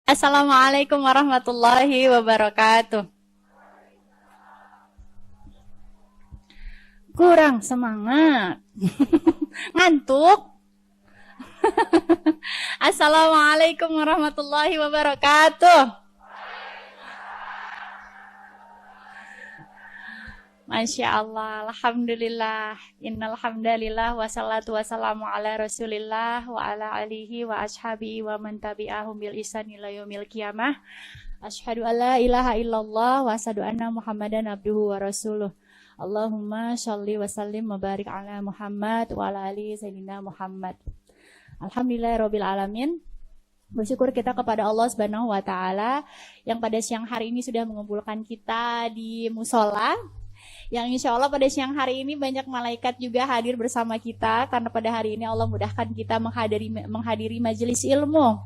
Assalamualaikum warahmatullahi wabarakatuh. Kurang semangat. Ngantuk. Assalamualaikum warahmatullahi wabarakatuh. Masya Allah, Alhamdulillah, innal hamdalillah, wassalatu wassalamu ala rasulillah, wa ala alihi wa ashabihi wa man tabi'ahum bil ihsan ila yaumil qiyamah. Asyhadu an la ilaha illallah wa asyhadu anna Muhammadan abduhu wa rasuluh. Allahumma sholli wa sallim wa barik ala Muhammad wa ala ali sayyidina Muhammad. Alhamdulillahirabbil alamin. Bersyukur kita kepada Allah Subhanahu wa taala yang pada siang hari ini sudah mengumpulkan kita di musola. Yang insya Allah pada siang hari ini banyak malaikat juga hadir bersama kita, karena pada hari ini Allah mudahkan kita menghadiri majelis ilmu,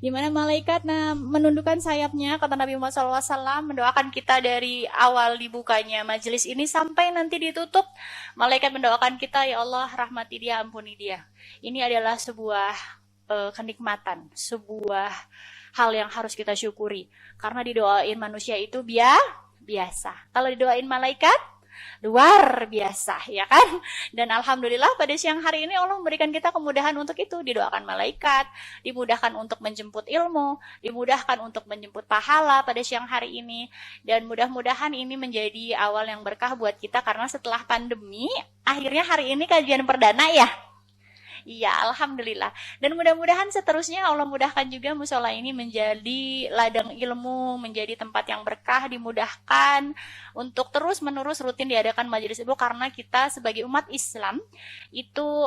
di mana malaikat menundukkan sayapnya, kata Nabi Muhammad SAW, mendoakan kita dari awal dibukanya majelis ini sampai nanti ditutup. Malaikat mendoakan kita, ya Allah rahmati dia, ampuni dia. Ini adalah sebuah kenikmatan, sebuah hal yang harus kita syukuri, karena didoain manusia itu biasa. Kalau didoain malaikat luar biasa, ya kan? Dan alhamdulillah pada siang hari ini Allah memberikan kita kemudahan untuk itu. Didoakan malaikat, dimudahkan untuk menjemput ilmu, dimudahkan untuk menjemput pahala pada siang hari ini. Dan mudah-mudahan ini menjadi awal yang berkah buat kita, karena setelah pandemi akhirnya hari ini kajian perdana ya. Iya, alhamdulillah. Dan mudah-mudahan seterusnya Allah mudahkan juga musola ini menjadi ladang ilmu, menjadi tempat yang berkah, dimudahkan untuk terus-menerus rutin diadakan majelis ilmu, karena kita sebagai umat Islam itu,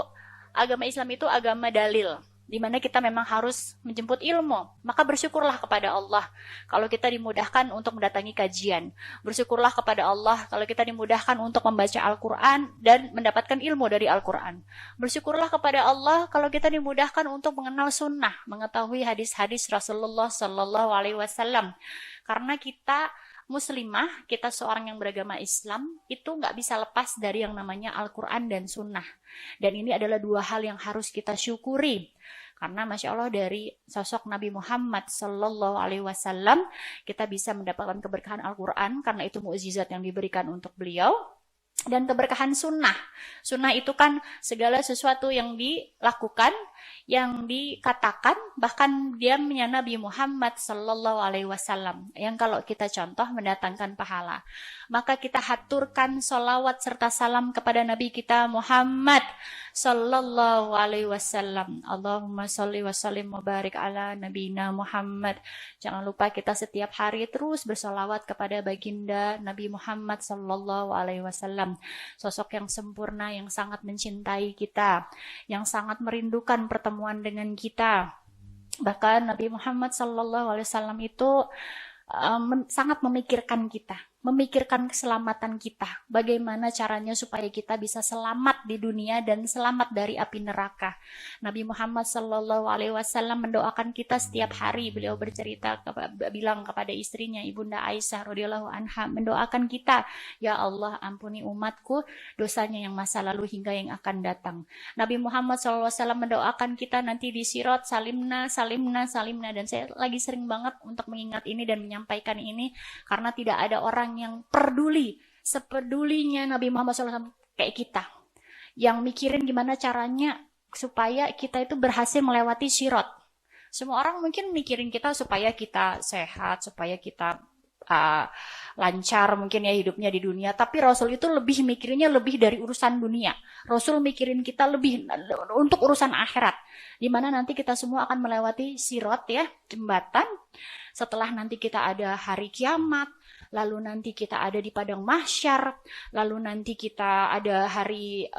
agama Islam itu agama dalil, di mana kita memang harus menjemput ilmu. Maka bersyukurlah kepada Allah kalau kita dimudahkan untuk mendatangi kajian. Bersyukurlah kepada Allah kalau kita dimudahkan untuk membaca Al-Quran dan mendapatkan ilmu dari Al-Quran. Bersyukurlah kepada Allah kalau kita dimudahkan untuk mengenal sunnah, mengetahui hadis-hadis Rasulullah Sallallahu Alaihi Wasallam. Karena kita muslimah, kita seorang yang beragama Islam, itu nggak bisa lepas dari yang namanya Al-Quran dan sunnah. Dan ini adalah dua hal yang harus kita syukuri. Karena Masya Allah dari sosok Nabi Muhammad Sallallahu Alaihi Wasallam kita bisa mendapatkan keberkahan Al-Quran, karena itu mukjizat yang diberikan untuk beliau. Dan keberkahan sunnah. Sunnah itu kan segala sesuatu yang dilakukan, yang dikatakan, bahkan diamnya Nabi Muhammad Sallallahu Alaihi Wasallam, yang kalau kita contoh mendatangkan pahala. Maka kita haturkan sholawat serta salam kepada Nabi kita Muhammad Sallallahu Alaihi Wasallam. Allahumma sholli wa sallim wa barik ala nabiyina Muhammad. Jangan lupa kita setiap hari terus bersolawat kepada baginda Nabi Muhammad Sallallahu Alaihi Wasallam. Sosok yang sempurna, yang sangat mencintai kita, yang sangat merindukan pertemuan dengan kita. Bahkan Nabi Muhammad Sallallahu Alaihi Wasallam itu sangat memikirkan kita, memikirkan keselamatan kita, bagaimana caranya supaya kita bisa selamat di dunia dan selamat dari api neraka. Nabi Muhammad Sallallahu Alaihi Wasallam mendoakan kita setiap hari. Beliau bercerita, bilang kepada istrinya Ibunda Aisyah radhiyallahu anha, mendoakan kita, ya Allah ampuni umatku dosanya yang masa lalu hingga yang akan datang. Nabi Muhammad Sallallahu Alaihi Wasallam mendoakan kita nanti di Sirat, salimna, salimna, salimna. Dan saya lagi sering banget untuk mengingat ini dan menyampaikan ini, karena tidak ada orang yang peduli sepedulinya Nabi Muhammad SAW kayak kita, yang mikirin gimana caranya supaya kita itu berhasil melewati sirat. Semua orang mungkin mikirin kita supaya kita sehat, supaya kita lancar mungkin ya hidupnya di dunia, tapi Rasul itu lebih mikirinnya lebih dari urusan dunia. Rasul mikirin kita lebih untuk urusan akhirat, dimana nanti kita semua akan melewati sirat ya, jembatan. Setelah nanti kita ada hari kiamat, lalu nanti kita ada di padang mahsyar, lalu nanti kita ada hari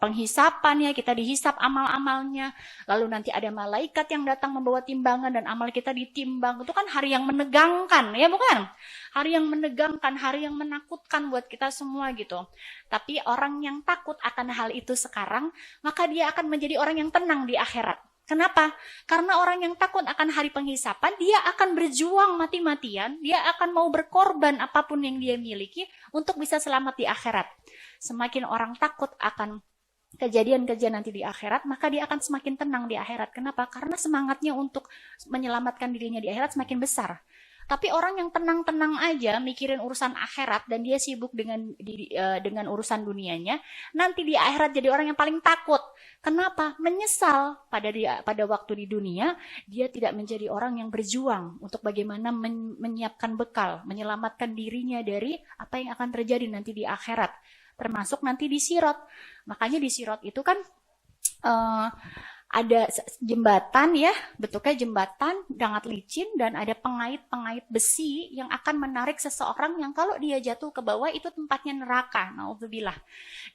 penghisapan ya, kita dihisap amal-amalnya, lalu nanti ada malaikat yang datang membawa timbangan dan amal kita ditimbang. Itu kan hari yang menegangkan ya, bukan? Hari yang menegangkan, hari yang menakutkan buat kita semua gitu. Tapi orang yang takut akan hal itu sekarang, maka dia akan menjadi orang yang tenang di akhirat. Kenapa? Karena orang yang takut akan hari penghisapan, dia akan berjuang mati-matian, dia akan mau berkorban apapun yang dia miliki untuk bisa selamat di akhirat. Semakin orang takut akan kejadian-kejadian nanti di akhirat, maka dia akan semakin tenang di akhirat. Kenapa? Karena semangatnya untuk menyelamatkan dirinya di akhirat semakin besar. Tapi orang yang tenang-tenang aja mikirin urusan akhirat dan dia sibuk dengan urusan dunianya, nanti di akhirat jadi orang yang paling takut. Kenapa? Menyesal pada waktu di dunia dia tidak menjadi orang yang berjuang untuk bagaimana menyiapkan bekal, menyelamatkan dirinya dari apa yang akan terjadi nanti di akhirat. Termasuk nanti di Sirat. Makanya di Sirat itu kan ada jembatan ya, bentuknya jembatan sangat licin dan ada pengait-pengait besi yang akan menarik seseorang yang kalau dia jatuh ke bawah itu tempatnya neraka. Naudzubillah.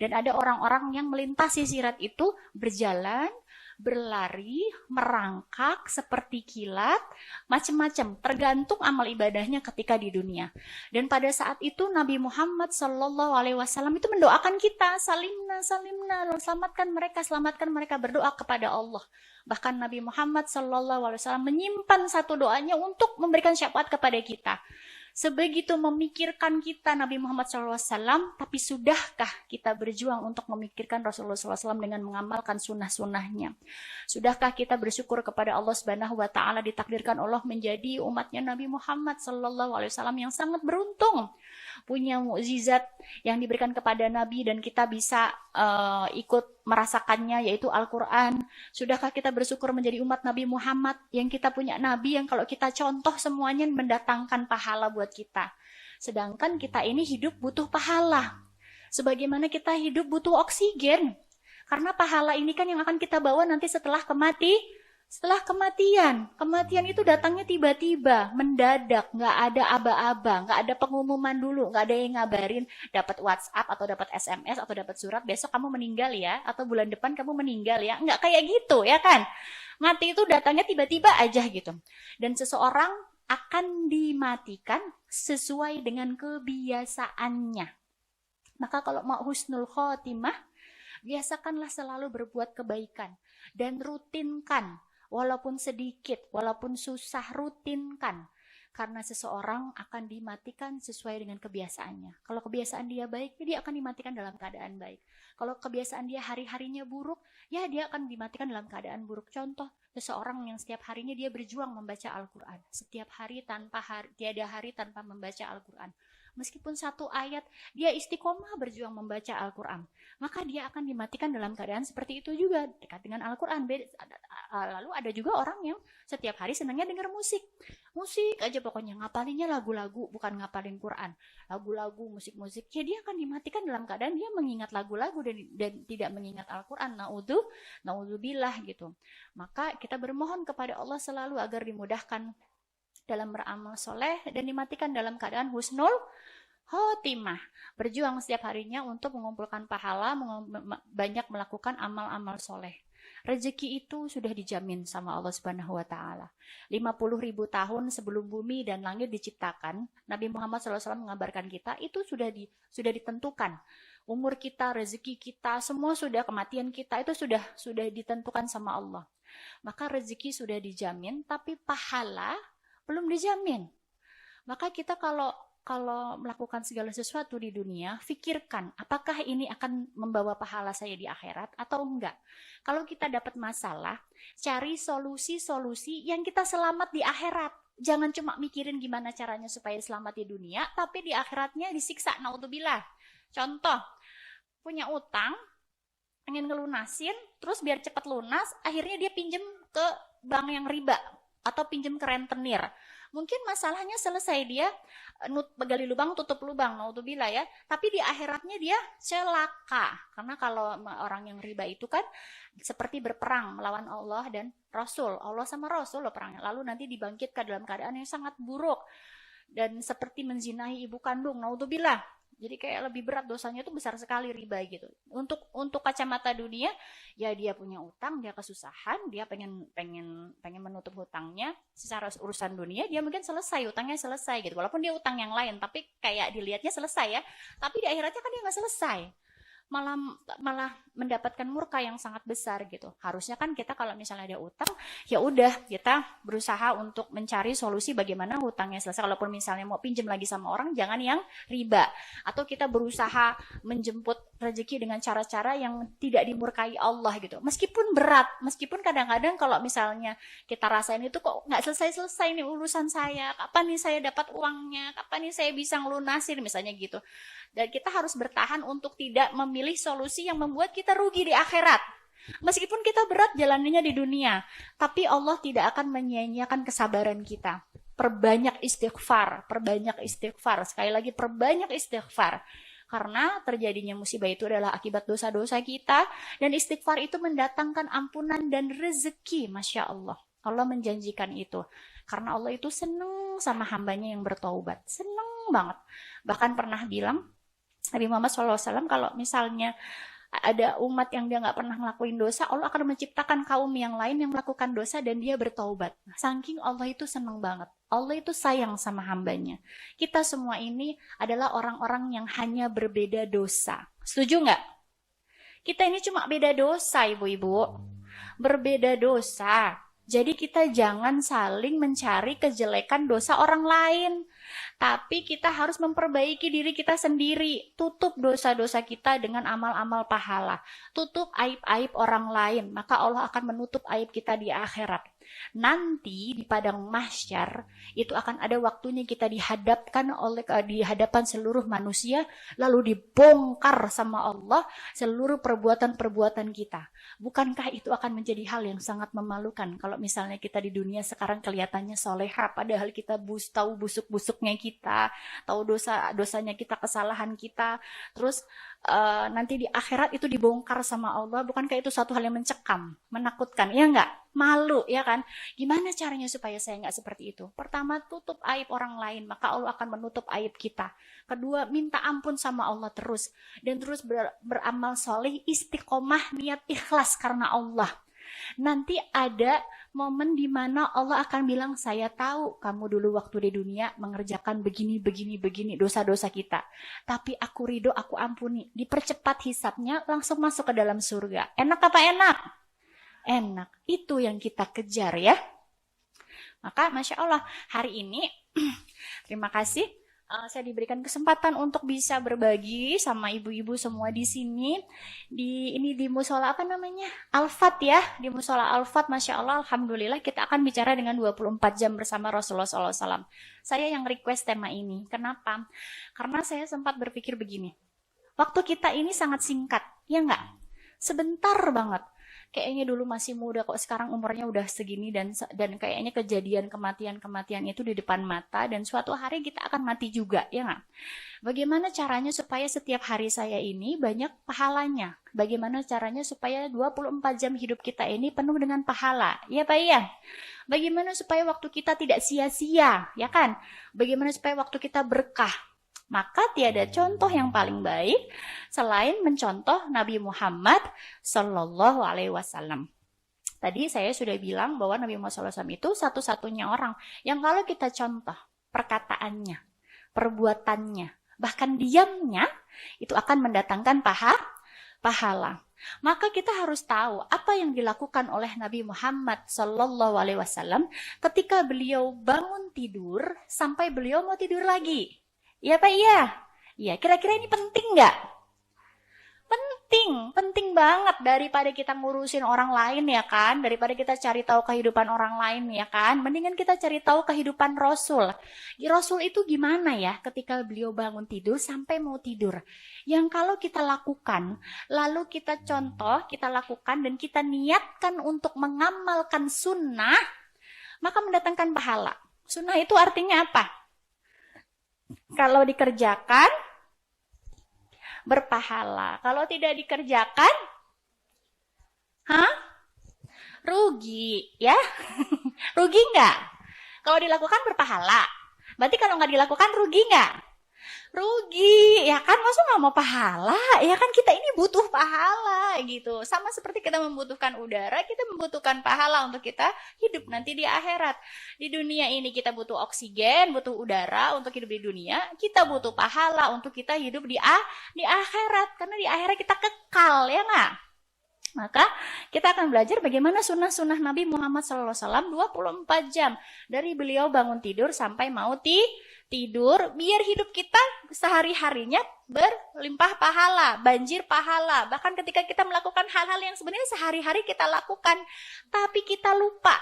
Dan ada orang-orang yang melintasi Sirat itu berjalan, berlari, merangkak seperti kilat, macam-macam, tergantung amal ibadahnya ketika di dunia. Dan pada saat itu Nabi Muhammad SAW itu mendoakan kita, salimna, selamatkan mereka, berdoa kepada Allah. Bahkan Nabi Muhammad SAW menyimpan satu doanya untuk memberikan syafaat kepada kita. Sebegitu memikirkan kita Nabi Muhammad SAW, tapi sudahkah kita berjuang untuk memikirkan Rasulullah SAW dengan mengamalkan sunnah-sunnahnya? Sudahkah kita bersyukur kepada Allah Subhanahu Wa Taala ditakdirkan Allah menjadi umatnya Nabi Muhammad SAW yang sangat beruntung, punya mukjizat yang diberikan kepada Nabi dan kita bisa ikut merasakannya, yaitu Al-Quran. Sudahkah kita bersyukur menjadi umat Nabi Muhammad yang kita punya Nabi yang kalau kita contoh semuanya mendatangkan pahala buat kita. Sedangkan kita ini hidup butuh pahala. Sebagaimana kita hidup butuh oksigen. Karena pahala ini kan yang akan kita bawa nanti setelah kematian. Kematian itu datangnya tiba-tiba, mendadak, nggak ada aba-aba, nggak ada pengumuman dulu, nggak ada yang ngabarin, dapat WhatsApp atau dapat SMS atau dapat surat, besok kamu meninggal ya, atau bulan depan kamu meninggal ya, nggak kayak gitu ya kan. Mati itu datangnya tiba-tiba aja gitu. Dan seseorang akan dimatikan sesuai dengan kebiasaannya. Maka kalau mau husnul khotimah, biasakanlah selalu berbuat kebaikan dan rutinkan. Walaupun sedikit, walaupun susah, rutinkan. Karena seseorang akan dimatikan sesuai dengan kebiasaannya. Kalau kebiasaan dia baik, ya dia akan dimatikan dalam keadaan baik. Kalau kebiasaan dia hari-harinya buruk, ya dia akan dimatikan dalam keadaan buruk. Contoh, seseorang yang setiap harinya dia berjuang membaca Al-Quran. Setiap hari tiada hari tanpa membaca Al-Quran. Meskipun satu ayat, dia istiqomah berjuang membaca Al-Quran. Maka dia akan dimatikan dalam keadaan seperti itu juga. Dekat dengan Al-Quran. Lalu ada juga orang yang setiap hari senangnya dengar musik. Musik aja pokoknya. Ngapalinnya lagu-lagu, bukan ngapalin Quran. Lagu-lagu, musik-musik. Ya dia akan dimatikan dalam keadaan dia mengingat lagu-lagu dan tidak mengingat Al-Quran. Na'udzubillah gitu. Maka kita bermohon kepada Allah selalu agar dimudahkan dalam beramal soleh dan dimatikan dalam keadaan husnul khotimah. Berjuang setiap harinya untuk mengumpulkan pahala, banyak melakukan amal-amal soleh. Rezeki itu sudah dijamin sama Allah Subhanahu Wa Taala. 50.000 tahun sebelum bumi dan langit diciptakan, Nabi Muhammad SAW mengabarkan kita itu sudah ditentukan. Umur kita, rezeki kita, semua sudah, kematian kita itu sudah ditentukan sama Allah. Maka rezeki sudah dijamin, tapi pahala belum dijamin. Maka kita kalau melakukan segala sesuatu di dunia, fikirkan apakah ini akan membawa pahala saya di akhirat atau enggak. Kalau kita dapat masalah, cari solusi-solusi yang kita selamat di akhirat. Jangan cuma mikirin gimana caranya supaya selamat di dunia, tapi di akhiratnya disiksa, naudzubillah. Contoh, punya utang, ingin ngelunasin, terus biar cepat lunas, akhirnya dia pinjem ke bank yang riba atau pinjem ke rentenir. Mungkin masalahnya selesai, dia gali lubang tutup lubang, naudzubillah ya. Tapi di akhiratnya dia celaka. Karena kalau orang yang riba itu kan seperti berperang melawan Allah dan Rasul. Allah sama Rasul loh perangnya. Lalu nanti dibangkitkan dalam keadaan yang sangat buruk dan seperti menzinahi ibu kandung, naudzubillah. Jadi kayak lebih berat dosanya, itu besar sekali riba gitu. Untuk kacamata dunia, ya dia punya utang, dia kesusahan, dia pengen menutup hutangnya secara urusan dunia, dia mungkin selesai, utangnya selesai gitu. Walaupun dia utang yang lain, tapi kayak dilihatnya selesai ya. Tapi di akhiratnya kan dia nggak selesai. malah malah mendapatkan murka yang sangat besar gitu. Harusnya kan kita kalau misalnya ada utang, ya udah kita berusaha untuk mencari solusi bagaimana hutangnya selesai. Kalaupun misalnya mau pinjam lagi sama orang, jangan yang riba. Atau kita berusaha menjemput rezeki dengan cara-cara yang tidak dimurkai Allah gitu. Meskipun berat, meskipun kadang-kadang kalau misalnya kita rasain itu kok nggak selesai-selesai nih urusan saya, kapan nih saya dapat uangnya, kapan nih saya bisa ngelunasin misalnya gitu. Dan kita harus bertahan untuk tidak memilih solusi yang membuat kita rugi di akhirat. Meskipun kita berat jalannya di dunia, tapi Allah tidak akan menyia-nyiakan kesabaran kita. Perbanyak istighfar, perbanyak istighfar. Sekali lagi perbanyak istighfar. Karena terjadinya musibah itu adalah akibat dosa-dosa kita. Dan istighfar itu mendatangkan ampunan dan rezeki, Masya Allah. Allah menjanjikan itu. Karena Allah itu senang sama hambanya yang bertaubat. Senang banget. Bahkan pernah bilang, Nabi Muhammad SAW kalau misalnya ada umat yang dia nggak pernah ngelakuin dosa, Allah akan menciptakan kaum yang lain yang melakukan dosa dan dia bertaubat. Saking Allah itu senang banget. Allah itu sayang sama hambanya. Kita semua ini adalah orang-orang yang hanya berbeda dosa. Setuju nggak? Kita ini cuma beda dosa, ibu-ibu. Berbeda dosa. Jadi kita jangan saling mencari kejelekan dosa orang lain. Tapi kita harus memperbaiki diri kita sendiri. Tutup dosa-dosa kita dengan amal-amal pahala. Tutup aib-aib orang lain. Maka Allah akan menutup aib kita di akhirat. Nanti di padang mahsyar itu akan ada waktunya kita dihadapkan di hadapan seluruh manusia, lalu dibongkar sama Allah seluruh perbuatan-perbuatan kita. Bukankah itu akan menjadi hal yang sangat memalukan kalau misalnya kita di dunia sekarang kelihatannya soleha, padahal kita tahu busuk-busuknya kita, tahu dosa-dosanya kita, kesalahan kita, terus nanti di akhirat itu dibongkar sama Allah. Bukankah itu suatu hal yang mencekam, menakutkan, ya enggak? Malu, ya kan? Gimana caranya supaya saya enggak seperti itu? Pertama, tutup aib orang lain, maka Allah akan menutup aib kita. Kedua, minta ampun sama Allah terus. Dan terus beramal soleh, istiqomah, niat ikhlas karena Allah. Nanti ada momen di mana Allah akan bilang, saya tahu kamu dulu waktu di dunia mengerjakan begini dosa-dosa kita. Tapi aku ridho, aku ampuni. Dipercepat hisabnya, langsung masuk ke dalam surga. Enak apa enak? Enak. Itu yang kita kejar ya. Maka Masya Allah, hari ini terima kasih. Saya diberikan kesempatan untuk bisa berbagi sama ibu-ibu semua di sini. Di musola apa namanya? Al-Fat ya. Di musola Al-Fat, Masya Allah, Alhamdulillah kita akan bicara dengan 24 jam bersama Rasulullah SAW. Saya yang request tema ini. Kenapa? Karena saya sempat berpikir begini. Waktu kita ini sangat singkat, ya enggak? Sebentar banget. Kayaknya dulu masih muda, kok sekarang umurnya udah segini dan kayaknya kejadian kematian itu di depan mata dan suatu hari kita akan mati juga, ya nggak? Bagaimana caranya supaya setiap hari saya ini banyak pahalanya? Bagaimana caranya supaya 24 jam hidup kita ini penuh dengan pahala? Ya Pak ya? Bagaimana supaya waktu kita tidak sia-sia, ya kan? Bagaimana supaya waktu kita berkah? Maka tiada contoh yang paling baik selain mencontoh Nabi Muhammad Sallallahu Alaihi Wasallam. Tadi saya sudah bilang bahwa Nabi Muhammad SAW itu satu-satunya orang yang kalau kita contoh perkataannya, perbuatannya, bahkan diamnya, itu akan mendatangkan pahala. Maka kita harus tahu apa yang dilakukan oleh Nabi Muhammad Sallallahu Alaihi Wasallam ketika beliau bangun tidur sampai beliau mau tidur lagi. Iya Pak, iya. Iya, kira-kira ini penting nggak? Penting banget daripada kita ngurusin orang lain ya kan, daripada kita cari tahu kehidupan orang lain ya kan, mendingan kita cari tahu kehidupan Rasul. Rasul itu gimana ya ketika beliau bangun tidur sampai mau tidur. Yang kalau kita lakukan, lalu kita contoh, kita lakukan dan kita niatkan untuk mengamalkan sunnah, maka mendatangkan pahala. Sunnah itu artinya apa? Kalau dikerjakan, berpahala. Kalau tidak dikerjakan, rugi, ya? Rugi nggak? Kalau dilakukan berpahala. Berarti kalau nggak dilakukan rugi nggak? rugi, ya kan? Masa nggak mau pahala? Ya kan kita ini butuh pahala gitu. Sama seperti kita membutuhkan udara, kita membutuhkan pahala untuk kita hidup nanti di akhirat. Di dunia ini kita butuh oksigen, butuh udara untuk hidup di dunia. Kita butuh pahala untuk kita hidup di akhirat. Karena di akhirat kita kekal, ya nggak? Maka kita akan belajar bagaimana sunnah-sunnah Nabi Muhammad SAW 24 jam. Dari beliau bangun tidur sampai mau tidur, biar hidup kita sehari-harinya berlimpah pahala, banjir pahala. Bahkan ketika kita melakukan hal-hal yang sebenarnya sehari-hari kita lakukan, tapi kita lupa.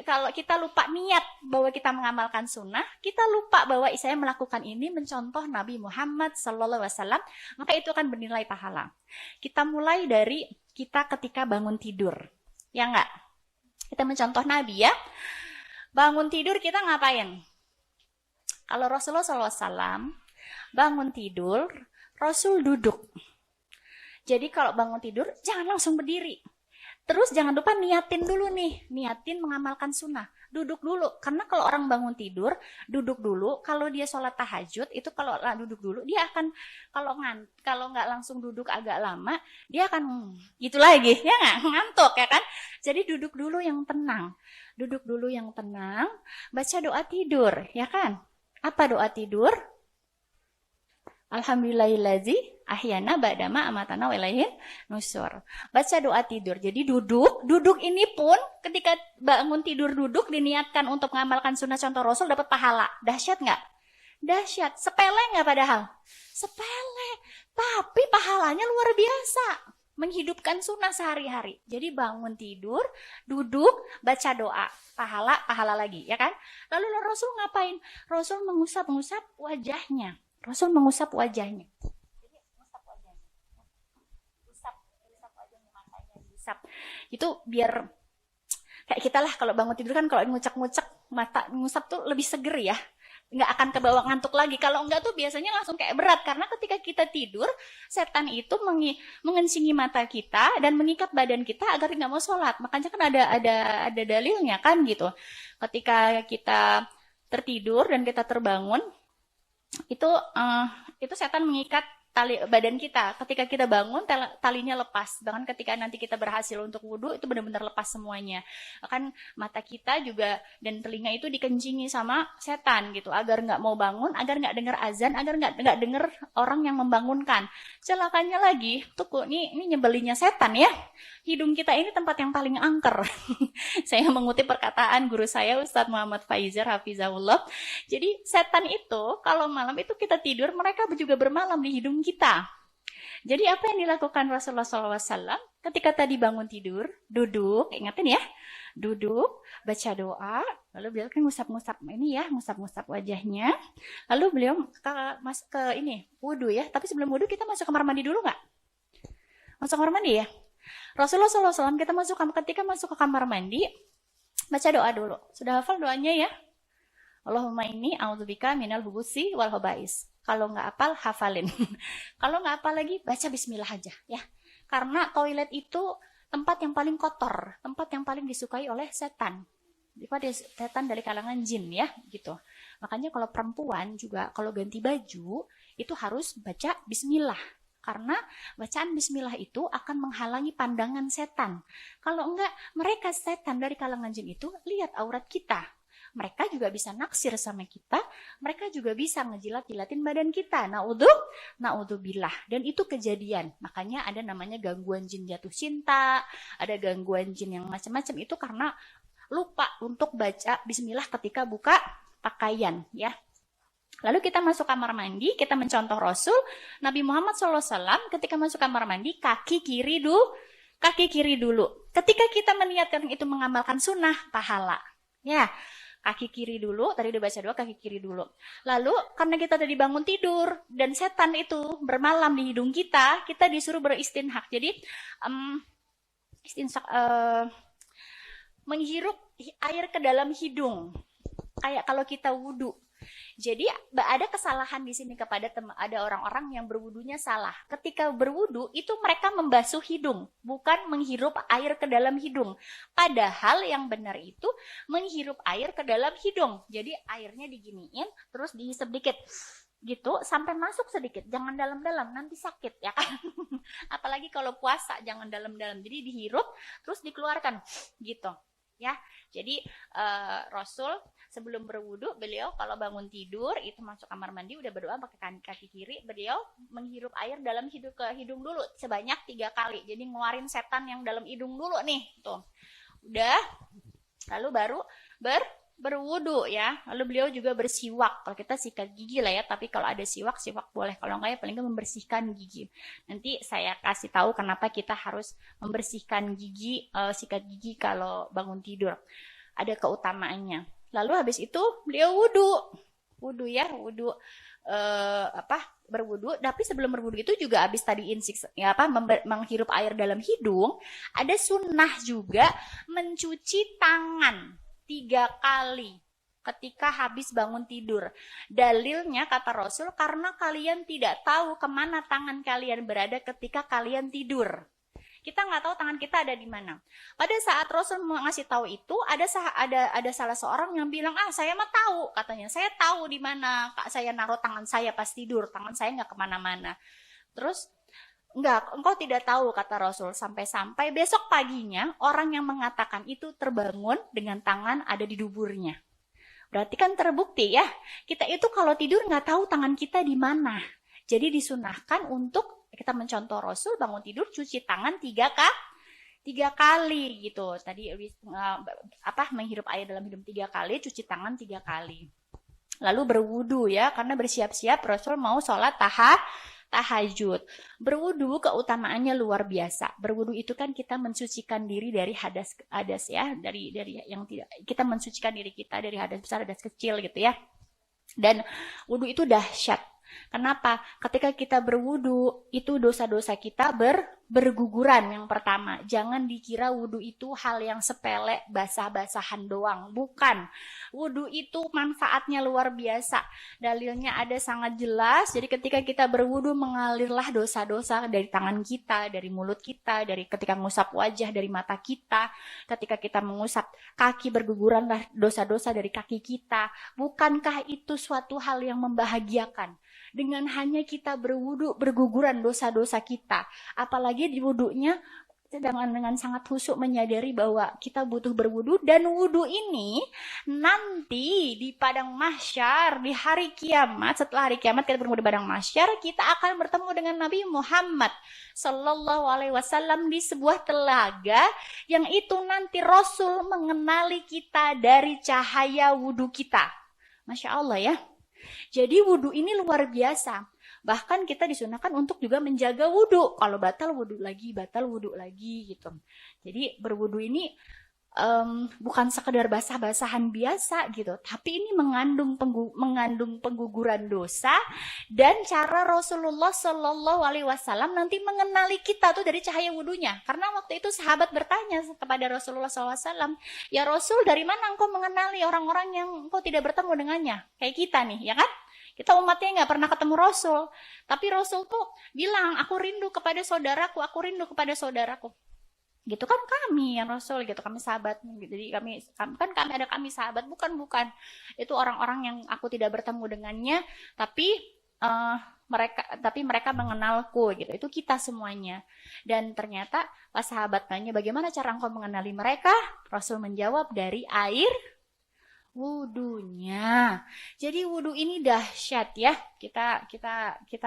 Kalau kita lupa niat bahwa kita mengamalkan sunnah, kita lupa bahwa saya melakukan ini mencontoh Nabi Muhammad SAW, maka itu akan bernilai pahala. Kita mulai dari kita ketika bangun tidur, ya enggak? Kita mencontoh Nabi ya. Bangun tidur kita ngapain? Kalau Rasulullah SAW bangun tidur, Rasul duduk. Jadi kalau bangun tidur, jangan langsung berdiri. Terus jangan lupa niatin dulu nih, niatin mengamalkan sunnah. Duduk dulu, karena kalau orang bangun tidur, duduk dulu. Kalau dia sholat tahajud, itu kalau duduk dulu, dia akan, kalau nggak langsung duduk agak lama, dia akan gitu lagi, ya nggak? Ngantuk, ya kan? Jadi duduk dulu yang tenang. Duduk dulu yang tenang, baca doa tidur, ya kan? Apa doa tidur? Alhamdulillahillazi ahyana ba'dama amatana wa ilaihin nusur. Baca doa tidur. Jadi duduk ini pun ketika bangun tidur duduk diniatkan untuk mengamalkan sunnah contoh Rasul dapat pahala. Dahsyat nggak? Dahsyat. Sepele nggak padahal? Sepele. Tapi pahalanya luar biasa. Menghidupkan sunnah sehari-hari. Jadi bangun tidur, duduk, baca doa. Pahala lagi, ya kan? Lalu Rasul ngapain? Rasul mengusap wajahnya. Rasul mengusap wajahnya. Jadi mengusap wajahnya. Usap wajahnya, matanya diusap. Itu biar kayak kita lah kalau bangun tidur kan kalau ngucek-ngucek mata ngusap tuh lebih seger ya. Nggak akan kebawa ngantuk lagi. Kalau enggak tuh biasanya langsung kayak berat. Karena ketika kita tidur, setan itu mengencingi mata kita dan mengikat badan kita agar nggak mau sholat. Makanya kan ada dalilnya kan gitu. Ketika kita tertidur dan kita terbangun, itu setan mengikat tali badan kita. Ketika kita bangun, talinya lepas. Bahkan ketika nanti kita berhasil untuk wudhu, itu benar-benar lepas semuanya. Bahkan mata kita juga dan telinga itu dikencingi sama setan gitu, agar nggak mau bangun, agar nggak dengar azan, agar nggak dengar orang yang membangunkan. Celakanya lagi, tuh ini nyebelinya setan ya. Hidung kita ini tempat yang paling angker. Saya mengutip perkataan guru saya Ustadz Muhammad Faizar Hafizahullah. Jadi setan itu kalau malam itu kita tidur, mereka juga bermalam di hidung kita. Jadi apa yang dilakukan Rasulullah SAW ketika tadi bangun tidur, duduk, ingatin ya, duduk, baca doa, lalu beliau kan ngusap-ngusap ini ya, ngusap-ngusap wajahnya, lalu beliau ke ini wudhu ya. Tapi sebelum wudhu kita masuk kamar mandi dulu nggak? Masuk kamar mandi ya. Rasulullah SAW ketika masuk ke kamar mandi, baca doa dulu. Sudah hafal doanya ya? Allahumma inni a'udzubika minal hubusi wal khaba'is. Kalau nggak hafal, hafalin. Kalau nggak hafal lagi, baca bismillah aja ya. Karena toilet itu tempat yang paling kotor, tempat yang paling disukai oleh setan. Setan dari kalangan jin ya, gitu. Makanya kalau perempuan juga kalau ganti baju itu harus baca bismillah. Karena bacaan bismillah itu akan menghalangi pandangan setan. Kalau enggak, mereka setan dari kalangan jin itu lihat aurat kita. Mereka juga bisa naksir sama kita, mereka juga bisa ngejilat-jilatin badan kita. Na'udzubillah. Dan itu kejadian. Makanya ada namanya gangguan jin jatuh cinta, ada gangguan jin yang macam-macam. Itu karena lupa untuk baca bismillah ketika buka pakaian ya. Lalu kita masuk kamar mandi, kita mencontoh Rasul Nabi Muhammad SAW ketika masuk kamar mandi, kaki kiri dulu. Ketika kita meniatkan itu mengamalkan sunnah, pahala. Ya, kaki kiri dulu, tadi udah baca doa, kaki kiri dulu. Lalu karena kita tadi bangun tidur dan setan itu bermalam di hidung kita disuruh beristinhak. Jadi menghirup air ke dalam hidung. Kayak kalau kita wudhu. Jadi ada kesalahan di sini kepada ada orang-orang yang berwudunya salah. Ketika berwudu itu mereka membasuh hidung, bukan menghirup air ke dalam hidung. Padahal yang benar itu menghirup air ke dalam hidung. Jadi airnya diginiin, terus dihisap dikit. gitu sampai masuk sedikit, jangan dalam-dalam nanti sakit ya kan. Apalagi kalau puasa jangan dalam-dalam, jadi dihirup terus dikeluarkan gitu ya. Jadi Rasul sebelum berwudu, beliau kalau bangun tidur itu masuk kamar mandi udah berdoa pakai kaki kiri, beliau menghirup air dalam hidung ke hidung dulu sebanyak 3 kali, jadi ngeluarin setan yang dalam hidung dulu nih tuh. Udah, lalu baru berwudu ya. Lalu beliau juga bersiwak. Kalau kita sikat gigi lah ya, tapi kalau ada siwak boleh. Kalau enggak ya paling enggak membersihkan gigi. Nanti saya kasih tahu kenapa kita harus membersihkan gigi, sikat gigi kalau bangun tidur. Ada keutamaannya. Lalu habis itu beliau wudu ya, berwudu. Tapi sebelum berwudu itu juga habis tadi menghirup air dalam hidung, ada sunnah juga mencuci tangan 3 kali ketika habis bangun tidur. Dalilnya kata Rasul, karena kalian tidak tahu kemana tangan kalian berada ketika kalian tidur. Kita nggak tahu tangan kita ada di mana. Pada saat Rasul ngasih tahu itu, ada salah seorang yang bilang, saya mah tahu, katanya, saya tahu di mana saya naruh tangan saya pas tidur, tangan saya nggak kemana-mana. Terus enggak, engkau tidak tahu, kata Rasul, sampai-sampai besok paginya orang yang mengatakan itu terbangun dengan tangan ada di duburnya. Berarti kan terbukti ya, kita itu kalau tidur nggak tahu tangan kita di mana. Jadi disunahkan untuk kita mencontoh Rasul, bangun tidur cuci tangan 3 kali gitu. Tadi menghirup air dalam hidung 3 kali, cuci tangan 3 kali. Lalu berwudu ya, karena bersiap-siap Rasul mau sholat tahajud. Berwudu keutamaannya luar biasa. Berwudu itu kan kita mensucikan diri dari hadas ya, dari yang tidak, kita mensucikan diri kita dari hadas besar, hadas kecil gitu ya. Dan wudu itu dahsyat. Kenapa? Ketika kita berwudu, itu dosa-dosa kita berguguran yang pertama. Jangan dikira wudu itu hal yang sepele, basah-basahan doang. Bukan. Wudu itu manfaatnya luar biasa. Dalilnya ada sangat jelas. Jadi ketika kita berwudu, mengalirlah dosa-dosa dari tangan kita, dari mulut kita, dari ketika mengusap wajah, dari mata kita. Ketika kita mengusap kaki, berguguranlah dosa-dosa dari kaki kita. Bukankah itu suatu hal yang membahagiakan? Dengan hanya kita berwudu, berguguran dosa-dosa kita. Apalagi di wudunya dengan sangat khusyuk menyadari bahwa kita butuh berwudu, dan wudu ini nanti di padang mahsyar, di hari kiamat, setelah hari kiamat kita bertemu di padang mahsyar, kita akan bertemu dengan Nabi Muhammad Sallallahu Alaihi Wasallam di sebuah telaga yang itu nanti Rasul mengenali kita dari cahaya wudu kita. Masya Allah ya. Jadi wudu ini luar biasa. Bahkan kita disunahkan untuk juga menjaga wudu. Kalau batal wudu lagi gitu. Jadi berwudu ini bukan sekedar basah-basahan biasa gitu, tapi ini mengandung pengguguran dosa. Dan cara Rasulullah Shallallahu Alaihi Wasallam nanti mengenali kita tuh dari cahaya wudunya. Karena waktu itu sahabat bertanya kepada Rasulullah SAW, ya Rasul, dari mana engkau mengenali orang-orang yang engkau tidak bertemu dengannya? Kayak kita nih, ya kan? Kita umatnya nggak pernah ketemu Rasul, tapi Rasul tuh bilang, aku rindu kepada saudaraku, gitu kan kami yang Rasul gitu, kami sahabat gitu. Jadi kami sahabat, bukan itu orang-orang yang aku tidak bertemu dengannya, tapi mereka mengenalku gitu. Itu kita semuanya. Dan ternyata pas sahabat tanya, bagaimana cara engkau mengenali mereka? Rasul menjawab, dari air wudunya. Jadi wudu ini dahsyat ya. Kita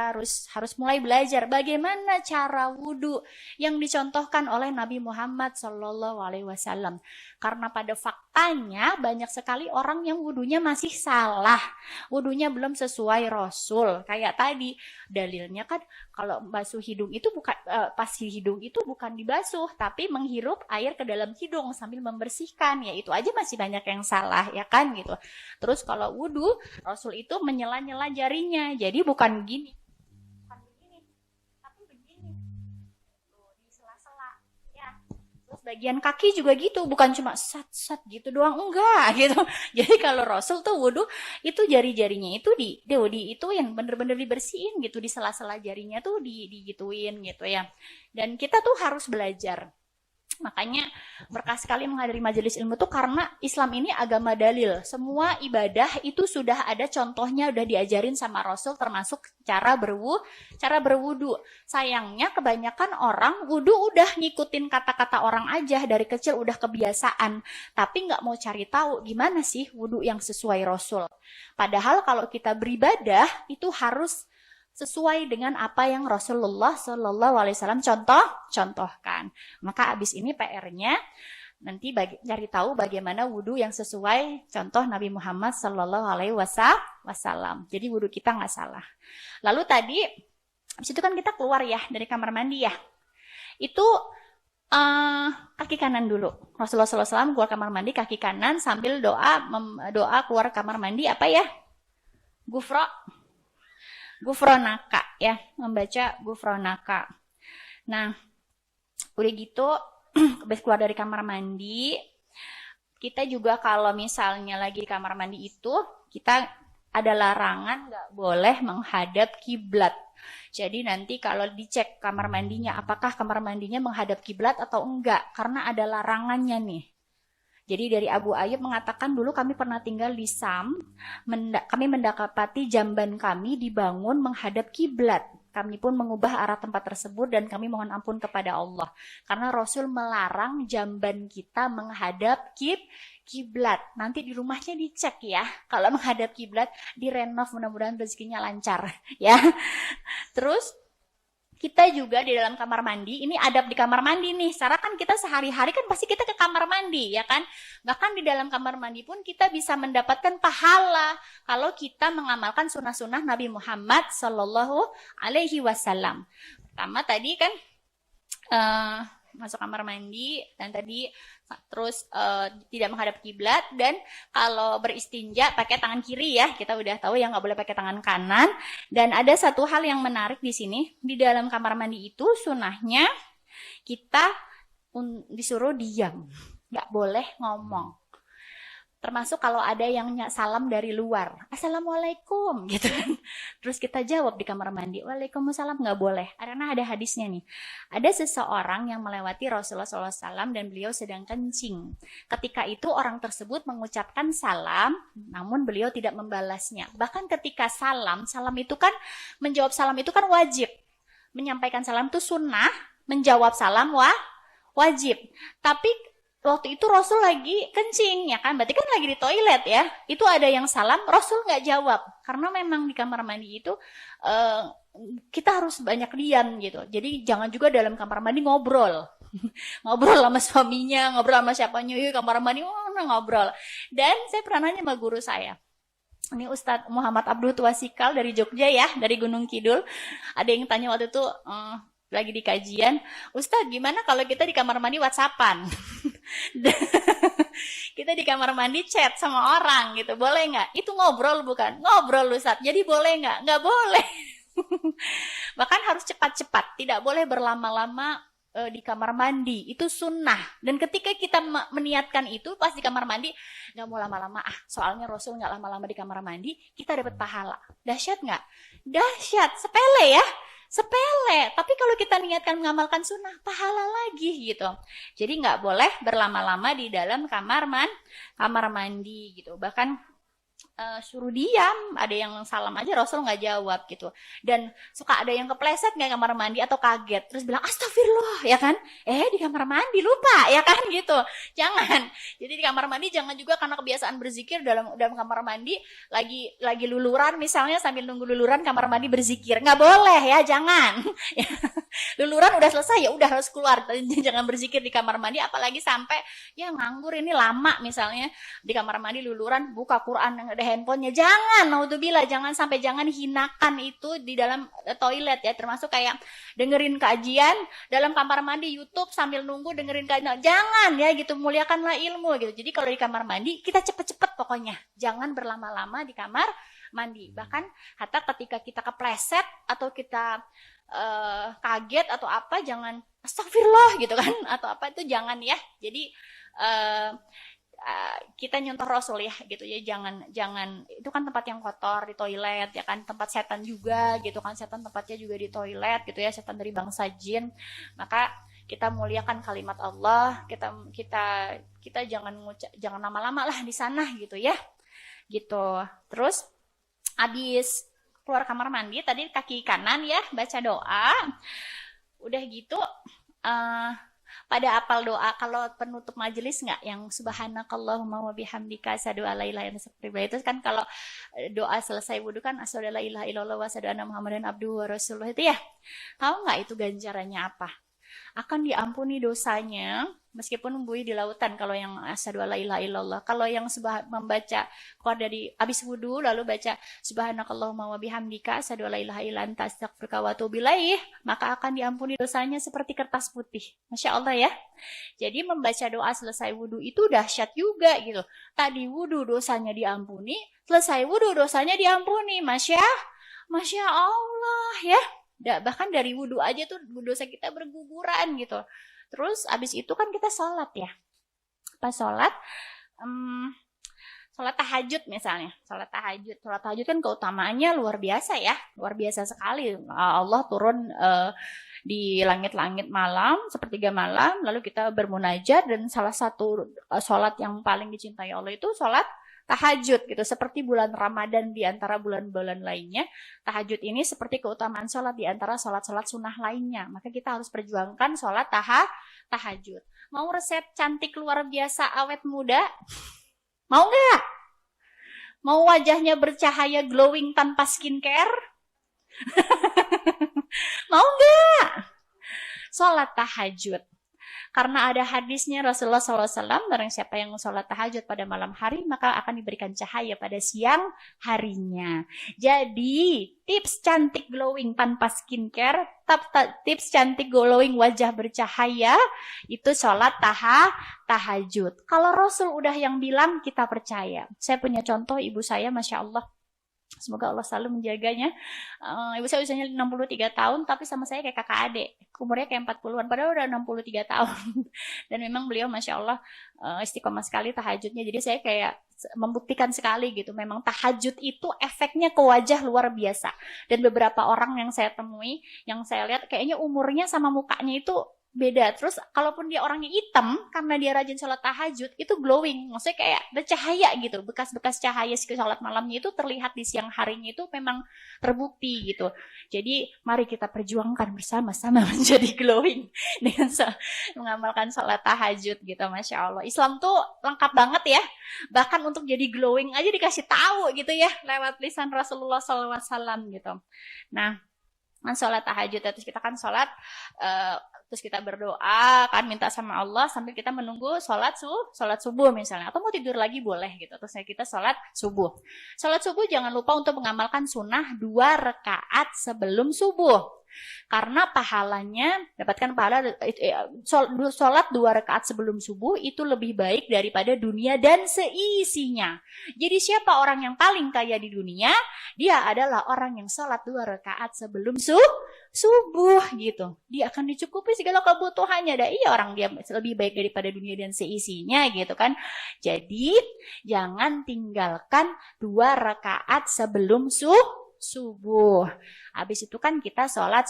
harus mulai belajar bagaimana cara wudu yang dicontohkan oleh Nabi Muhammad Sallallahu Alaihi Wasallam. Karena pada faktanya banyak sekali orang yang wudunya masih salah, wudunya belum sesuai Rasul. Kayak tadi dalilnya kan, kalau basuh hidung itu bukan pasti hidung itu bukan dibasuh, tapi menghirup air ke dalam hidung sambil membersihkan. Ya itu aja masih banyak yang salah ya kan gitu. Terus kalau wudu, Rasul itu menyela-nyela jarinya. Jadi bukan begini, tapi begini. Tuh, di sela-sela ya. Terus bagian kaki juga gitu, bukan cuma sat-sat gitu doang, enggak gitu. Jadi kalau Rasul tuh wudu itu jari-jarinya itu itu yang bener-bener dibersihin gitu, di sela-sela jarinya tuh digituin gitu ya. Dan kita tuh harus belajar Makanya berkah sekali menghadiri majelis ilmu itu karena Islam ini agama dalil. Semua ibadah itu sudah ada contohnya, udah diajarin sama Rasul, termasuk cara berwudu. Sayangnya kebanyakan orang wudu udah ngikutin kata-kata orang aja, dari kecil udah kebiasaan. Tapi nggak mau cari tahu gimana sih wudu yang sesuai Rasul. Padahal kalau kita beribadah itu harus sesuai dengan apa yang Rasulullah Shallallahu Alaihi Wasallam contohkan. Maka abis ini PR-nya nanti cari tahu bagaimana wudhu yang sesuai contoh Nabi Muhammad Shallallahu Alaihi Wasallam. Jadi wudhu kita nggak salah. Lalu tadi, abis itu kan kita keluar ya dari kamar mandi ya. Itu kaki kanan dulu. Rasulullah SAW keluar kamar mandi kaki kanan sambil doa keluar kamar mandi apa ya? Gufronaka ya, membaca Gufronaka. Nah, udah gitu habis keluar dari kamar mandi, kita juga kalau misalnya lagi di kamar mandi itu, kita ada larangan nggak boleh menghadap kiblat. Jadi nanti kalau dicek kamar mandinya, apakah kamar mandinya menghadap kiblat atau enggak, karena ada larangannya nih. Jadi dari Abu Ayyub mengatakan dulu kami pernah tinggal di Sam, kami mendapati jamban kami dibangun menghadap kiblat. Kami pun mengubah arah tempat tersebut dan kami mohon ampun kepada Allah. Karena Rasul melarang jamban kita menghadap kiblat. Nanti di rumahnya dicek ya. Kalau menghadap kiblat, direnov, mudah-mudahan rezekinya lancar ya. Terus kita juga di dalam kamar mandi, ini adab di kamar mandi nih. Secara kan kita sehari-hari kan pasti kita ke kamar mandi ya kan. Bahkan di dalam kamar mandi pun kita bisa mendapatkan pahala kalau kita mengamalkan sunnah-sunnah Nabi Muhammad Sallallahu Alaihi Wasallam. Pertama tadi kan masuk kamar mandi dan tadi terus tidak menghadap kiblat, dan kalau beristinja pakai tangan kiri ya, kita udah tahu ya, nggak boleh pakai tangan kanan. Dan ada satu hal yang menarik di sini, di dalam kamar mandi itu sunnahnya kita disuruh diam, nggak boleh ngomong. Termasuk kalau ada yang salam dari luar, Assalamualaikum gitu kan. Terus kita jawab di kamar mandi, Waalaikumsalam, nggak boleh. Karena ada hadisnya nih. Ada seseorang yang melewati Rasulullah SAW dan beliau sedang kencing. Ketika itu orang tersebut mengucapkan salam, namun beliau tidak membalasnya. Bahkan ketika salam itu kan, menjawab salam itu kan wajib. Menyampaikan salam itu sunnah, menjawab salam wajib. Tapi waktu itu Rasul lagi kencing, ya kan? Berarti kan lagi di toilet ya. Itu ada yang salam, Rasul nggak jawab. Karena memang di kamar mandi itu kita harus banyak diam gitu. Jadi jangan juga dalam kamar mandi ngobrol. Ngobrol sama suaminya, ngobrol sama siapanya, yuk kamar mandi, ngobrol. Dan saya pernah nanya sama guru saya. Ini Ustadz Muhammad Abdul Tuasikal dari Jogja ya, dari Gunung Kidul. Ada yang tanya waktu itu, lagi di kajian, Ustadz gimana kalau kita di kamar mandi WhatsAppan? Kita di kamar mandi chat sama orang gitu, boleh nggak? Itu ngobrol bukan? Ngobrol Ustadz, jadi boleh nggak? Nggak boleh. Bahkan harus cepat-cepat, tidak boleh berlama-lama di kamar mandi, itu sunnah. Dan ketika kita meniatkan itu pas di kamar mandi, nggak mau lama-lama, soalnya Rasul nggak lama-lama di kamar mandi, kita dapat pahala. Dahsyat nggak? Dahsyat, sepele ya. Sepele, tapi kalau kita niatkan mengamalkan sunnah, pahala lagi gitu. Jadi nggak boleh berlama-lama di dalam kamar mandi gitu. Bahkan suruh diam, ada yang salam aja Rasul nggak jawab gitu. Dan suka ada yang kepleset nggak kamar mandi atau kaget, terus bilang astagfirullah ya kan? Di kamar mandi lupa ya kan gitu. Jangan. Jadi di kamar mandi jangan juga karena kebiasaan berzikir dalam kamar mandi lagi luluran misalnya, sambil nunggu luluran kamar mandi berzikir, nggak boleh ya, jangan. Luluran udah selesai ya udah harus keluar, jangan berzikir di kamar mandi, apalagi sampai ya nganggur ini lama misalnya di kamar mandi luluran buka Quran yang ada handphonenya, jangan, naudzubillah, jangan hinakan itu di dalam toilet ya, termasuk kayak dengerin kajian dalam kamar mandi YouTube sambil nunggu dengerin kajian, jangan ya gitu, muliakanlah ilmu gitu. Jadi kalau di kamar mandi kita cepet-cepet pokoknya, jangan berlama-lama di kamar mandi. Bahkan hatta ketika kita kepleset atau kita kaget atau apa, jangan astagfirullah gitu kan atau apa, itu jangan ya. Jadi kita nyontoh Rasul ya gitu ya, jangan itu kan tempat yang kotor, di toilet ya kan, tempat setan juga gitu kan, setan tempatnya juga di toilet gitu ya, setan dari bangsa jin. Maka kita muliakan kalimat Allah, kita jangan lama-lama lah di sana gitu ya. Gitu. Terus habis keluar kamar mandi tadi kaki kanan ya baca doa. Udah gitu pada apal doa kalau penutup majelis nggak yang subhanakallahumma wa bihamdika asyhadu an la ilaha illa anta astaghfiruka. Itu kan kalau doa selesai wudu kan asyhadu an la ilaha illallah wa asyhadu anna muhammadan abduhu wa rasuluh itu ya. Tahu nggak itu ganjarannya apa? Akan diampuni dosanya meskipun buih di lautan kalau yang asyhadu alla ilaha illallah. Kalau yang membaca keluar dari habis wudu lalu baca subhanakallahumma wa bihamdika asyhadu alla ilaha illa anta astaghfiruka wa atubu ilaih, maka akan diampuni dosanya seperti kertas putih. Masya Allah ya. Jadi membaca doa selesai wudu itu dahsyat juga gitu. Tadi wudu dosanya diampuni, selesai wudu dosanya diampuni. Masya Allah ya. Bahkan dari wudhu aja tuh dosa kita berguguran gitu. Terus abis itu kan kita sholat ya. Pas sholat tahajud misalnya. Sholat tahajud kan keutamaannya luar biasa ya. Luar biasa sekali. Allah turun di langit-langit malam, sepertiga malam. Lalu kita bermunajat dan salah satu sholat yang paling dicintai Allah itu sholat tahajud gitu, seperti bulan Ramadan di antara bulan-bulan lainnya. Tahajud ini seperti keutamaan sholat di antara sholat-sholat sunnah lainnya. Maka kita harus perjuangkan sholat tahajud. Mau resep cantik luar biasa awet muda? Mau nggak? Mau wajahnya bercahaya glowing tanpa skincare? Mau nggak? Sholat tahajud. Karena ada hadisnya Rasulullah SAW, barang siapa yang sholat tahajud pada malam hari, maka akan diberikan cahaya pada siang harinya. Jadi, tips cantik glowing tanpa skincare, tips cantik glowing wajah bercahaya, itu sholat tahajud. Kalau Rasul udah yang bilang, kita percaya. Saya punya contoh ibu saya, Masya Allah. Semoga Allah selalu menjaganya. Ibu saya usianya 63 tahun, tapi sama saya kayak kakak adik. Umurnya kayak 40-an, padahal udah 63 tahun. Dan memang beliau Masya Allah istiqomah sekali tahajudnya. Jadi saya kayak membuktikan sekali gitu. Memang tahajud itu efeknya ke wajah luar biasa. Dan beberapa orang yang saya temui, yang saya lihat kayaknya umurnya sama mukanya itu beda. Terus kalaupun dia orangnya hitam karena dia rajin sholat tahajud itu glowing, maksudnya kayak bercahaya gitu, bekas-bekas cahaya sholat malamnya itu terlihat di siang harinya itu memang terbukti gitu. Jadi mari kita perjuangkan bersama-sama menjadi glowing dengan mengamalkan sholat tahajud gitu. Masya Allah, Islam tuh lengkap banget ya, bahkan untuk jadi glowing aja dikasih tahu gitu ya lewat lisan Rasulullah SAW gitu. Nah, sholat tahajud terus kita kan sholat terus kita berdoa kan minta sama Allah sambil kita menunggu sholat subuh misalnya, atau mau tidur lagi boleh gitu. Terus kita sholat subuh jangan lupa untuk mengamalkan sunnah 2 rakaat sebelum subuh, karena pahalanya dapatkan pahala sholat 2 rakaat sebelum subuh itu lebih baik daripada dunia dan seisinya. Jadi siapa orang yang paling kaya di dunia? Dia adalah orang yang sholat 2 rakaat sebelum subuh gitu. Dia akan dicukupi segala kebutuhannya. Orang dia lebih baik daripada dunia dan seisinya gitu kan. Jadi jangan tinggalkan 2 rakaat sebelum subuh. Habis itu kan kita sholat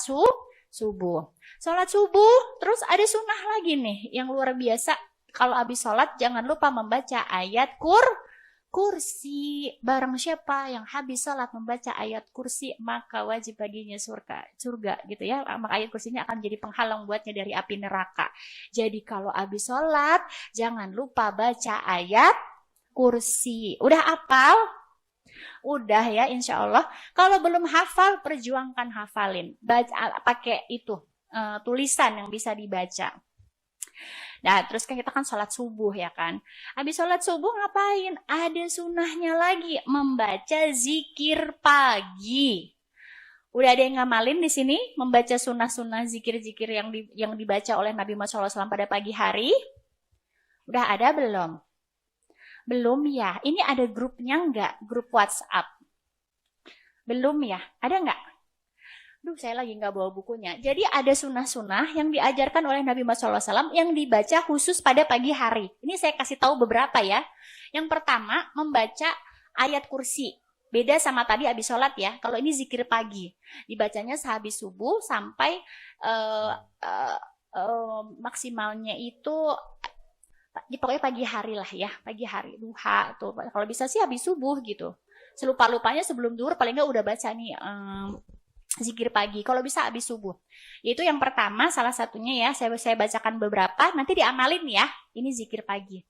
subuh. Sholat subuh, terus ada sunnah lagi nih yang luar biasa. Kalau habis sholat jangan lupa membaca ayat kursi. Barang siapa yang habis sholat membaca ayat kursi, maka wajib baginya surga gitu ya. Maka ayat kursinya akan jadi penghalang buatnya dari api neraka. Jadi kalau habis sholat jangan lupa baca ayat kursi. Udah hafal? Udah ya, insya Allah. Kalau belum hafal, perjuangkan hafalin. Baca pakai itu tulisan yang bisa dibaca. Nah, terus kan kita kan sholat subuh ya kan. Habis sholat subuh ngapain? Ada sunnahnya lagi, membaca zikir pagi. Udah ada yang ngamalin di sini membaca sunnah-sunnah zikir-zikir yang dibaca oleh Nabi Muhammad SAW pada pagi hari? Udah ada belum? Belum ya. Ini ada grupnya enggak? Grup WhatsApp. Belum ya? Ada enggak? Saya lagi nggak bawa bukunya. Jadi ada sunnah-sunnah yang diajarkan oleh Nabi Muhammad SAW yang dibaca khusus pada pagi hari. Ini saya kasih tahu beberapa ya. Yang pertama, membaca ayat kursi. Beda sama tadi habis sholat ya. Kalau ini zikir pagi. Dibacanya sehabis subuh sampai maksimalnya itu pokoknya pagi hari lah ya, pagi hari duha tuh. Kalau bisa sih habis subuh gitu. Selupa-lupanya sebelum duhur paling nggak udah baca nih zikir pagi. Kalau bisa habis subuh. Itu yang pertama, salah satunya ya, saya bacakan beberapa, nanti diamalin ya. Ini zikir pagi.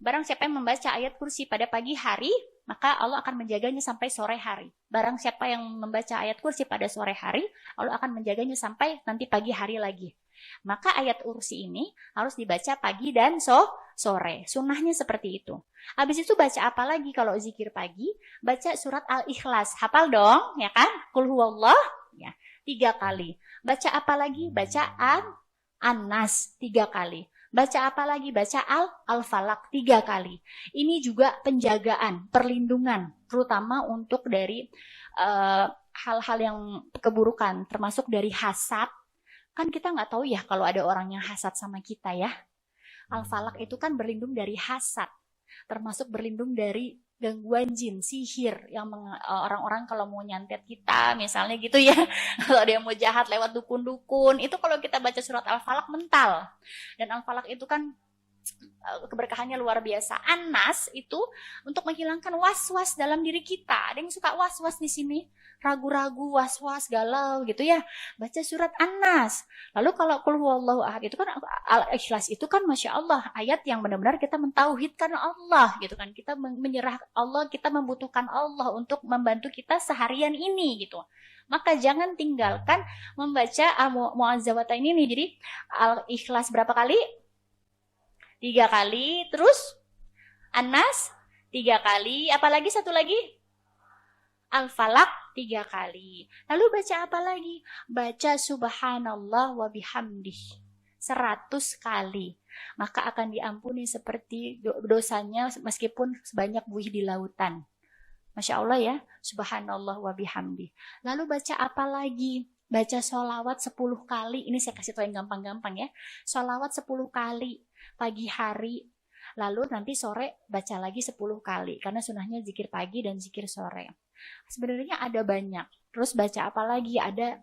Barang siapa yang membaca ayat kursi pada pagi hari, maka Allah akan menjaganya sampai sore hari. Barang siapa yang membaca ayat kursi pada sore hari, Allah akan menjaganya sampai nanti pagi hari lagi. Maka ayat kursi ini harus dibaca pagi dan sore. Sunnahnya seperti itu. Habis itu baca apa lagi kalau zikir pagi? Baca surat Al-Ikhlas. Hafal dong, ya kan? Qul huwallah, ya, 3 kali. Baca apa lagi? Baca An-Nas 3 kali. Baca apa lagi? Baca Al-Falaq 3 kali. Ini juga penjagaan, perlindungan, terutama untuk dari hal-hal yang keburukan, termasuk dari hasad. Kan kita nggak tahu ya kalau ada orang yang hasad sama kita ya. Al-Falaq itu kan berlindung dari hasad, termasuk berlindung dari gangguan jin, sihir, yang orang-orang kalau mau nyantet kita, misalnya gitu ya, kalau ada yang mau jahat lewat dukun-dukun, itu kalau kita baca surat Al-Falaq mental. Dan Al-Falaq itu kan keberkahannya luar biasa. An-Nas itu untuk menghilangkan was-was dalam diri kita. Ada yang suka was-was di sini, ragu-ragu, was-was, galau gitu ya. Baca surat An-Nas. Lalu kalau Qul huwallahu ahad itu kan Al-Ikhlas itu kan Masya Allah ayat yang benar-benar kita mentauhidkan Allah gitu kan. Kita menyerah Allah, kita membutuhkan Allah untuk membantu kita seharian ini gitu. Maka jangan tinggalkan membaca Mu'azzawata ini nih. Jadi Al-Ikhlas berapa kali? 3 kali, terus An-Nas 3 kali, apalagi satu lagi? Al-Falaq 3 kali. Lalu baca apa lagi? Baca Subhanallah wa bihamdih 100 kali. Maka akan diampuni seperti dosanya meskipun sebanyak buih di lautan. Masya Allah ya, Subhanallah wa bihamdih. Lalu baca apa lagi? Baca sholawat 10 kali. Ini saya kasih tahu yang gampang-gampang ya. Sholawat 10 kali. Pagi hari, lalu nanti sore baca lagi 10 kali, karena sunahnya zikir pagi dan zikir sore. Sebenarnya ada banyak. Terus baca apa lagi? Ada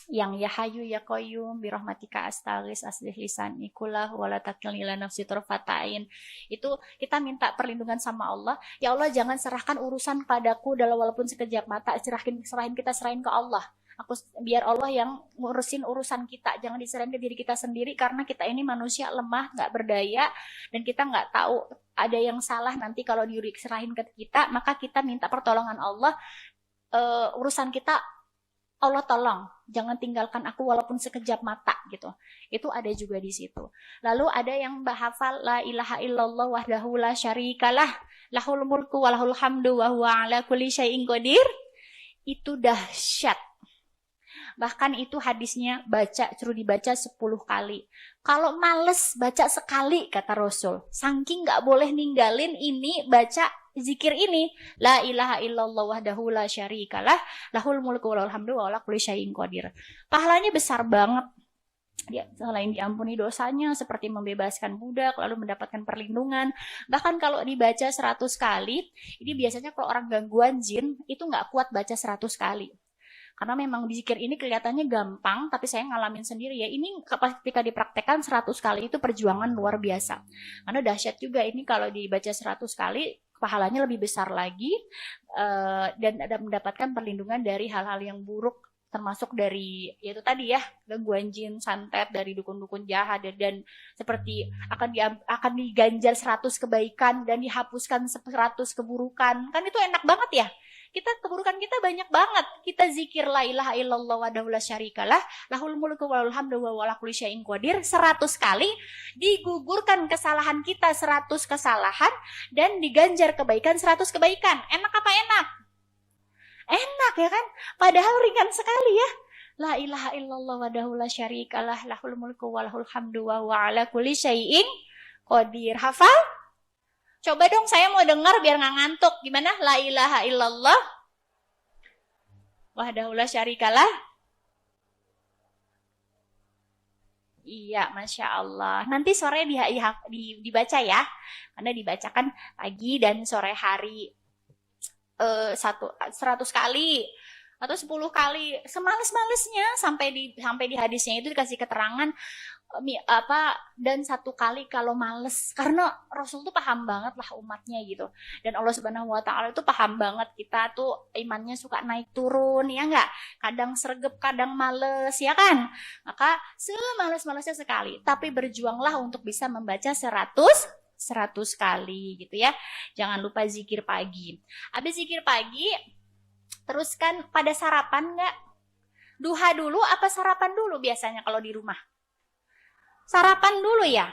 yang ya hayu ya qayyum birahmatika astaghis aslih lisani kullah wala takilni ila nafsi tarfatain. Itu kita minta perlindungan sama Allah. Ya Allah, jangan serahkan urusan padaku dalam walaupun sekejap mata. Serahin ke Allah. Biar Allah yang ngurusin urusan kita, jangan diserahin ke diri kita sendiri, karena kita ini manusia lemah, nggak berdaya, dan kita nggak tahu ada yang salah nanti kalau diserahin ke kita, maka kita minta pertolongan Allah. Urusan kita Allah tolong, jangan tinggalkan aku walaupun sekejap mata gitu. Itu ada juga di situ. Lalu ada yang bahafal la ilaha illallah wahdahu la syarikalah lahul mulku wa lahul hamdu wa huwa ala kulli syai'in qadir. Itu dahsyat. Bahkan itu hadisnya suruh dibaca 10 kali. Kalau males baca sekali kata Rasul. Saking gak boleh ninggalin ini baca zikir ini. La ilaha illallah wahdahu la syarikalah lahul mulku wa lahul hamdu wa ala kulli syai'in qadir. Pahalanya besar banget. Dia selain diampuni dosanya seperti membebaskan budak, lalu mendapatkan perlindungan. Bahkan kalau dibaca 100 kali, ini biasanya kalau orang gangguan jin itu gak kuat baca 100 kali. Karena memang zikir ini kelihatannya gampang, tapi saya ngalamin sendiri ya. Ini ketika dipraktekkan 100 kali itu perjuangan luar biasa. Karena dahsyat juga ini kalau dibaca 100 kali, pahalanya lebih besar lagi, dan ada mendapatkan perlindungan dari hal-hal yang buruk, termasuk dari yaitu tadi ya, gangguan jin, santet, dari dukun-dukun jahat, dan seperti akan diganjar 100 kebaikan dan dihapuskan 100 keburukan. Kan itu enak banget ya. Keburukan kita banyak banget. Kita zikir la ilaha illallah wahdahu la syarikalah lahul mulku wa lahul hamdu wa ala kulli syai'in qadir 100 kali, digugurkan kesalahan kita 100 kesalahan, dan diganjar kebaikan 100 kebaikan. Enak apa enak? Enak ya kan? Padahal ringan sekali ya. La ilaha illallah wahdahu la syarikalah lahul mulku wa lahul hamdu wa ala kulli syai'in qadir. Hafal? Coba dong, saya mau dengar biar nggak ngantuk. Gimana? La ilaha illallah wahdahu la syarikalah. Iya, Masya Allah. Nanti sore dibaca ya. Karena dibacakan pagi dan sore hari 100 kali. atau 10 kali, semales-malesnya, sampai di hadisnya itu dikasih keterangan dan 1 kali kalau males, karena Rasul tuh paham banget lah umatnya gitu, dan Allah Subhanahu Wa Taala itu paham banget kita tuh imannya suka naik turun, ya nggak, kadang sregep kadang males, ya kan, maka semales-malesnya sekali, tapi berjuanglah untuk bisa membaca 100 kali gitu ya. Jangan lupa zikir pagi. Habis zikir pagi, teruskan pada sarapan nggak? Duha dulu apa sarapan dulu biasanya kalau di rumah? Sarapan dulu ya.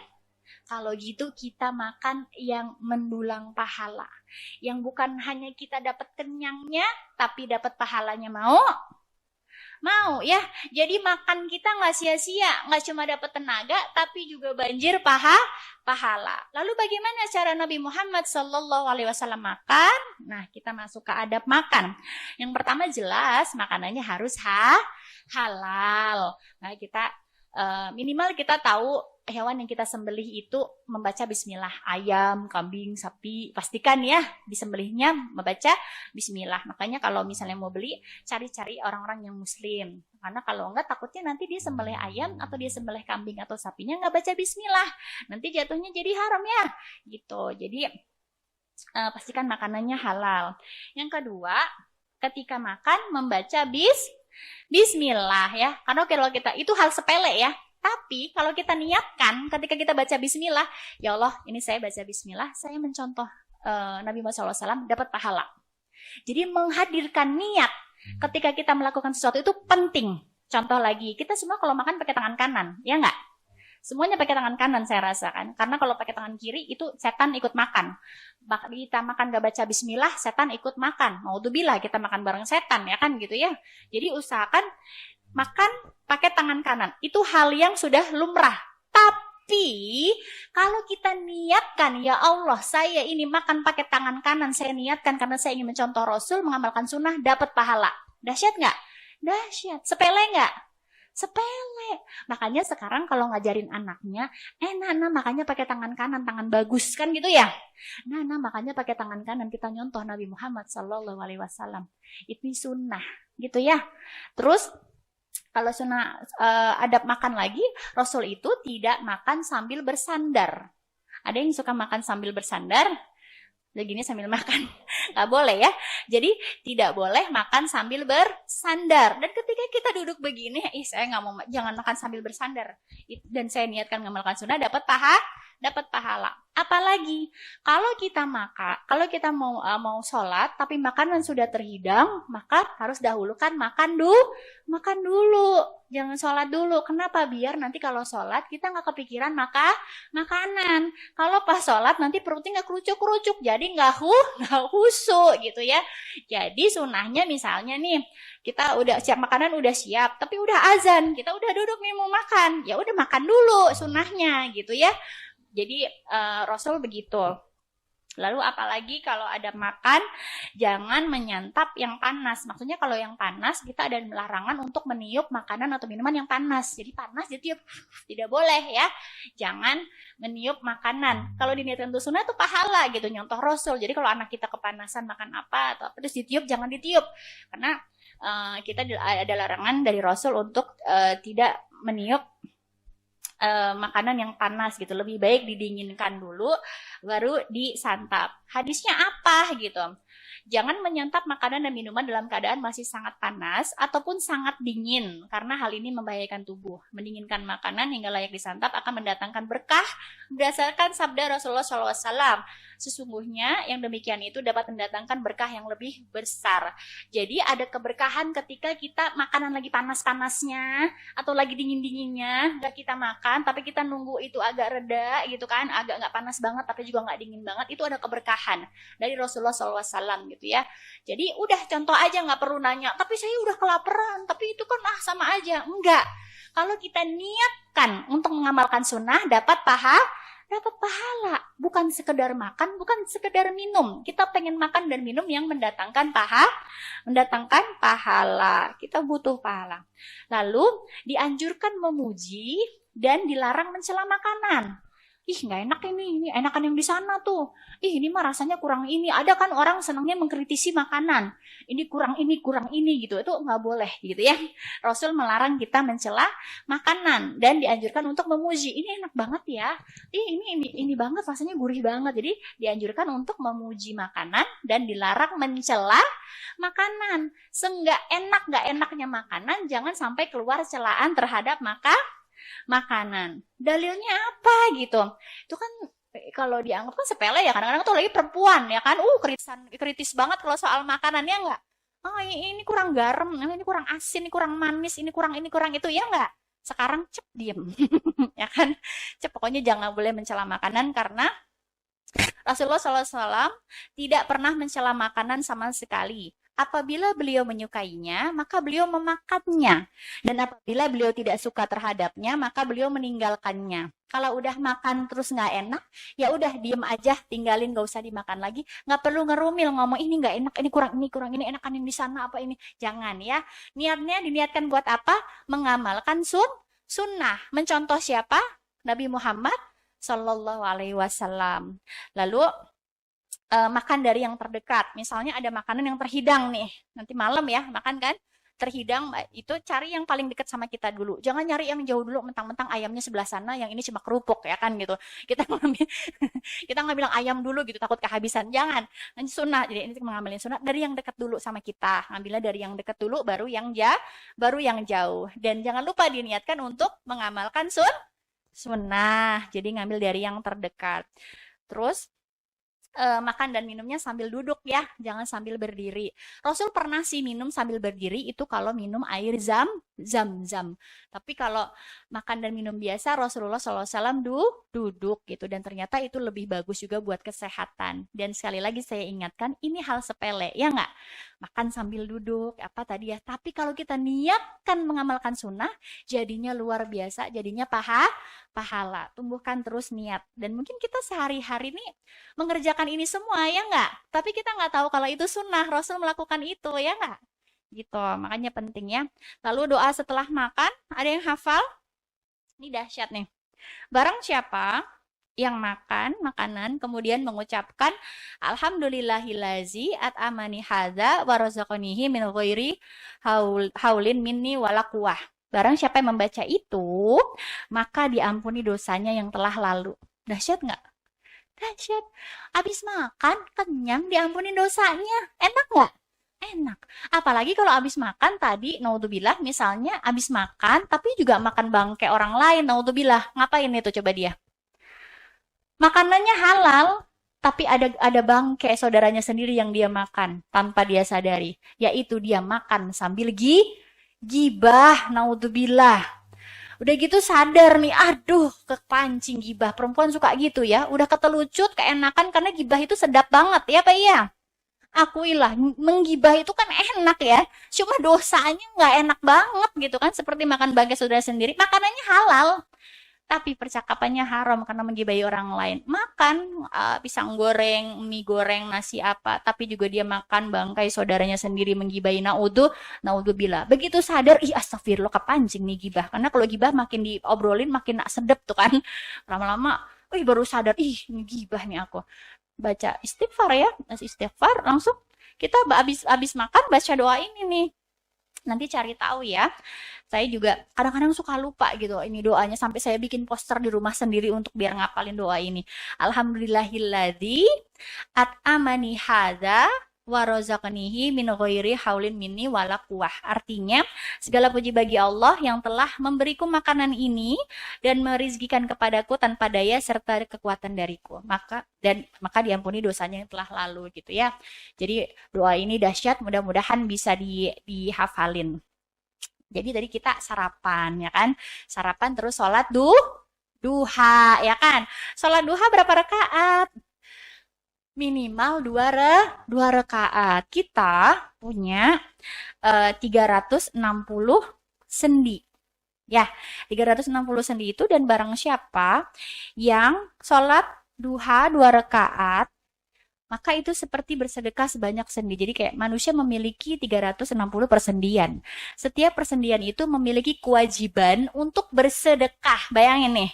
Kalau gitu kita makan yang mendulang pahala. Yang bukan hanya kita dapat kenyangnya, tapi dapat pahalanya. Mau ya. Jadi makan kita nggak sia-sia. Nggak cuma dapat tenaga, tapi juga banjir pahala. Lalu bagaimana cara Nabi Muhammad SAW makan? Nah, kita masuk ke adab makan. Yang pertama jelas makanannya harus halal. Nah, kita minimal kita tahu hewan yang kita sembelih itu membaca bismillah. Ayam, kambing, sapi, pastikan ya disembelihnya membaca bismillah. Makanya kalau misalnya mau beli, cari-cari orang-orang yang muslim, karena kalau enggak takutnya nanti dia sembelih ayam atau dia sembelih kambing atau sapinya enggak baca bismillah, nanti jatuhnya jadi haram ya gitu. Jadi pastikan makanannya halal. Yang kedua, ketika makan membaca bismillah ya, karena kalau kita itu hal sepele ya, tapi kalau kita niatkan ketika kita baca bismillah, ya Allah ini saya baca bismillah, saya mencontoh Nabi Muhammad SAW dapat pahala. Jadi menghadirkan niat ketika kita melakukan sesuatu itu penting. Contoh lagi, kita semua kalau makan pakai tangan kanan, ya nggak? Semuanya pakai tangan kanan saya rasakan, karena kalau pakai tangan kiri itu setan ikut makan. Kita makan gak baca bismillah, setan ikut makan. Maudzubillah, kita makan bareng setan ya kan gitu ya. Jadi usahakan makan pakai tangan kanan. Itu hal yang sudah lumrah. Tapi kalau kita niatkan, ya Allah saya ini makan pakai tangan kanan, saya niatkan karena saya ingin mencontoh Rasul, mengamalkan sunnah, dapat pahala. Dahsyat nggak? Dahsyat. Sepele nggak? Sepele. Makanya sekarang kalau ngajarin anaknya, Nana makanya pakai tangan kanan, tangan bagus kan gitu ya. Nana makanya pakai tangan kanan, kita nyontoh Nabi Muhammad SAW. Itu sunnah gitu ya. Terus kalau sunnah adab makan lagi, Rasul itu tidak makan sambil bersandar. Ada yang suka makan sambil bersandar? Begini sambil makan, nggak boleh ya. Jadi tidak boleh makan sambil bersandar. Dan ketika kita duduk begini, saya nggak mau, jangan makan sambil bersandar. Dan saya niatkan ngamalkan sunnah, dapat pahala. Apalagi kalau kita mau sholat, tapi makanan sudah terhidang, maka harus dahulukan makan dulu. Jangan sholat dulu. Kenapa? Biar nanti kalau sholat kita nggak kepikiran makanan. Kalau pas sholat nanti perutnya nggak kerucuk-kerucuk, jadi nggak khusyuk gitu ya. Jadi sunnahnya misalnya nih, kita udah siap makanan, udah siap, tapi udah azan, kita udah duduk nih mau makan, ya udah makan dulu sunnahnya gitu ya. Jadi Rasul begitu. Lalu apalagi kalau ada makan, jangan menyantap yang panas. Maksudnya kalau yang panas, kita ada larangan untuk meniup makanan atau minuman yang panas. Jadi panas ditiup, tidak boleh ya. Jangan meniup makanan. Kalau diniatkan untuk sunnah itu pahala gitu, nyontoh Rasul. Jadi kalau anak kita kepanasan makan apa atau apa terus ditiup, jangan ditiup. Karena kita ada larangan dari Rasul untuk tidak meniup makanan yang panas gitu. Lebih baik didinginkan dulu baru disantap. Hadisnya apa gitu? Jangan menyantap makanan dan minuman dalam keadaan masih sangat panas ataupun sangat dingin, karena hal ini membahayakan tubuh. Mendinginkan makanan hingga layak disantap akan mendatangkan berkah berdasarkan sabda Rasulullah SAW. Sesungguhnya yang demikian itu dapat mendatangkan berkah yang lebih besar. Jadi ada keberkahan ketika kita makanan lagi panas-panasnya atau lagi dingin-dinginnya, nggak kita makan, tapi kita nunggu itu agak reda gitu kan, agak nggak panas banget tapi juga nggak dingin banget, itu ada keberkahan dari Rasulullah SAW gitu ya. Jadi udah contoh aja, nggak perlu nanya, tapi saya udah kelaparan, tapi itu kan sama aja. Enggak. Kalau kita niatkan untuk mengamalkan sunnah, dapat pahala, bukan sekedar makan, bukan sekedar minum. Kita pengen makan dan minum yang mendatangkan pahala. Kita butuh pahala. Lalu dianjurkan memuji dan dilarang mencela makanan. ih nggak enak ini enakan yang di sana tuh. Ih ini mah rasanya kurang ini. Ada kan orang senangnya mengkritisi makanan. Ini kurang ini gitu. Itu nggak boleh gitu ya. Rasul melarang kita mencela makanan dan dianjurkan untuk memuji. Ini enak banget ya. Ini banget rasanya gurih banget. Jadi dianjurkan untuk memuji makanan dan dilarang mencela makanan. Nggak enaknya makanan jangan sampai keluar celaan terhadap makanan. Dalilnya apa gitu? Itu kan kalau dianggap kan sepele ya, kadang-kadang tuh lagi perempuan ya kan, kritis banget kalau soal makanannya nggak. Oh ini kurang garam, ini kurang asin, ini kurang manis, ini kurang itu ya nggak? Sekarang cep diem, ya kan? Cep pokoknya jangan boleh mencela makanan karena Rasulullah SAW tidak pernah mencela makanan sama sekali. Apabila beliau menyukainya, maka beliau memakannya. Dan apabila beliau tidak suka terhadapnya, maka beliau meninggalkannya. Kalau udah makan terus nggak enak, ya udah diem aja, tinggalin, nggak usah dimakan lagi. Nggak perlu ngerumil ngomong ini nggak enak, ini kurang ini enakan yang di sana apa ini. Jangan ya. Niatnya diniatkan buat apa? Mengamalkan sunnah. Mencontoh siapa? Nabi Muhammad Sallallahu Alaihi Wasallam. Lalu makan dari yang terdekat. Misalnya ada makanan yang terhidang nih. Nanti malam ya, makan kan? Terhidang, itu cari yang paling dekat sama kita dulu. Jangan nyari yang jauh dulu, mentang-mentang ayamnya sebelah sana, yang ini cuma kerupuk ya kan gitu. Kita ngambil, kita nggak bilang ayam dulu gitu, takut kehabisan. Jangan. Nanti sunnah. Jadi ini mengambilin sunnah dari yang dekat dulu sama kita. Ngambilnya dari yang dekat dulu, baru yang jauh. Dan jangan lupa diniatkan untuk mengamalkan sunnah. Jadi ngambil dari yang terdekat. Terus makan dan minumnya sambil duduk ya, jangan sambil berdiri. Rasul pernah sih minum sambil berdiri itu kalau minum air zam-zam. Tapi kalau makan dan minum biasa Rasulullah SAW duduk gitu, dan ternyata itu lebih bagus juga buat kesehatan. Dan sekali lagi saya ingatkan, ini hal sepele ya nggak? Makan sambil duduk apa tadi ya. Tapi kalau kita niatkan mengamalkan sunnah, jadinya luar biasa, jadinya pahala. Tumbuhkan terus niat. Dan mungkin kita sehari-hari nih mengerjakan ini semua ya nggak? Tapi kita nggak tahu kalau itu sunnah, Rasul melakukan itu ya nggak? Gitu, makanya penting ya. Lalu doa setelah makan, ada yang hafal? Ini dahsyat nih. Barang siapa yang makan makanan kemudian mengucapkan alhamdulillahillazi at'amani hadza wa razaqanihi min ghairi haulin minni wala quwwah. Barang siapa yang membaca itu, maka diampuni dosanya yang telah lalu. Dahsyat nggak? Dahsyat. Abis makan, kenyang, diampuni dosanya. Enak nggak? Enak. Apalagi kalau abis makan tadi, naudzubillah, misalnya abis makan, tapi juga makan bangke orang lain, naudzubillah. Ngapain itu coba dia? Makanannya halal, tapi ada bangke saudaranya sendiri yang dia makan tanpa dia sadari. Yaitu dia makan sambil gibah, naudzubillah. Udah gitu sadar nih, aduh kepancing gibah. Perempuan suka gitu ya, udah ketelucut, keenakan karena gibah itu sedap banget ya Pak iya. Akuilah, menggibah itu kan enak ya, cuma dosanya nggak enak banget gitu kan, seperti makan bangkai saudara sendiri. Makanannya halal, tapi percakapannya haram karena menggibahi orang lain. Makan pisang goreng, mie goreng, nasi apa, tapi juga dia makan bangkai saudaranya sendiri, menggibahi, naudzubillah. Begitu sadar, ih astagfirullah, kepancing nih gibah. Karena kalau gibah makin diobrolin makin sedep tuh kan. Lama-lama, baru sadar, ih ini gibah nih aku. Baca istighfar ya, istighfar langsung kita habis makan baca doa ini nih. Nanti cari tahu ya. Saya juga kadang-kadang suka lupa gitu ini doanya, sampai saya bikin poster di rumah sendiri untuk biar ngapalin doa ini. Alhamdulillahilladzi at'amani hadza wa razaqanihi min ghairi haulin minni wala quwwah. Artinya, segala puji bagi Allah yang telah memberiku makanan ini dan merizkikan kepadaku tanpa daya serta kekuatan dariku. Maka diampuni dosanya yang telah lalu gitu ya. Jadi doa ini dahsyat, mudah-mudahan bisa dihafalin. Jadi tadi kita sarapan ya kan? Sarapan terus sholat duha ya kan? Sholat duha berapa rakaat? Minimal 2 rakaat. Kita punya 360 sendi. Ya, 360 sendi itu, dan barang siapa yang sholat duha 2 rakaat, maka itu seperti bersedekah sebanyak sendi. Jadi kayak manusia memiliki 360 persendian. Setiap persendian itu memiliki kewajiban untuk bersedekah. Bayangin nih,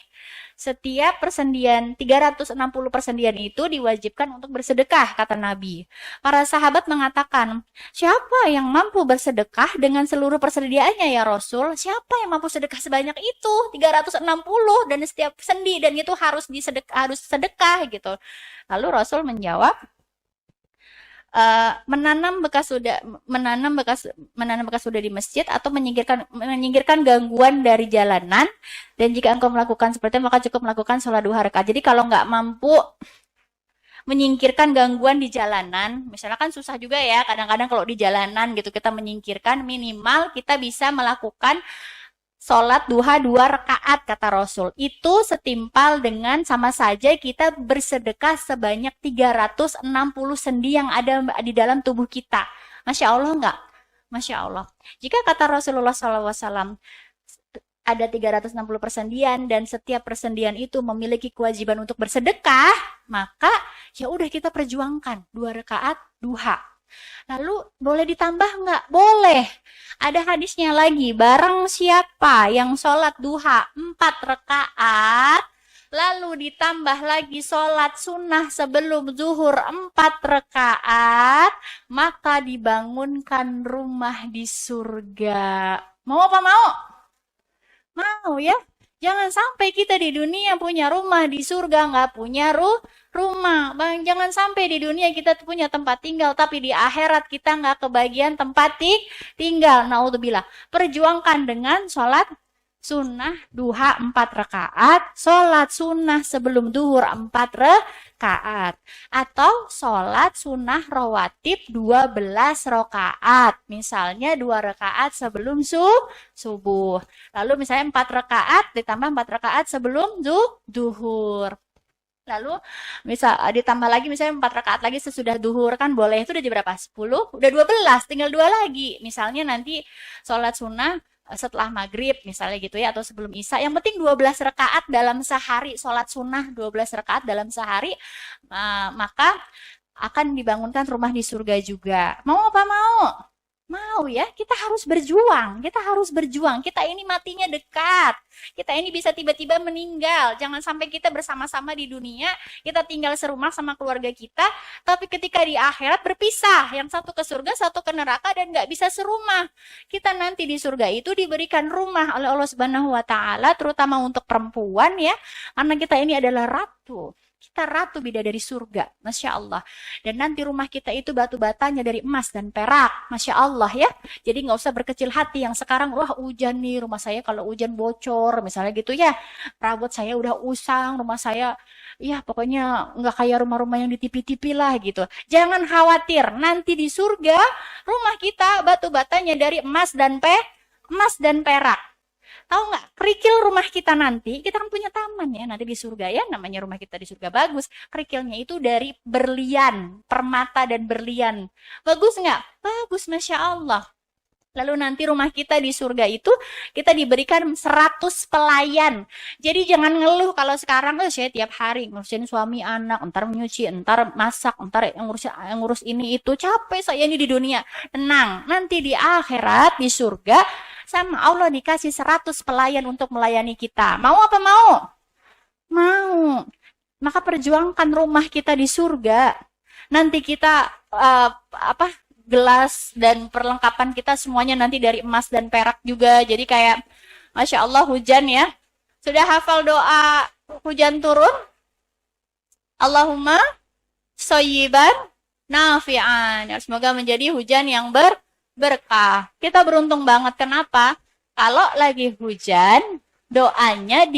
Setiap persendian, 360 persendian itu diwajibkan untuk bersedekah, kata Nabi. Para sahabat mengatakan, siapa yang mampu bersedekah dengan seluruh persediaannya ya Rasul? Siapa yang mampu sedekah sebanyak itu? 360 dan setiap sendi, dan itu harus sedekah gitu. Lalu Rasul menjawab, menanam bekas sudah di masjid atau menyingkirkan gangguan dari jalanan, dan jika engkau melakukan seperti itu maka cukup melakukan sholat 2 rakaat. Jadi kalau nggak mampu menyingkirkan gangguan di jalanan, misalnya kan susah juga ya kadang-kadang kalau di jalanan gitu kita menyingkirkan, minimal kita bisa melakukan sholat duha 2 rakaat, kata Rasul. Itu setimpal dengan sama saja kita bersedekah sebanyak 360 sendi yang ada di dalam tubuh kita. Masya Allah enggak? Masya Allah. Jika kata Rasulullah SAW ada 360 persendian dan setiap persendian itu memiliki kewajiban untuk bersedekah, maka ya udah kita perjuangkan 2 rakaat duha. Lalu boleh ditambah nggak? Boleh. Ada hadisnya lagi. Barang siapa yang sholat duha 4 rakaat, lalu ditambah lagi sholat sunnah sebelum zuhur 4 rakaat, maka dibangunkan rumah di surga. Mau apa mau? Mau ya? Jangan sampai kita di dunia punya rumah, di surga nggak punya rumah. Bang, jangan sampai di dunia kita punya tempat tinggal, tapi di akhirat kita nggak kebagian tempat tinggal. Naudzubillah. Perjuangkan dengan sholat sunnah duha 4 rakaat, sholat sunnah sebelum duhur 4 rakaat, atau sholat sunnah rawatib 12 rakaat, misalnya 2 rakaat sebelum subuh, lalu misalnya 4 rakaat ditambah 4 rakaat sebelum duhur. Lalu misal ditambah lagi misalnya 4 rakaat lagi sesudah duhur, kan boleh. Itu udah berapa? 10, udah 12, tinggal 2 lagi. Misalnya nanti sholat sunnah setelah maghrib misalnya gitu ya, atau sebelum isya. Yang penting 12 rakaat dalam sehari, sholat sunnah 12 rakaat dalam sehari, maka akan dibangunkan rumah di surga juga. Mau apa mau? Mau ya, kita harus berjuang. Kita harus berjuang. Kita ini matinya dekat. Kita ini bisa tiba-tiba meninggal. Jangan sampai kita bersama-sama di dunia, kita tinggal serumah sama keluarga kita, tapi ketika di akhirat berpisah. Yang satu ke surga, satu ke neraka, dan nggak bisa serumah. Kita nanti di surga itu diberikan rumah oleh Allah Subhanahu wa Ta'ala, terutama untuk perempuan ya, karena kita ini adalah ratu. Kita ratu bidadari surga, Masya Allah. Dan nanti rumah kita itu batu batanya dari emas dan perak, Masya Allah ya. Jadi nggak usah berkecil hati yang sekarang, wah hujan nih, rumah saya kalau hujan bocor, misalnya gitu ya. Perabot saya udah usang, rumah saya, ya pokoknya nggak kayak rumah-rumah yang di TV-TV lah gitu. Jangan khawatir, nanti di surga, rumah kita batu batanya dari emas dan perak. Tahu nggak, kerikil rumah kita nanti, kita kan punya taman ya, nanti di surga ya, namanya rumah kita di surga bagus. Kerikilnya itu dari berlian, permata dan berlian. Bagus nggak? Bagus, Masya Allah. Lalu nanti rumah kita di surga itu, kita diberikan 100 pelayan. Jadi jangan ngeluh kalau sekarang, saya tiap hari ngurusin suami anak, entar menyuci, entar masak, entar ngurus ini itu. Capek saya ini di dunia. Tenang, nanti di akhirat, di surga, sama Allah dikasih 100 pelayan untuk melayani kita. Mau apa mau? Mau. Maka perjuangkan rumah kita di surga. Nanti kita gelas dan perlengkapan kita semuanya nanti dari emas dan perak juga. Jadi kayak Masya Allah hujan ya. Sudah hafal doa hujan turun? Allahumma shayyiban nafi'an. Semoga menjadi hujan yang berkah. Kita beruntung banget. Kenapa? Kalau lagi hujan, doanya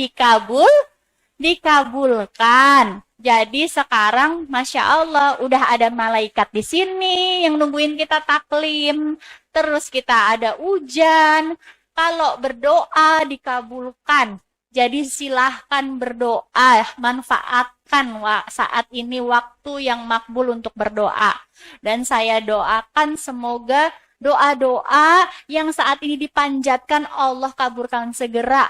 dikabulkan. Jadi sekarang, Masya Allah, udah ada malaikat di sini yang nungguin kita taklim. Terus kita ada hujan. Kalau berdoa dikabulkan. Jadi silahkan berdoa, manfaatkan saat ini waktu yang makbul untuk berdoa. Dan saya doakan semoga doa-doa yang saat ini dipanjatkan Allah kabulkan segera.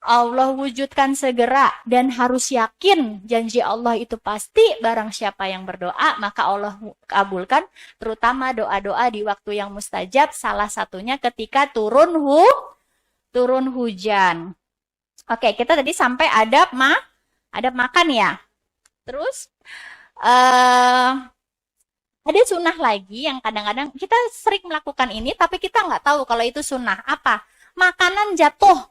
Allah wujudkan segera, dan harus yakin janji Allah itu pasti. Barang siapa yang berdoa maka Allah kabulkan, terutama doa-doa di waktu yang mustajab, salah satunya ketika turun hujan. Oke, kita tadi sampai adab makan ya. Terus ada sunnah lagi yang kadang-kadang kita sering melakukan ini, tapi kita nggak tahu kalau itu sunnah. Apa? Makanan jatuh.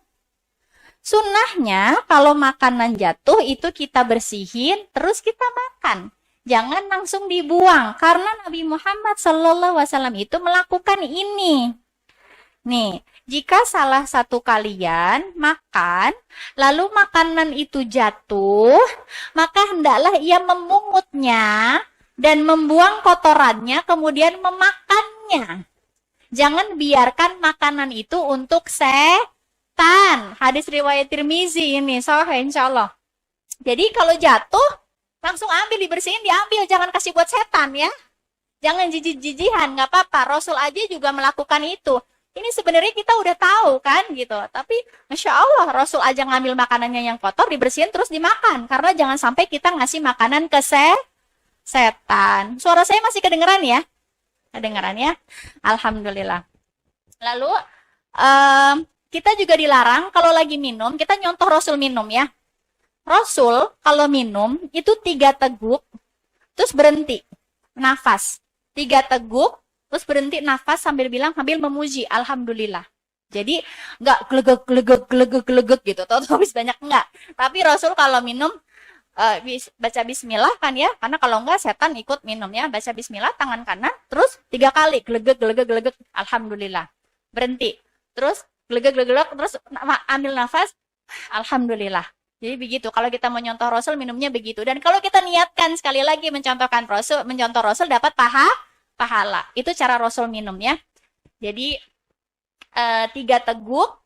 Sunnahnya kalau makanan jatuh itu kita bersihin, terus kita makan. Jangan langsung dibuang, karena Nabi Muhammad SAW itu melakukan ini. Nih, jika salah satu kalian makan, lalu makanan itu jatuh, maka hendaklah ia memungutnya dan membuang kotorannya, kemudian memakannya. Jangan biarkan makanan itu untuk setan. Hadis riwayat Tirmizi ini, sahih insyaallah. Jadi kalau jatuh, langsung ambil, dibersihin, diambil. Jangan kasih buat setan ya. Jangan jijik-jijihan, nggak apa-apa. Rasul aja juga melakukan itu. Ini sebenarnya kita udah tahu kan gitu. Tapi Masya Allah, Rasul aja ngambil makanannya yang kotor, dibersihin terus dimakan. Karena jangan sampai kita ngasih makanan ke setan. Suara saya masih kedengeran ya? Kedengeran ya? Alhamdulillah. Lalu kita juga dilarang kalau lagi minum, kita nyontoh Rasul minum ya. Rasul kalau minum itu 3 teguk, terus berhenti, nafas. 3 teguk, terus berhenti nafas sambil bilang, sambil memuji, Alhamdulillah. Jadi nggak glegek gitu, tahu habis banyak enggak. Tapi Rasul kalau minum baca bismillah kan ya, karena kalau enggak setan ikut minum ya. Baca bismillah tangan kanan, terus 3 kali glegek Alhamdulillah, berhenti, terus glegek terus ambil nafas, Alhamdulillah. Jadi begitu kalau kita menyontoh Rasul minumnya begitu. Dan kalau kita niatkan sekali lagi mencontoh Rasul dapat pahala. Itu cara Rasul minum ya. Jadi 3 teguk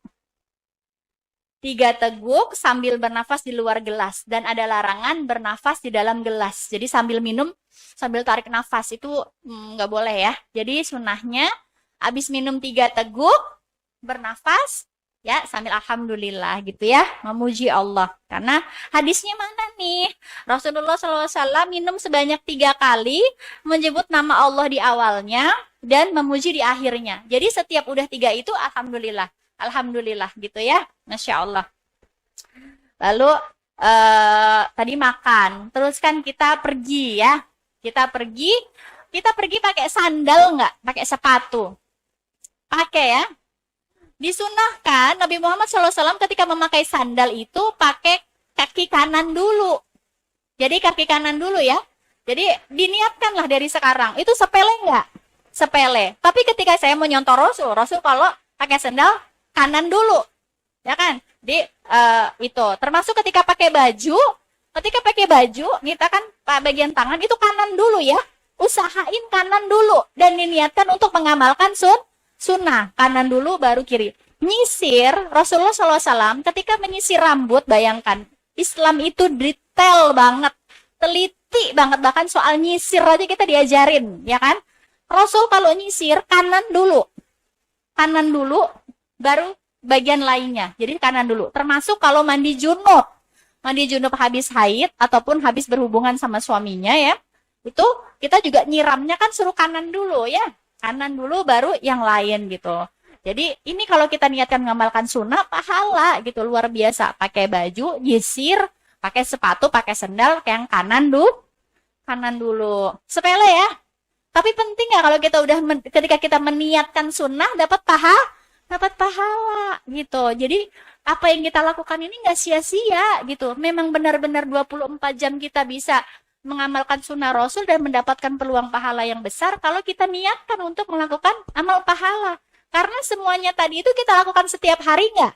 sambil bernafas di luar gelas, dan ada larangan bernafas di dalam gelas. Jadi sambil minum sambil tarik nafas itu nggak boleh ya. Jadi sunnahnya habis minum 3 teguk bernafas ya sambil Alhamdulillah gitu ya, memuji Allah. Karena hadisnya mana nih? Rasulullah SAW minum sebanyak 3 kali, menyebut nama Allah di awalnya dan memuji di akhirnya. Jadi setiap udah 3 itu Alhamdulillah gitu ya, Masya Allah. Lalu tadi makan, terus kan kita pergi ya. Kita pergi pakai sandal nggak? Pakai sepatu? Pakai ya. Disunahkan Nabi Muhammad SAW ketika memakai sandal itu pakai kaki kanan dulu. Jadi kaki kanan dulu ya. Jadi diniatkanlah dari sekarang. Itu sepele nggak? Sepele. Tapi ketika saya menyontoh Rasul kalau pakai sandal kanan dulu, ya kan? Di itu termasuk ketika pakai baju. Ketika pakai baju, kita kan bagian tangan itu kanan dulu ya. Usahain kanan dulu dan diniatkan untuk mengamalkan sunnah. Kanan dulu baru kiri. Nyisir, Rasulullah SAW ketika menyisir rambut, bayangkan. Islam itu detail banget. Teliti banget. Bahkan soal nyisir aja kita diajarin, ya kan? Rasul kalau nyisir, kanan dulu. Kanan dulu, baru bagian lainnya. Jadi kanan dulu. Termasuk kalau mandi junub. Mandi junub habis haid, ataupun habis berhubungan sama suaminya ya. Itu kita juga nyiramnya kan suruh kanan dulu ya. Kanan dulu baru yang lain gitu. Jadi ini kalau kita niatkan mengamalkan sunnah, pahala gitu, luar biasa. Pakai baju, nyisir, pakai sepatu, pakai sendal, yang kanan dulu. Sepele ya. Tapi penting ya kalau kita udah ketika kita meniatkan sunnah dapat pahala gitu. Jadi apa yang kita lakukan ini nggak sia-sia gitu. Memang benar-benar 24 jam kita bisa mengamalkan sunnah Rasul dan mendapatkan peluang pahala yang besar kalau kita niatkan untuk melakukan amal pahala. Karena semuanya tadi itu kita lakukan setiap hari nggak?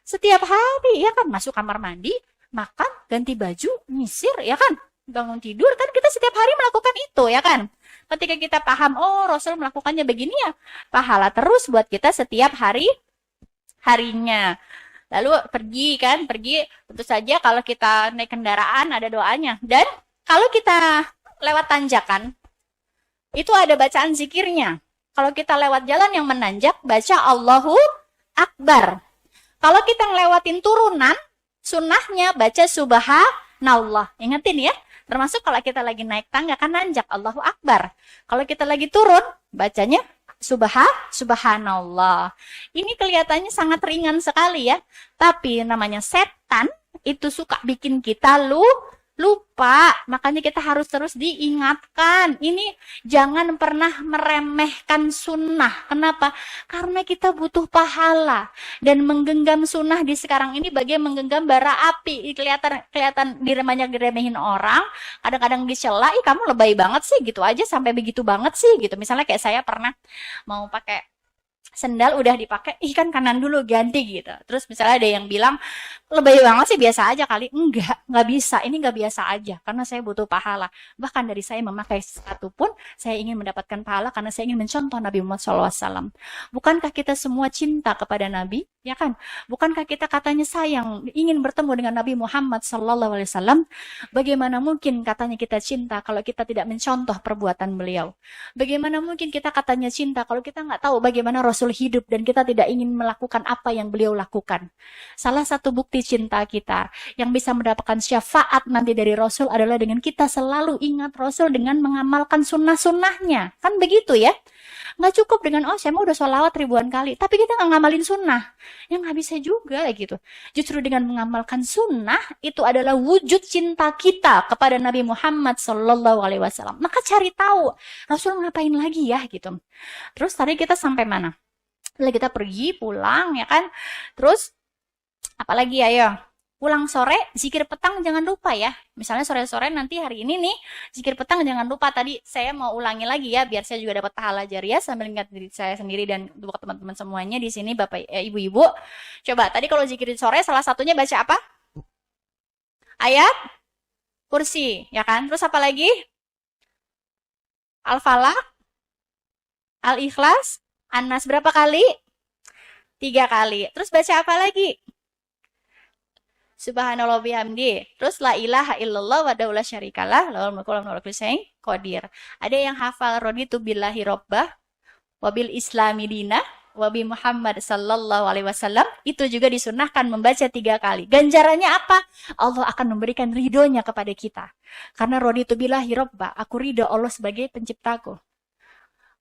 Setiap hari ya kan, masuk kamar mandi, makan, ganti baju, nyisir ya kan, bangun tidur kan, kita setiap hari melakukan itu ya kan. Ketika kita paham, oh Rasul melakukannya begini ya, pahala terus buat kita setiap harinya. Lalu pergi, tentu saja kalau kita naik kendaraan ada doanya. Dan kalau kita lewat tanjakan, itu ada bacaan zikirnya. Kalau kita lewat jalan yang menanjak, baca Allahu Akbar. Kalau kita ngelewatin turunan, sunnahnya baca Subhanallah. Ingetin ya, termasuk kalau kita lagi naik tangga kan nanjak, Allahu Akbar. Kalau kita lagi turun, bacanya Subhanallah. Ini kelihatannya sangat ringan sekali ya. Tapi namanya setan itu suka bikin kita lupa. Makanya kita harus terus diingatkan. Ini jangan pernah meremehkan sunnah. Kenapa? Karena kita butuh pahala. Dan menggenggam sunnah di sekarang ini bagai menggenggam bara api. Kelihatan diremehin orang. Kadang-kadang dicela, ih kamu lebay banget sih gitu aja sampai begitu banget sih gitu. Misalnya kayak saya pernah mau pakai sendal udah dipakai, ih kan kanan dulu ganti gitu. Terus misalnya ada yang bilang, lebay banget sih biasa aja kali. Enggak bisa. Ini enggak biasa aja. Karena saya butuh pahala. Bahkan dari saya memakai sepatu pun, saya ingin mendapatkan pahala karena saya ingin mencontoh Nabi Muhammad SAW. Bukankah kita semua cinta kepada Nabi? Ya kan? Bukankah kita katanya sayang, ingin bertemu dengan Nabi Muhammad SAW? Bagaimana mungkin katanya kita cinta kalau kita tidak mencontoh perbuatan beliau? Bagaimana mungkin kita katanya cinta kalau kita nggak tahu bagaimana Rasul hidup dan kita tidak ingin melakukan apa yang beliau lakukan? Salah satu bukti cinta kita yang bisa mendapatkan syafaat nanti dari Rasul adalah dengan kita selalu ingat Rasul dengan mengamalkan sunnah-sunnahnya. Kan begitu ya? Nggak cukup dengan, oh saya mau udah sholawat ribuan kali, tapi kita nggak ngamalin sunnah. Ya nggak bisa juga gitu. Justru dengan mengamalkan sunnah, itu adalah wujud cinta kita kepada Nabi Muhammad SAW. Maka cari tahu, Rasul ngapain lagi ya gitu. Terus tadi kita sampai mana? Lalu kita pergi, pulang ya kan. Terus, apalagi ayo. Pulang sore, zikir petang jangan lupa ya. Misalnya sore-sore nanti hari ini nih, zikir petang jangan lupa. Tadi saya mau ulangi lagi ya, biar saya juga dapat pahala jariah sambil ingat diri saya sendiri dan buat teman-teman semuanya di sini, Bapak, Ibu-ibu. Coba, tadi kalau zikir sore salah satunya baca apa? Ayat kursi, ya kan? Terus apa lagi? Al-Falaq, Al-Ikhlas, An-Nas berapa kali? 3 kali. Terus baca apa lagi? Subhanallah bihamdi. Terus la ilaha illallah wa la syarikalah lahul mulku wa lahul hamdu qadir. Ada yang hafal raditu billahi rabbah wa bil islami dina wa bi Muhammad sallallahu alaihi wasallam, itu juga disunahkan membaca 3 kali. Ganjarannya apa? Allah akan memberikan ridhonya kepada kita. Karena raditu billahi rabbah, aku ridho Allah sebagai penciptaku.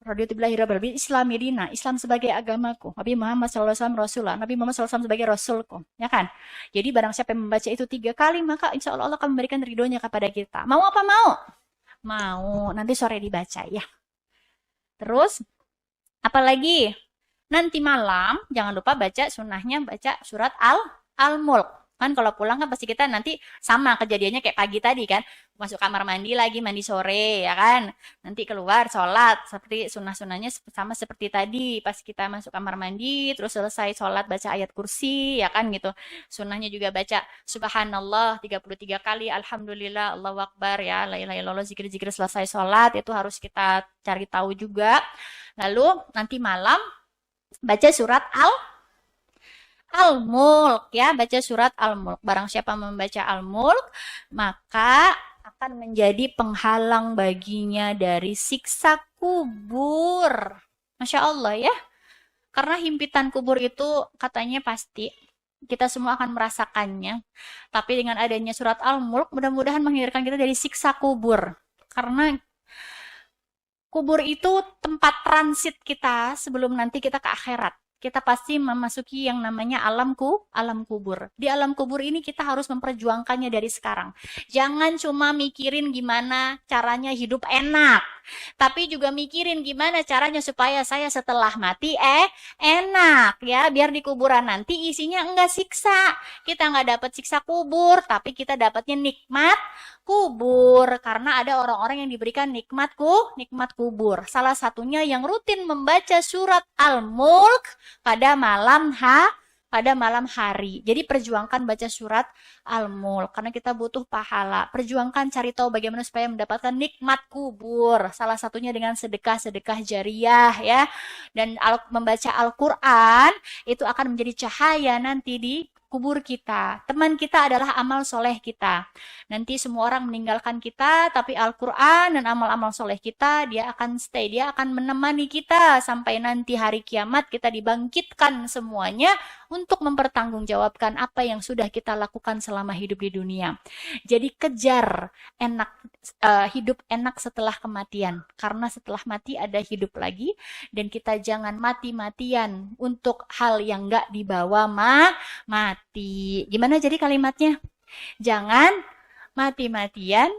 Raditu billahi rabbal bil islami dina, Islam sebagai agamaku. Nabi Muhammad SAW Rasulullah, Nabi Muhammad SAW sebagai Rasulku. Ya kan? Jadi barang siapa yang membaca itu 3 kali, maka insya Allah Allah akan memberikan ridhonya kepada kita. Mau apa mau? Mau. Nanti sore dibaca ya. Terus, apalagi? Nanti malam, jangan lupa baca sunnahnya, baca surat Al-Mulk. Kan kalau pulang kan pasti kita nanti sama kejadiannya kayak pagi tadi kan. Masuk kamar mandi lagi, mandi sore ya kan. Nanti keluar, sholat. Seperti sunnah-sunnahnya sama seperti tadi. Pas kita masuk kamar mandi, terus selesai sholat baca ayat kursi ya kan gitu. Sunnahnya juga baca subhanallah 33 kali. Alhamdulillah, Allahu Akbar ya. La ilaha illallah, zikir-zikir selesai sholat. Itu harus kita cari tahu juga. Lalu nanti malam baca surat Al-Mulk ya, baca surat Al-Mulk. Barang siapa membaca Al-Mulk, maka akan menjadi penghalang baginya dari siksa kubur. Masya Allah ya. Karena himpitan kubur itu katanya pasti kita semua akan merasakannya. Tapi dengan adanya surat Al-Mulk, mudah-mudahan menghindarkan kita dari siksa kubur. Karena kubur itu tempat transit kita sebelum nanti kita ke akhirat. Kita pasti memasuki yang namanya alam kubur. Di alam kubur ini kita harus memperjuangkannya dari sekarang. Jangan cuma mikirin gimana caranya hidup enak, tapi juga mikirin gimana caranya supaya saya setelah mati enak ya, biar di kuburan nanti isinya enggak siksa. Kita enggak dapat siksa kubur, tapi kita dapatnya nikmat kubur, karena ada orang-orang yang diberikan nikmat kubur. Salah satunya yang rutin membaca surat Al-Mulk pada malam hari. Jadi perjuangkan baca surat Al-Mulk karena kita butuh pahala. Perjuangkan cari tahu bagaimana supaya mendapatkan nikmat kubur. Salah satunya dengan sedekah jariah ya. Dan membaca Al-Qur'an itu akan menjadi cahaya nanti di kubur kita. Teman kita adalah amal soleh kita. Nanti semua orang meninggalkan kita, tapi Al-Quran dan amal-amal soleh kita, dia akan stay, dia akan menemani kita sampai nanti hari kiamat kita dibangkitkan semuanya untuk mempertanggungjawabkan apa yang sudah kita lakukan selama hidup di dunia. Jadi kejar hidup enak setelah kematian, karena setelah mati ada hidup lagi, dan kita jangan mati-matian untuk hal yang nggak dibawa mati. Gimana jadi kalimatnya? Jangan mati-matian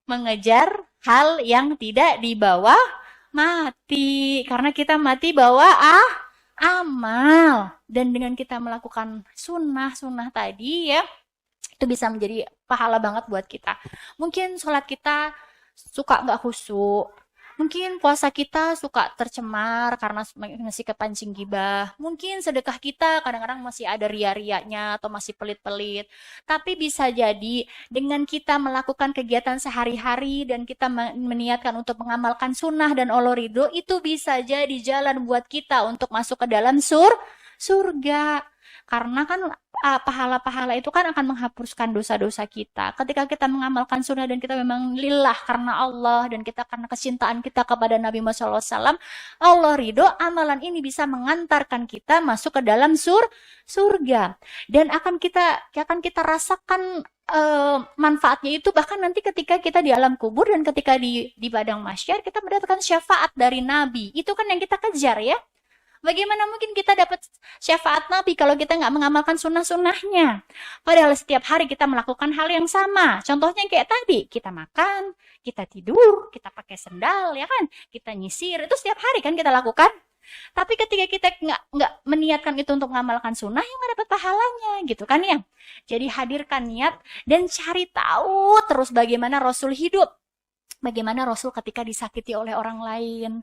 mengejar hal yang tidak dibawa mati, karena kita mati bawa amal, dan dengan kita melakukan sunnah tadi ya, itu bisa menjadi pahala banget buat kita. Mungkin sholat kita suka nggak khusyuk, mungkin puasa kita suka tercemar karena masih kepancing gibah, mungkin sedekah kita kadang-kadang masih ada ria-rianya atau masih pelit-pelit, tapi bisa jadi dengan kita melakukan kegiatan sehari-hari dan kita meniatkan untuk mengamalkan sunnah dan Allah ridho, itu bisa jadi jalan buat kita untuk masuk ke dalam surga. Karena kan pahala-pahala itu kan akan menghapuskan dosa-dosa kita. Ketika kita mengamalkan sunnah dan kita memang lillah karena Allah, dan kita karena kecintaan kita kepada Nabi Muhammad SAW, Allah ridho, amalan ini bisa mengantarkan kita masuk ke dalam surga. Dan akan kita rasakan manfaatnya itu bahkan nanti ketika kita di alam kubur dan ketika di padang mahsyar kita mendapatkan syafaat dari Nabi. Itu kan yang kita kejar ya. Bagaimana mungkin kita dapat syafaat Nabi kalau kita nggak mengamalkan sunnah-sunnahnya? Padahal setiap hari kita melakukan hal yang sama. Contohnya kayak tadi, kita makan, kita tidur, kita pakai sendal, ya kan? Kita nyisir, itu setiap hari kan kita lakukan. Tapi ketika kita nggak meniatkan itu untuk mengamalkan sunnah, yang nggak dapat pahalanya, gitu kan ya? Jadi hadirkan niat dan cari tahu terus bagaimana Rasul hidup. Bagaimana Rasul ketika disakiti oleh orang lain,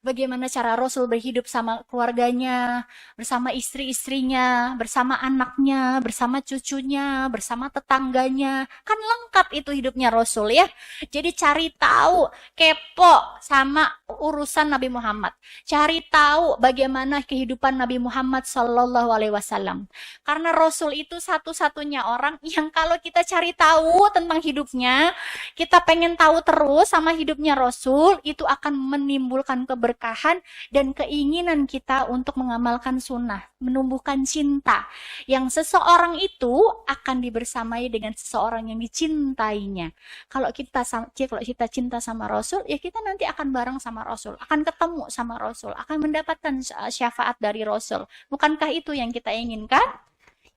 bagaimana cara Rasul berhidup sama keluarganya, bersama istri-istrinya, bersama anaknya, bersama cucunya, bersama tetangganya. Kan lengkap itu hidupnya Rasul ya. Jadi cari tahu, kepo sama urusan Nabi Muhammad. Cari tahu bagaimana kehidupan Nabi Muhammad SAW. Karena Rasul itu satu-satunya orang yang kalau kita cari tahu tentang hidupnya, kita pengen tahu terus sama hidupnya Rasul, itu akan menimbulkan keberkahan dan keinginan kita untuk mengamalkan sunnah, menumbuhkan cinta. Yang seseorang itu akan dibersamai dengan seseorang yang dicintainya. Kalau kita cinta sama Rasul, ya kita nanti akan bareng sama Rasul, akan ketemu sama Rasul, akan mendapatkan syafaat dari Rasul. Bukankah itu yang kita inginkan?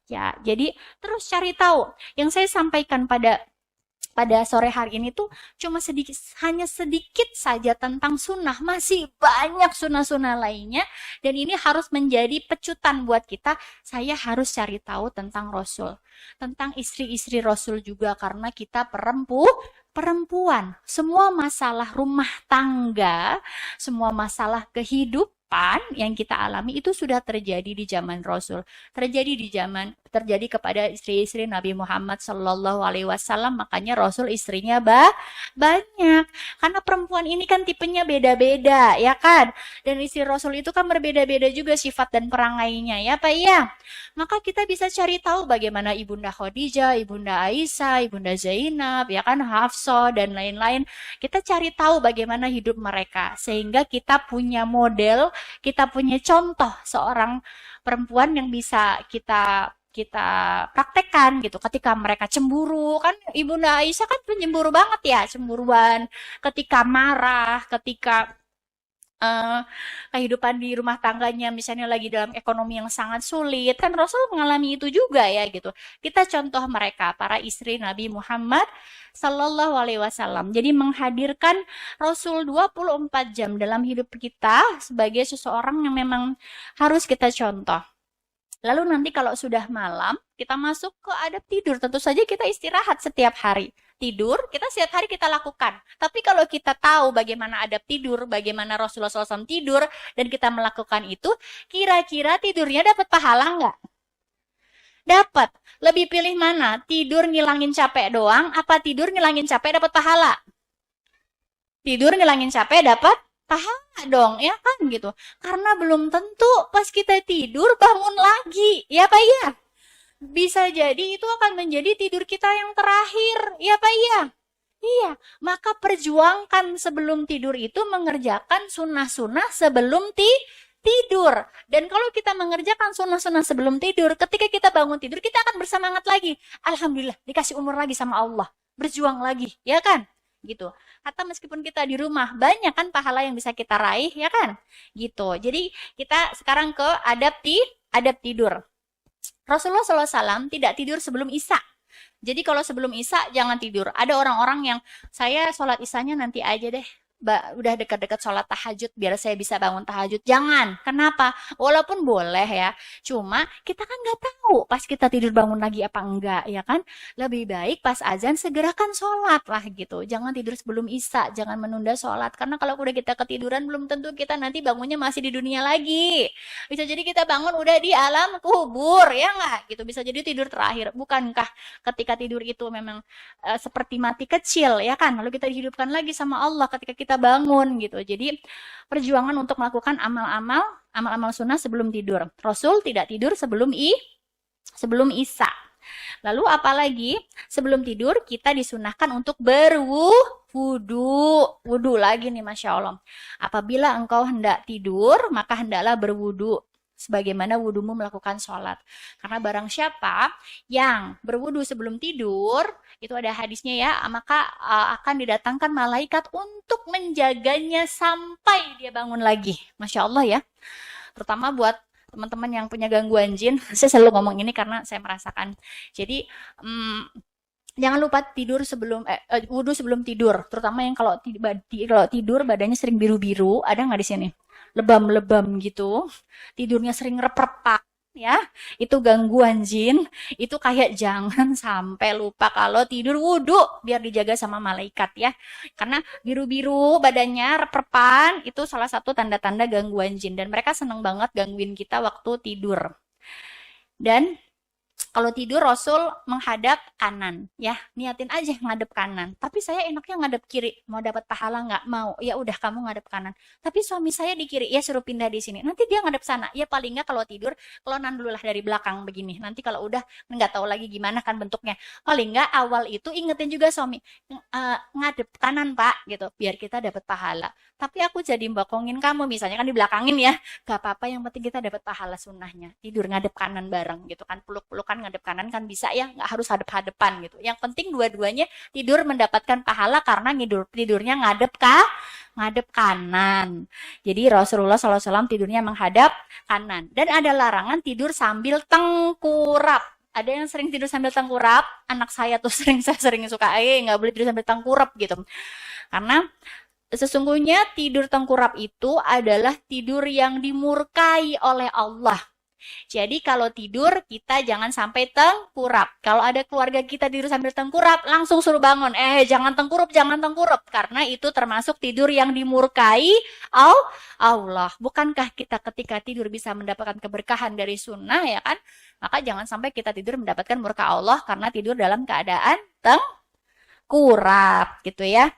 Ya, jadi terus cari tahu. Yang saya sampaikan pada sore hari ini tuh hanya sedikit saja tentang sunnah. Masih banyak sunnah-sunnah lainnya, dan ini harus menjadi pecutan buat kita. Saya harus cari tahu tentang Rasul, tentang istri-istri Rasul juga, karena kita perempuan. Semua masalah rumah tangga, semua masalah kehidupan yang kita alami itu sudah terjadi di zaman Rasul, terjadi kepada istri-istri Nabi Muhammad Sallallahu Alaihi Wasallam. Makanya Rasul istrinya banyak, karena perempuan ini kan tipenya beda-beda ya kan, dan istri Rasul itu kan berbeda-beda juga sifat dan perangainya ya Pak ya. Maka kita bisa cari tahu bagaimana Ibunda Khadijah, Ibunda Aisyah, Ibunda Zainab ya kan, Hafsah dan lain-lain. Kita cari tahu bagaimana hidup mereka, sehingga kita punya model, kita punya contoh seorang perempuan yang bisa kita praktekkan gitu. Ketika mereka cemburu, kan Ibunda Aisyah kan penyemburu banget ya, cemburuan, ketika marah, ketika kehidupan di rumah tangganya misalnya lagi dalam ekonomi yang sangat sulit, kan Rasul mengalami itu juga ya gitu. Kita contoh mereka, para istri Nabi Muhammad Sallallahu Alaihi Wasallam. Jadi menghadirkan Rasul 24 jam dalam hidup kita sebagai seseorang yang memang harus kita contoh. Lalu nanti kalau sudah malam, kita masuk ke adab tidur. Tentu saja kita istirahat setiap hari. Tidur, kita setiap hari kita lakukan. Tapi kalau kita tahu bagaimana adab tidur, bagaimana Rasulullah SAW tidur, dan kita melakukan itu, kira-kira tidurnya dapat pahala nggak? Dapat. Lebih pilih mana? Tidur ngilangin capek doang, apa tidur ngilangin capek dapat pahala? Tidur ngilangin capek dapat pahala dong, ya kan gitu. Karena belum tentu pas kita tidur bangun lagi, ya Pak ya. bisa jadi itu akan menjadi tidur kita yang terakhir. Iya Pak, iya. Iya, maka perjuangkan sebelum tidur itu mengerjakan sunnah-sunnah sebelum tidur. Dan kalau kita mengerjakan sunnah-sunnah sebelum tidur, ketika kita bangun tidur, kita akan bersemangat lagi. Alhamdulillah, dikasih umur lagi sama Allah. Berjuang lagi, ya kan? Gitu. Atau meskipun kita di rumah, banyak kan pahala yang bisa kita raih, ya kan? Gitu. Jadi kita sekarang ke adab tidur. Rasulullah SAW tidak tidur sebelum Isya. Jadi kalau sebelum Isya jangan tidur. Ada orang-orang yang saya sholat Isyanya nanti aja deh. Udah dekat-dekat sholat tahajud biar saya bisa bangun tahajud. Jangan. Kenapa? Walaupun boleh ya. Cuma kita kan nggak tahu pas kita tidur bangun lagi apa enggak ya kan. Lebih baik pas azan segerakan sholat lah gitu. Jangan tidur sebelum Isya. Jangan menunda sholat. Karena kalau udah kita ketiduran belum tentu kita nanti bangunnya masih di dunia lagi. Bisa jadi kita bangun udah di alam kubur ya nggak gitu. Bisa jadi tidur terakhir. Bukankah ketika tidur itu memang seperti mati kecil ya kan, lalu kita dihidupkan lagi sama Allah ketika kita bangun gitu. Jadi perjuangan untuk melakukan amal-amal sunnah sebelum tidur. Rasul tidak tidur sebelum Isya. Lalu apalagi sebelum tidur kita disunahkan untuk wudhu lagi nih, Masya Allah. Apabila engkau hendak tidur maka hendaklah berwudhu sebagaimana wudumu melakukan sholat. Karena barang siapa yang berwudu sebelum tidur, itu ada hadisnya ya, maka akan didatangkan malaikat untuk menjaganya sampai dia bangun lagi. Masya Allah ya. Terutama buat teman-teman yang punya gangguan jin, saya selalu ngomong ini karena saya merasakan. Jadi, jangan lupa tidur wudu sebelum tidur. Terutama yang kalau tidur badannya sering biru-biru, ada nggak di sini? Lebam-lebam gitu, tidurnya sering rep-repak, ya, itu gangguan jin. Itu kayak jangan sampai lupa kalau tidur wudu biar dijaga sama malaikat ya. Karena biru-biru badannya rep-repan itu salah satu tanda-tanda gangguan jin dan mereka seneng banget gangguin kita waktu tidur. Dan kalau tidur Rasul menghadap kanan, ya niatin aja ngadep kanan. Tapi saya enaknya ngadep kiri, mau dapat pahala nggak? Mau, ya udah kamu ngadep kanan. Tapi suami saya di kiri, ya suruh pindah di sini. Nanti dia ngadep sana, ya paling nggak kalau tidur kelonan dulu lah dari belakang begini. Nanti kalau udah nggak tahu lagi gimana kan bentuknya. Paling nggak awal itu ingetin juga suami, ngadep kanan Pak, gitu, biar kita dapat pahala. Tapi aku jadi mbakongin kamu, misalnya kan di belakangin ya, gak apa-apa yang penting kita dapat pahala sunnahnya. Tidur ngadep kanan bareng gitu kan, peluk-pelukan ngadep kanan kan bisa ya, nggak harus hadap-hadapan gitu. Yang penting dua-duanya tidur mendapatkan pahala karena tidurnya ngadep kanan. Jadi Rasulullah SAW tidurnya menghadap kanan. Dan ada larangan tidur sambil tengkurap. Ada yang sering tidur sambil tengkurap, anak saya tuh saya sering suka, nggak boleh tidur sambil tengkurap gitu. Karena sesungguhnya tidur tengkurap itu adalah tidur yang dimurkai oleh Allah. Jadi kalau tidur kita jangan sampai tengkurap. Kalau ada keluarga kita tidur sambil tengkurap, langsung suruh bangun. Jangan tengkurap, jangan tengkurap. Karena itu termasuk tidur yang dimurkai Allah. Bukankah kita ketika tidur bisa mendapatkan keberkahan dari sunnah ya kan? Maka jangan sampai kita tidur mendapatkan murka Allah karena tidur dalam keadaan tengkurap gitu ya.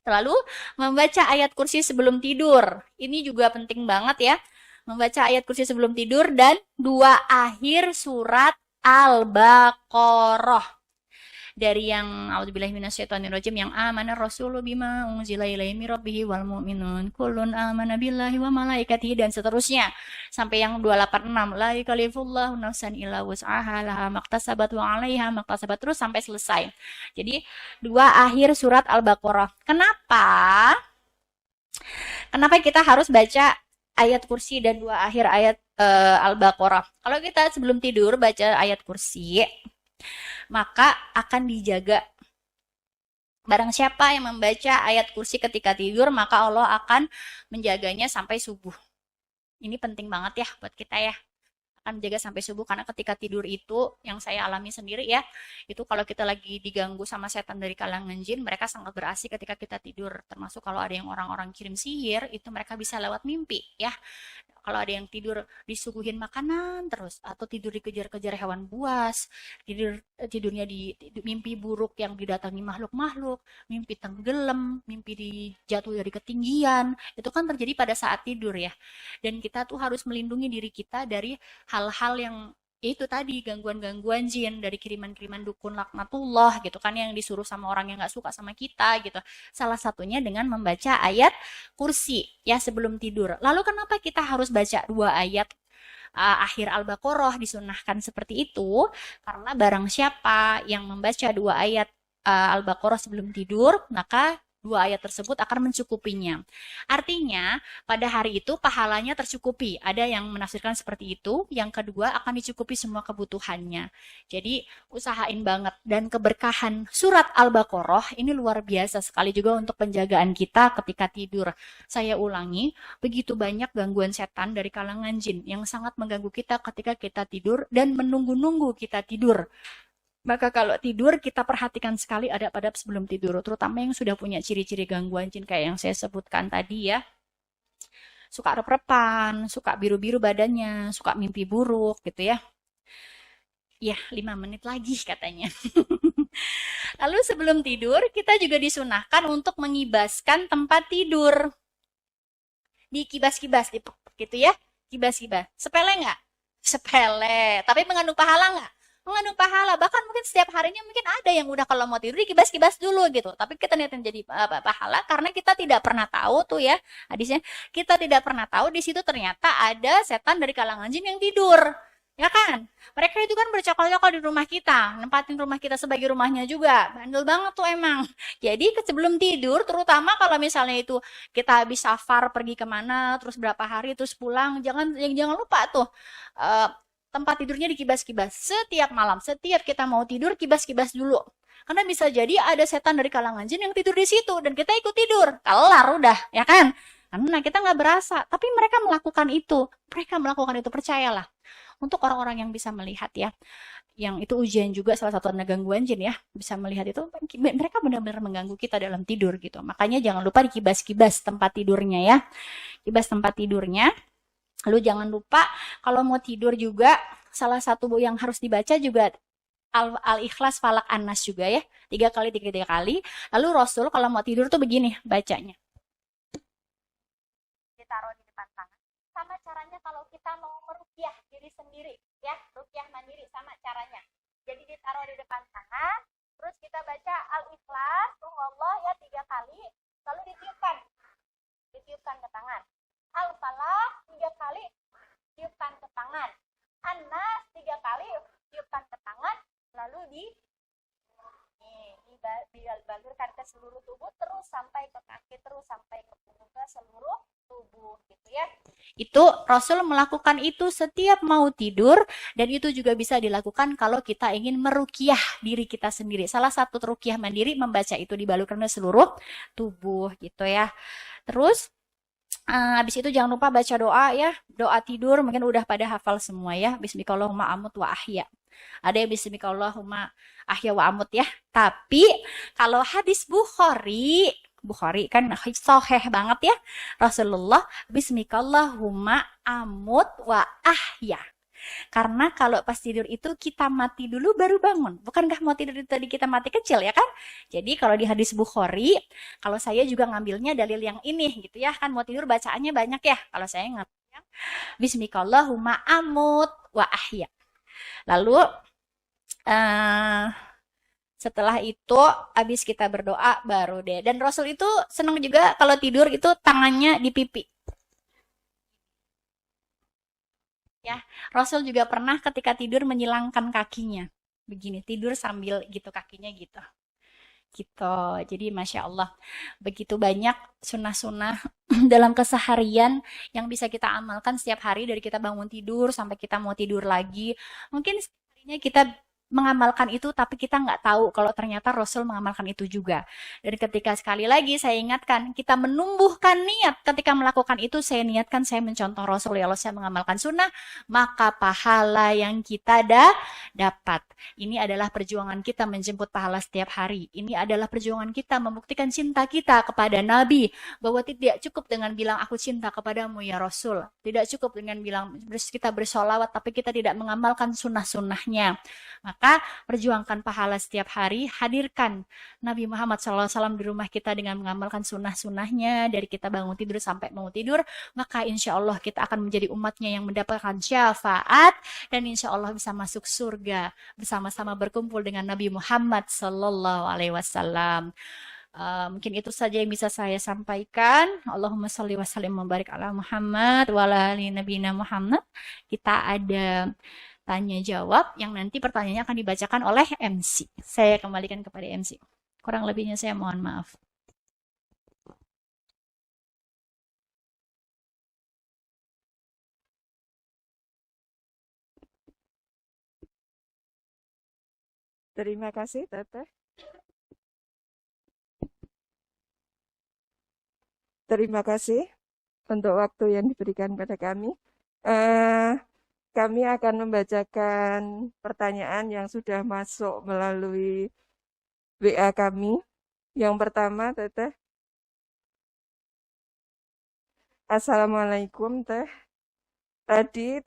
Lalu membaca ayat kursi sebelum tidur. Ini juga penting banget ya. Membaca ayat kursi sebelum tidur dan 2 akhir surat Al-Baqarah. Dari yang a'udzubillahi minasyaitonirrajim, yang amana rasulu bima unzila ilaihi mir rabbihi wal mu'minun kullun amana billahi wa malaikatihi dan seterusnya sampai yang 286, la yukallifullahu nafsan illa wus'aha laha maktasabat wa 'alaiha maktasabat, terus sampai selesai. Jadi 2 akhir surat Al-Baqarah. Kenapa kita harus baca ayat kursi dan 2 akhir ayat Al-Baqarah? Kalau kita sebelum tidur baca ayat kursi, maka akan dijaga. Barang siapa yang membaca ayat kursi ketika tidur, maka Allah akan menjaganya sampai subuh. Ini penting banget ya buat kita ya. Akan menjaga sampai subuh, karena ketika tidur itu yang saya alami sendiri ya, itu kalau kita lagi diganggu sama setan dari kalangan jin, mereka sangat berasik ketika kita tidur. Termasuk kalau ada yang orang-orang kirim sihir, itu mereka bisa lewat mimpi ya. Kalau ada yang tidur disuguhin makanan terus, atau tidur dikejar-kejar hewan buas, tidurnya di mimpi buruk yang didatangi makhluk-makhluk, mimpi tenggelam, mimpi dijatuh dari ketinggian, itu kan terjadi pada saat tidur ya. Dan kita tuh harus melindungi diri kita dari hal-hal yang itu tadi gangguan-gangguan jin dari kiriman-kiriman dukun laknatullah gitu kan yang disuruh sama orang yang nggak suka sama kita gitu. Salah satunya dengan membaca ayat kursi ya sebelum tidur. Lalu kenapa kita harus baca 2 ayat akhir Al-Baqarah disunahkan seperti itu? Karena barang siapa yang membaca 2 ayat Al-Baqarah sebelum tidur, maka 2 ayat tersebut akan mencukupinya. Artinya, pada hari itu pahalanya tercukupi. Ada yang menafsirkan seperti itu. Yang kedua, akan dicukupi semua kebutuhannya. Jadi, usahain banget. Dan keberkahan surat Al-Baqarah ini luar biasa sekali juga untuk penjagaan kita ketika tidur. Saya ulangi, begitu banyak gangguan setan dari kalangan jin yang sangat mengganggu kita ketika kita tidur dan menunggu-nunggu kita tidur. Maka kalau tidur kita perhatikan sekali adab-adab sebelum tidur, terutama yang sudah punya ciri-ciri gangguan jin kayak yang saya sebutkan tadi ya. Suka rep-repan, suka biru-biru badannya, suka mimpi buruk gitu ya. Ya, 5 menit lagi katanya. Lalu sebelum tidur kita juga disunahkan untuk mengibaskan tempat tidur. Dikibas-kibas gitu ya. Kibas-kibas. Sepele nggak? Sepele. Tapi mengandung pahala nggak? Mengandung pahala. Bahkan mungkin setiap harinya mungkin ada yang udah kalau mau tidur dikibas-kibas dulu gitu. Tapi kita niatin jadi pahala karena kita tidak pernah tahu tuh ya hadisnya. Kita tidak pernah tahu di situ ternyata ada setan dari kalangan jin yang tidur. Ya kan? Mereka itu kan bercokol-cokol di rumah kita. Nempatin rumah kita sebagai rumahnya juga. Bandel banget tuh emang. Jadi sebelum tidur terutama kalau misalnya itu kita habis safar pergi kemana terus berapa hari terus pulang jangan lupa tuh tempat tidurnya dikibas-kibas setiap malam. Setiap kita mau tidur kibas-kibas dulu. Karena bisa jadi ada setan dari kalangan jin yang tidur di situ dan kita ikut tidur. Kelar udah, ya kan? Karena kita nggak berasa, tapi mereka melakukan itu. Mereka melakukan itu, percayalah. Untuk orang-orang yang bisa melihat ya, yang itu ujian juga salah satu tanda gangguan jin ya, bisa melihat itu mereka benar-benar mengganggu kita dalam tidur gitu. Makanya jangan lupa dikibas-kibas tempat tidurnya ya. Kibas tempat tidurnya. Lalu jangan lupa kalau mau tidur juga salah satu yang harus dibaca juga Al-Ikhlas, Falak, An-Nas juga ya. 3 kali, 3 kali. Lalu Rasul kalau mau tidur tuh begini bacanya. Ditaruh di depan tangan. Sama caranya kalau kita mau meruqyah diri sendiri ya. Ruqyah mandiri sama caranya. Jadi ditaruh di depan tangan. Terus kita baca Al-Ikhlas, Allah ya 3 kali. Lalu ditiupkan. Ditiupkan ke tangan. Al-Falaq 3 kali tiupkan ke tangan. An-Nas 3 kali tiupkan ke tangan. Lalu dibalurkan ke seluruh tubuh terus sampai ke kaki terus sampai ke punggung ke seluruh tubuh gitu ya. Itu Rasul melakukan itu setiap mau tidur dan itu juga bisa dilakukan kalau kita ingin meruqyah diri kita sendiri. Salah satu ruqyah mandiri membaca itu dibalurkan ke seluruh tubuh gitu ya. Terus habis itu jangan lupa baca doa ya. Doa tidur mungkin udah pada hafal semua ya. Bismikallahumma amut wa ahya. Ada yang bismikallahumma ahya wa amut ya. Tapi kalau hadis Bukhari kan sahih banget ya. Rasulullah bismikallahumma amut wa ahya. Karena kalau pas tidur itu kita mati dulu baru bangun. Bukankah mau tidur itu tadi kita mati kecil ya kan? Jadi kalau di hadis Bukhari, kalau saya juga ngambilnya dalil yang ini gitu ya. Kan mau tidur bacaannya banyak ya. Kalau saya ngambilnya bismikallahumma amut wa ahya. Lalu setelah itu habis kita berdoa baru deh. Dan Rasul itu senang juga kalau tidur itu tangannya di pipi. Ya, Rasul juga pernah ketika tidur menyilangkan kakinya. Begini, tidur sambil gitu kakinya gitu. Gitu. Jadi Masya Allah, begitu banyak sunnah-sunnah dalam keseharian yang bisa kita amalkan setiap hari dari kita bangun tidur sampai kita mau tidur lagi. Mungkin setiap harinya kita mengamalkan itu tapi kita nggak tahu kalau ternyata Rasul mengamalkan itu juga. Dan ketika sekali lagi saya ingatkan kita menumbuhkan niat ketika melakukan itu saya niatkan saya mencontoh Rasul ya Allah saya mengamalkan sunnah maka pahala yang kita dapat. Ini adalah perjuangan kita menjemput pahala setiap hari. Ini adalah perjuangan kita membuktikan cinta kita kepada Nabi bahwa tidak cukup dengan bilang aku cinta kepadamu ya Rasul. Tidak cukup dengan bilang kita bersolawat tapi kita tidak mengamalkan sunnah-sunnahnya. Maka Maka perjuangkan pahala setiap hari, hadirkan Nabi Muhammad SAW di rumah kita dengan mengamalkan sunnah-sunnahnya dari kita bangun tidur sampai mau tidur, maka insya Allah kita akan menjadi umatnya yang mendapatkan syafaat dan insya Allah bisa masuk surga bersama-sama berkumpul dengan Nabi Muhammad Sallallahu Alaihi Wasallam. Mungkin itu saja yang bisa saya sampaikan. Allahumma sholli wa sallim wa barik ala Muhammad wa ala ali nabiyina Muhammad. Kita ada tanya jawab yang nanti pertanyaannya akan dibacakan oleh MC. Saya kembalikan kepada MC. Kurang lebihnya saya mohon maaf. Terima kasih, Teteh. Terima kasih untuk waktu yang diberikan pada kami. Kami akan membacakan pertanyaan yang sudah masuk melalui WA kami. Yang pertama, Teteh. Assalamualaikum, Teh. Tadi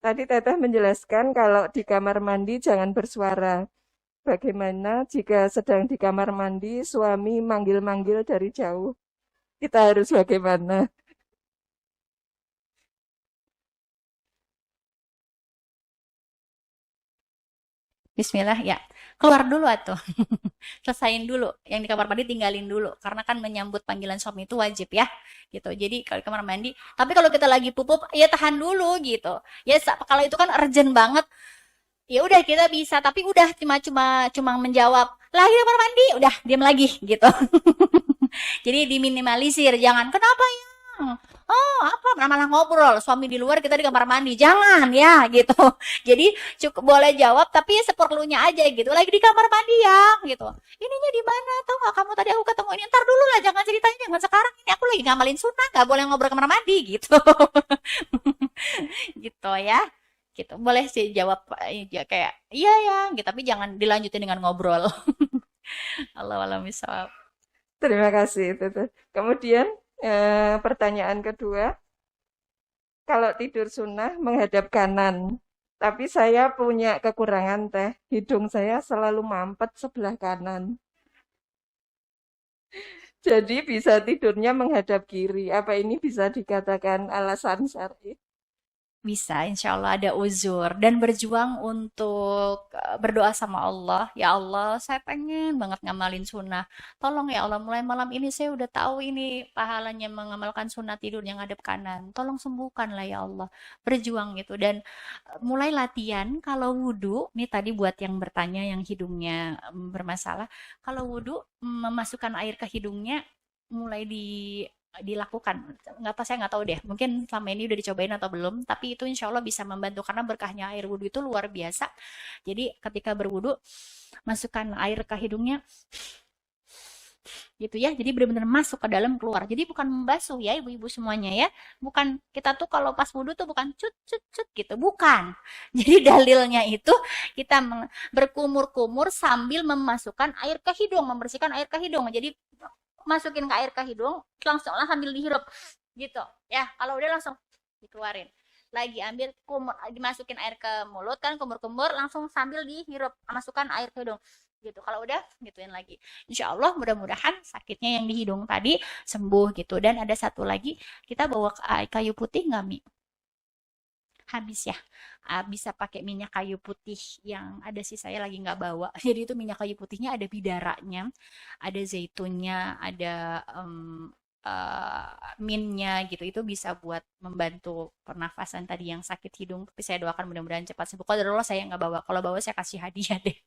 Teteh menjelaskan kalau di kamar mandi jangan bersuara. Bagaimana jika sedang di kamar mandi suami manggil-manggil dari jauh? Kita harus bagaimana? Bismillah ya. Keluar dulu atuh. Selesain dulu. Yang di kamar mandi tinggalin dulu. Karena kan menyambut panggilan suami itu wajib ya. Gitu. Jadi kalau di kamar mandi. Tapi kalau kita lagi pupup, ya tahan dulu gitu. Ya kalau itu kan urgent banget. Ya udah kita bisa. Tapi udah cuma menjawab. Lagi di kamar mandi. Udah diam lagi gitu. Jadi diminimalisir. Jangan kenapa ya? Oh, apa malah ngobrol suami di luar kita di kamar mandi. Jangan ya gitu. Jadi cukup boleh jawab tapi seperlunya aja gitu. Lagi di kamar mandi ya gitu. Ininya di mana? Tahu nggak kamu tadi aku ketemu ini? Ntar dulu lah, jangan ceritain jangan sekarang. Ini aku lagi ngamalin sunnah, nggak boleh ngobrol kamar mandi gitu. Gitu ya. Gitu. Boleh sih jawab ya, kayak iya ya gitu, tapi jangan dilanjutin dengan ngobrol. Allah alam bisawab. Terima kasih, Teteh. Kemudian pertanyaan kedua, kalau tidur sunnah menghadap kanan, tapi saya punya kekurangan, Teh. Hidung saya selalu mampet sebelah kanan. Jadi bisa tidurnya menghadap kiri. Apa ini bisa dikatakan alasan syar'i? Bisa, insya Allah ada uzur dan berjuang untuk berdoa sama Allah. Ya Allah, saya pengen banget ngamalin sunnah. Tolong ya Allah, mulai malam ini saya udah tahu ini pahalanya mengamalkan sunnah tidur yang hadap kanan. Tolong sembuhkanlah ya Allah. Berjuang gitu dan mulai latihan kalau wudhu. Nih tadi buat yang bertanya yang hidungnya bermasalah. Kalau wudhu memasukkan air ke hidungnya mulai dilakukan. Nggak tahu, saya nggak tahu deh, mungkin selama ini udah dicobain atau belum, tapi itu insya Allah bisa membantu karena berkahnya air wudhu itu luar biasa. Jadi ketika berwudhu masukkan air ke hidungnya gitu ya, jadi benar-benar masuk ke dalam keluar, jadi bukan membasuh ya ibu-ibu semuanya ya, bukan kita tuh kalau pas wudhu tuh bukan cut cut cut gitu, bukan. Jadi dalilnya itu kita berkumur-kumur sambil memasukkan air ke hidung, membersihkan air ke hidung, jadi masukin ke air ke hidung langsung lah sambil dihirup gitu ya, kalau udah langsung dikeluarin lagi, ambil kumur dimasukin air ke mulut kan, kumur-kumur langsung sambil dihirup masukkan air ke hidung gitu. Kalau udah gituin lagi, insya Allah mudah-mudahan sakitnya yang di hidung tadi sembuh gitu. Dan ada satu lagi, kita bawa kayu putih nggak Mi? Habis ya, bisa pakai minyak kayu putih yang ada sih, saya lagi nggak bawa. Jadi itu minyak kayu putihnya ada bidaranya, ada zaitunnya, ada minnya gitu, itu bisa buat membantu pernafasan tadi yang sakit hidung. Tapi saya doakan mudah-mudahan cepat sembuh. Kalau saya nggak bawa, kalau bawa saya kasih hadiah deh.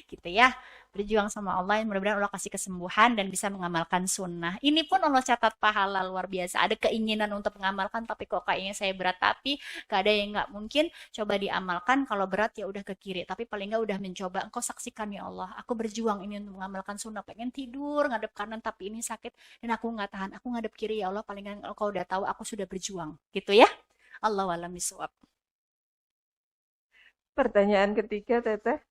Gitu ya, berjuang sama Allah, mudah-mudahan Allah kasih kesembuhan dan bisa mengamalkan sunnah. Ini pun Allah catat pahala luar biasa. Ada keinginan untuk mengamalkan tapi kok kayaknya saya berat, tapi gak ada yang nggak mungkin. Coba diamalkan, kalau berat ya udah ke kiri, tapi paling nggak udah mencoba. Engkau saksikan ya Allah, aku berjuang ini untuk mengamalkan sunnah, pengen tidur ngadep kanan tapi ini sakit dan aku nggak tahan, aku ngadep kiri ya Allah, paling nggak engkau udah tahu aku sudah berjuang gitu ya. Allah alam bisawab. Pertanyaan ketiga, Teteh.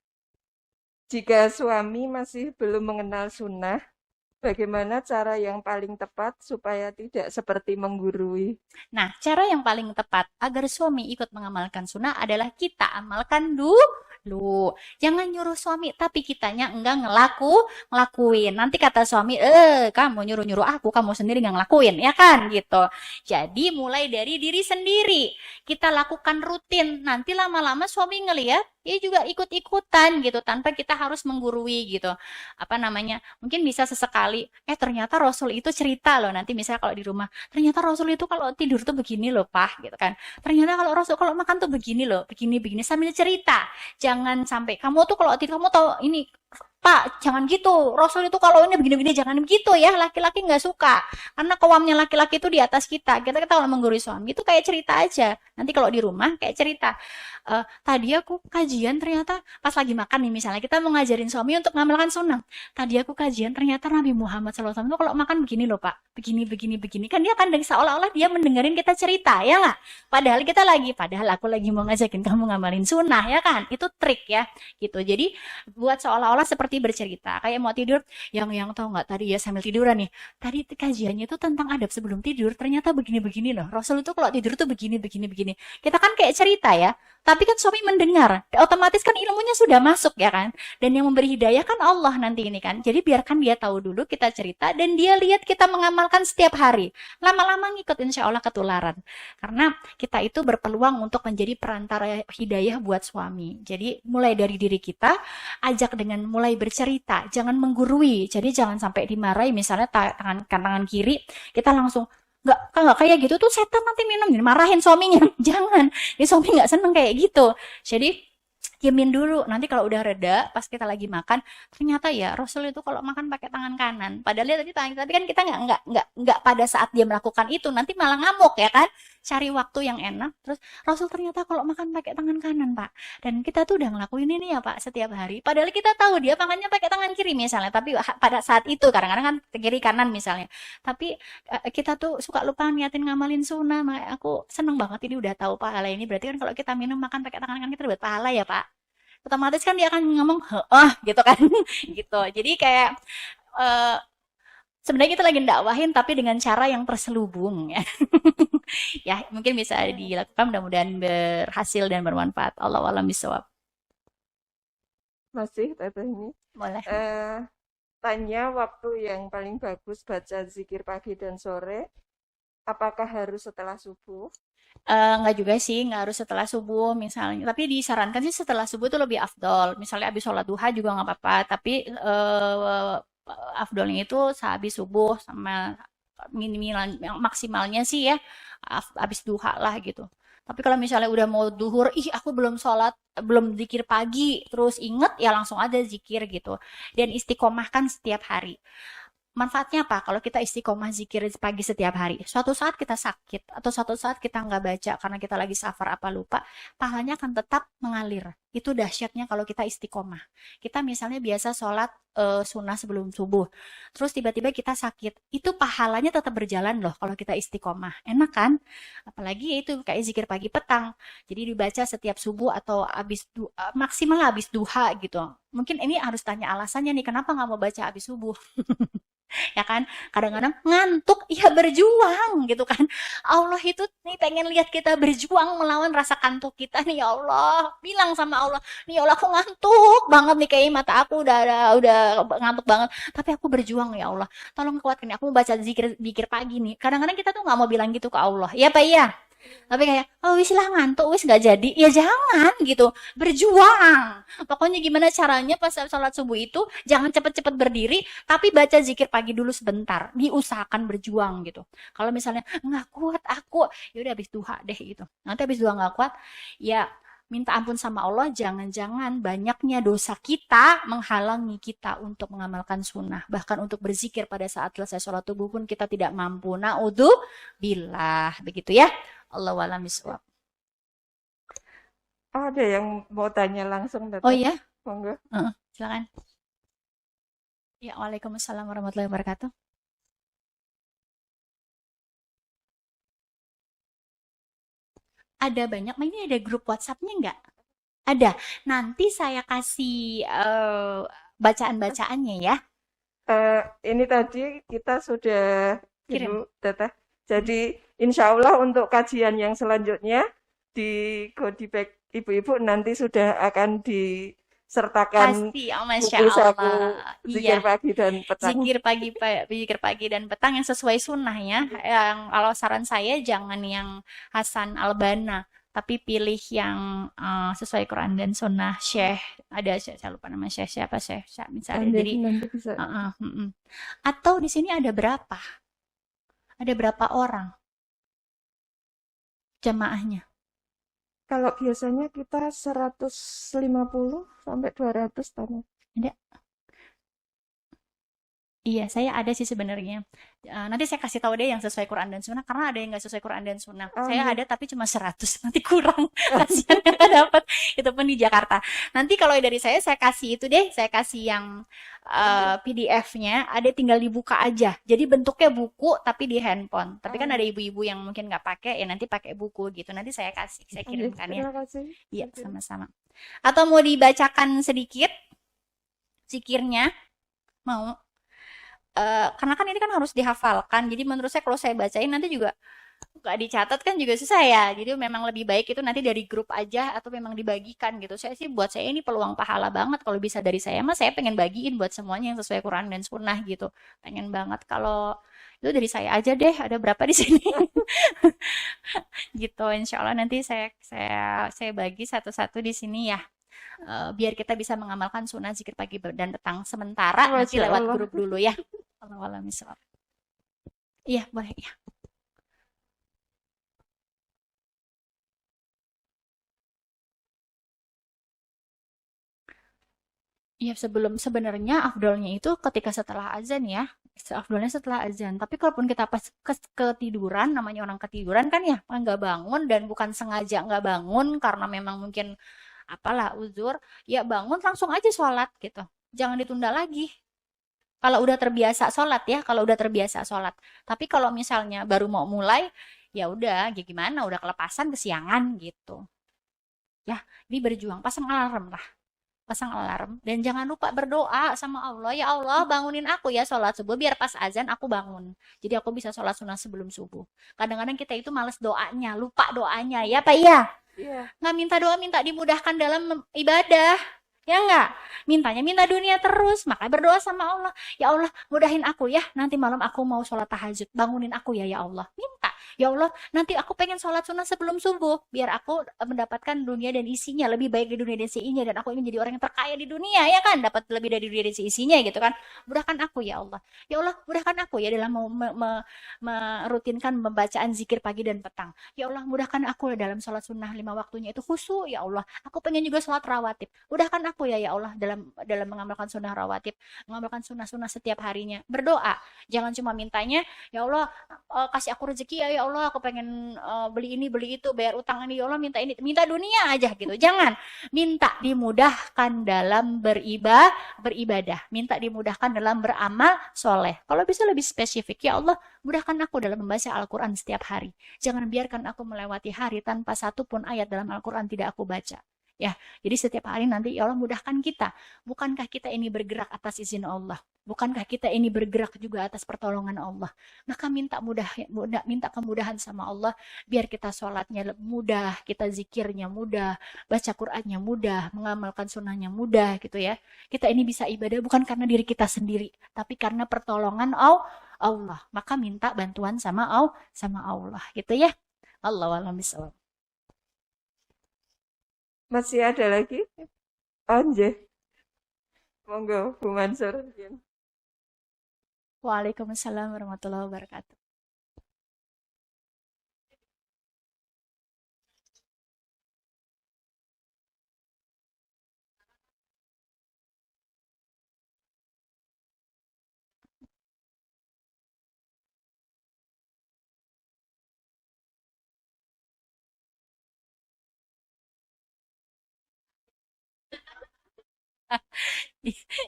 Jika suami masih belum mengenal sunnah, bagaimana cara yang paling tepat supaya tidak seperti menggurui? Nah, cara yang paling tepat agar suami ikut mengamalkan sunnah adalah kita amalkan lu. Jangan nyuruh suami, tapi kitanya enggak ngelakuin. Nanti kata suami, kamu nyuruh-nyuruh aku, kamu sendiri nggak ngelakuin, ya kan? Gitu. Jadi mulai dari diri sendiri. Kita lakukan rutin. Nanti lama-lama suami ngelihat, dia juga ikut-ikutan gitu, tanpa kita harus menggurui gitu. Apa namanya? Mungkin bisa sesekali, ternyata Rasul itu cerita loh. Nanti misalnya kalau di rumah, ternyata Rasul itu kalau tidur tuh begini loh, Pak, gitu kan. Ternyata kalau Rasul kalau makan tuh begini loh, begini-begini sambil cerita. Jangan sampai kamu tuh kalau tidur kamu tahu ini Pak, jangan gitu. Rasul itu kalau ini begini-begini jangan begitu ya. Laki-laki nggak suka. Karena kewamnya laki-laki itu di atas kita. Kita kalau menggurui suami itu kayak cerita aja. Nanti kalau di rumah kayak cerita. Tadi aku kajian ternyata pas lagi makan nih misalnya kita mau ngajarin suami untuk ngamalkan sunnah. Tadi aku kajian ternyata Nabi Muhammad SAW itu kalau makan begini loh Pak. Begini, begini, begini. Kan dia kan seolah-olah dia mendengarin kita cerita ya lah. Padahal aku lagi mau ngajakin kamu ngamalin sunnah ya kan. Itu trik ya gitu. Jadi buat seolah-olah seperti bercerita. Kayak mau tidur, yang tahu nggak tadi ya sambil tiduran nih. Tadi kajiannya itu tentang adab sebelum tidur. Ternyata begini-begini loh. Rasul itu kalau tidur tuh begini, begini, begini. Kita kan kayak cerita ya. Tapi kan suami mendengar, otomatis kan ilmunya sudah masuk ya kan. Dan yang memberi hidayah kan Allah nanti ini kan. Jadi biarkan dia tahu dulu kita cerita dan dia lihat kita mengamalkan setiap hari. Lama-lama ngikut insya Allah ketularan. Karena kita itu berpeluang untuk menjadi perantara hidayah buat suami. Jadi mulai dari diri kita, ajak dengan mulai bercerita. Jangan menggurui. Jadi jangan sampai dimarahi misalnya tangan kiri, kita langsung nggak kayak gitu tuh setan nanti minum marahin suaminya jangan ya suami nggak seneng kayak gitu jadi diamin dulu nanti kalau udah reda pas kita lagi makan ternyata ya Rasul itu kalau makan pakai tangan kanan padahal dia tadi kan kita nggak pada saat dia melakukan itu nanti malah ngamuk ya kan cari waktu yang enak terus Rasul ternyata kalau makan pakai tangan kanan Pak dan kita tuh udah ngelakuin ini ya Pak setiap hari padahal kita tahu dia makannya pakai tangan kiri misalnya tapi pada saat itu kadang-kadang kan kiri kanan misalnya tapi kita tuh suka lupa niatin ngamalin sunnah makanya aku seneng banget ini udah tahu pahala ini berarti kan kalau kita minum makan pakai tangan kanan kita dapat pahala ya Pak otomatis kan dia akan ngomong gitu kan gitu jadi kayak eh, sebenarnya kita lagi ndakwahin tapi dengan cara yang terselubung ya ya mungkin bisa dilakukan mudah-mudahan berhasil dan bermanfaat Allah alam bisawab Masih teteh ini. boleh Eh, Tanya waktu yang paling bagus baca zikir pagi dan sore, apakah harus setelah subuh? Nggak juga sih, nggak harus setelah subuh misalnya. Tapi disarankan sih setelah subuh itu lebih afdol. Misalnya habis sholat duha juga nggak apa-apa. Tapi afdolnya itu sehabis subuh sama minimal maksimalnya sih ya habis duha lah gitu. Tapi kalau misalnya udah mau duhur, ih aku belum sholat, belum zikir pagi, terus inget ya langsung ada zikir gitu. Dan istiqomahkan setiap hari. Manfaatnya apa? Kalau kita istiqomah zikir pagi setiap hari. Suatu saat kita sakit atau suatu saat kita nggak baca karena kita lagi safar apa lupa, pahalanya akan tetap mengalir. Itu dahsyatnya kalau kita istiqomah. Kita misalnya biasa sholat sunnah sebelum subuh. Terus tiba-tiba kita sakit. Itu pahalanya tetap berjalan loh kalau kita istiqomah. Enak kan? Apalagi ya itu kayak zikir pagi petang. Jadi dibaca setiap subuh atau maksimal habis duha gitu. Mungkin ini harus tanya alasannya nih, kenapa nggak mau baca habis subuh? Ya kan kadang-kadang ngantuk ya berjuang gitu kan Allah itu nih pengen lihat kita berjuang melawan rasa kantuk kita nih ya Allah bilang sama Allah nih ya Allah aku ngantuk banget nih kayak mata aku udah ngantuk banget tapi aku berjuang ya Allah tolong kuatkan aku mau baca zikir pagi nih kadang-kadang kita tuh nggak mau bilang gitu ke Allah ya Pak ya tapi kayak oh wis lah ngantuk wis nggak jadi ya jangan gitu berjuang pokoknya gimana caranya pas sholat subuh itu jangan cepet-cepet berdiri tapi baca zikir pagi dulu sebentar diusahakan berjuang gitu kalau misalnya nggak kuat aku ya udah habis duha deh gitu nanti habis duha nggak kuat ya minta ampun sama Allah jangan-jangan banyaknya dosa kita menghalangi kita untuk mengamalkan sunnah bahkan untuk berzikir pada saat selesai sholat subuh pun kita tidak mampu naudzubillah begitu ya Allah walam bisawab. Ada yang mau tanya langsung, Oh Teteh? iya, Monggo. silakan. Ya, Waalaikumsalam warahmatullahi wabarakatuh. Ada banyak, ini ada grup WhatsApp-nya nggak? Ada. Nanti saya kasih bacaan-bacaannya ya. Ini tadi kita sudah Kirim. dulu, Teteh. Jadi, insya Allah untuk kajian yang selanjutnya di Godibek ibu-ibu nanti sudah akan disertakan Pasti, oh, Masya buku saku Allah. Iya, zikir pagi dan petang. zikir pagi dan petang yang sesuai sunnah ya. Yang kalau saran saya jangan yang Hasan Albana, tapi pilih yang sesuai Quran dan sunnah Syekh. Ada Syekh, saya lupa nama Syekh siapa Syekh misalnya. Nanti, Jadi, nanti bisa. atau di sini ada berapa? Ada berapa orang jamaahnya? Kalau biasanya kita 150 sampai 200 tamu. Ada. Iya, saya ada sih sebenarnya. Nanti saya kasih tahu deh yang sesuai Quran dan Sunnah, karena ada yang nggak sesuai Quran dan Sunnah. Oh Saya iya. ada tapi cuma 100, nanti kurang. Kasihan yang nggak dapat. Itu pun di Jakarta. Nanti kalau dari saya kasih itu deh, saya kasih yang PDF-nya, ada tinggal dibuka aja. Jadi bentuknya buku tapi di handphone. Tapi Oh kan ada iya. ibu-ibu yang mungkin nggak pakai, ya nanti pakai buku gitu. Nanti saya kasih, saya Oh iya. kirimkan ya. Terima kasih. Iya, Oke. sama-sama. Atau mau dibacakan sedikit zikirnya? Mau? Karena kan ini kan harus dihafalkan. Jadi menurut saya kalau saya bacain nanti juga nggak dicatat kan juga susah ya. Jadi memang lebih baik itu nanti dari grup aja atau memang dibagikan gitu. Saya sih buat saya ini peluang pahala banget kalau bisa dari saya mah saya pengen bagiin buat semuanya yang sesuai Quran dan Sunnah gitu. Pengen banget kalau itu dari saya aja deh. Ada berapa di sini? Gitu. Insya Allah nanti saya bagi satu-satu di sini ya. Biar kita bisa mengamalkan sunnah zikir pagi dan petang sementara nanti Masya lewat Allah. grup dulu ya. Allah alam. Iya, boleh ya. Iya, sebenarnya afdolnya itu ketika setelah azan ya. Afdolnya setelah azan. Tapi kalaupun kita pas ketiduran, namanya orang ketiduran kan ya, nggak bangun dan bukan sengaja nggak bangun karena memang mungkin apalah uzur, ya bangun langsung aja sholat gitu. Jangan ditunda lagi. Kalau udah terbiasa sholat ya, kalau udah terbiasa sholat. Tapi kalau misalnya baru mau mulai, ya udah, ya gimana, udah kelepasan kesiangan gitu. Ya, ini berjuang, pasang alarm lah. Pasang alarm dan jangan lupa berdoa sama Allah, ya Allah bangunin aku ya sholat subuh biar pas azan aku bangun. Jadi aku bisa sholat sunnah sebelum subuh. Kadang-kadang kita itu males doanya, lupa doanya ya Pak iya. Iya. Nggak minta doa, minta dimudahkan dalam ibadah. Ya enggak? Mintanya minta dunia terus. Maka berdoa sama Allah. Ya Allah, mudahin aku ya. Nanti malam aku mau sholat tahajud. Bangunin aku ya, ya Allah. Minta. Ya Allah, nanti aku pengen sholat sunnah sebelum subuh. Biar aku mendapatkan dunia dan isinya. Lebih baik di dunia dan isinya. Dan aku ingin jadi orang yang terkaya di dunia. Ya kan? Dapat lebih dari dunia dan isinya gitu kan. Mudahkan aku ya Allah. Ya Allah, mudahkan aku ya dalam merutinkan pembacaan zikir pagi dan petang. Ya Allah, mudahkan aku dalam sholat sunnah 5 waktunya itu khusyuk ya Allah. Aku pengen juga sholat rawatib. Mudahkan aku ya ya Allah dalam dalam mengamalkan sunnah rawatib, mengamalkan sunnah-sunnah setiap harinya. Berdoa, jangan cuma mintanya, ya Allah kasih aku rezeki ya ya Allah, aku pengen beli ini beli itu, bayar utang ini ya Allah, minta ini, minta dunia aja gitu. Jangan minta dimudahkan dalam beribadah, minta dimudahkan dalam beramal soleh. Kalau bisa lebih spesifik, ya Allah mudahkan aku dalam membaca Al-Quran setiap hari. Jangan biarkan aku melewati hari tanpa satu pun ayat dalam Al-Quran tidak aku baca. Ya, jadi setiap hari nanti ya Allah mudahkan kita. Bukankah kita ini bergerak atas izin Allah? Bukankah kita ini bergerak juga atas pertolongan Allah? Maka minta kemudahan sama Allah biar kita sholatnya mudah, kita zikirnya mudah, baca Qur'annya mudah, mengamalkan sunnahnya mudah gitu ya. Kita ini bisa ibadah bukan karena diri kita sendiri, tapi karena pertolongan Allah. Maka minta bantuan sama Allah gitu ya. Allah alam bisawab. Masih ada lagi? Anjay. Monggo, Bu Mansur. Waalaikumsalam warahmatullahi wabarakatuh.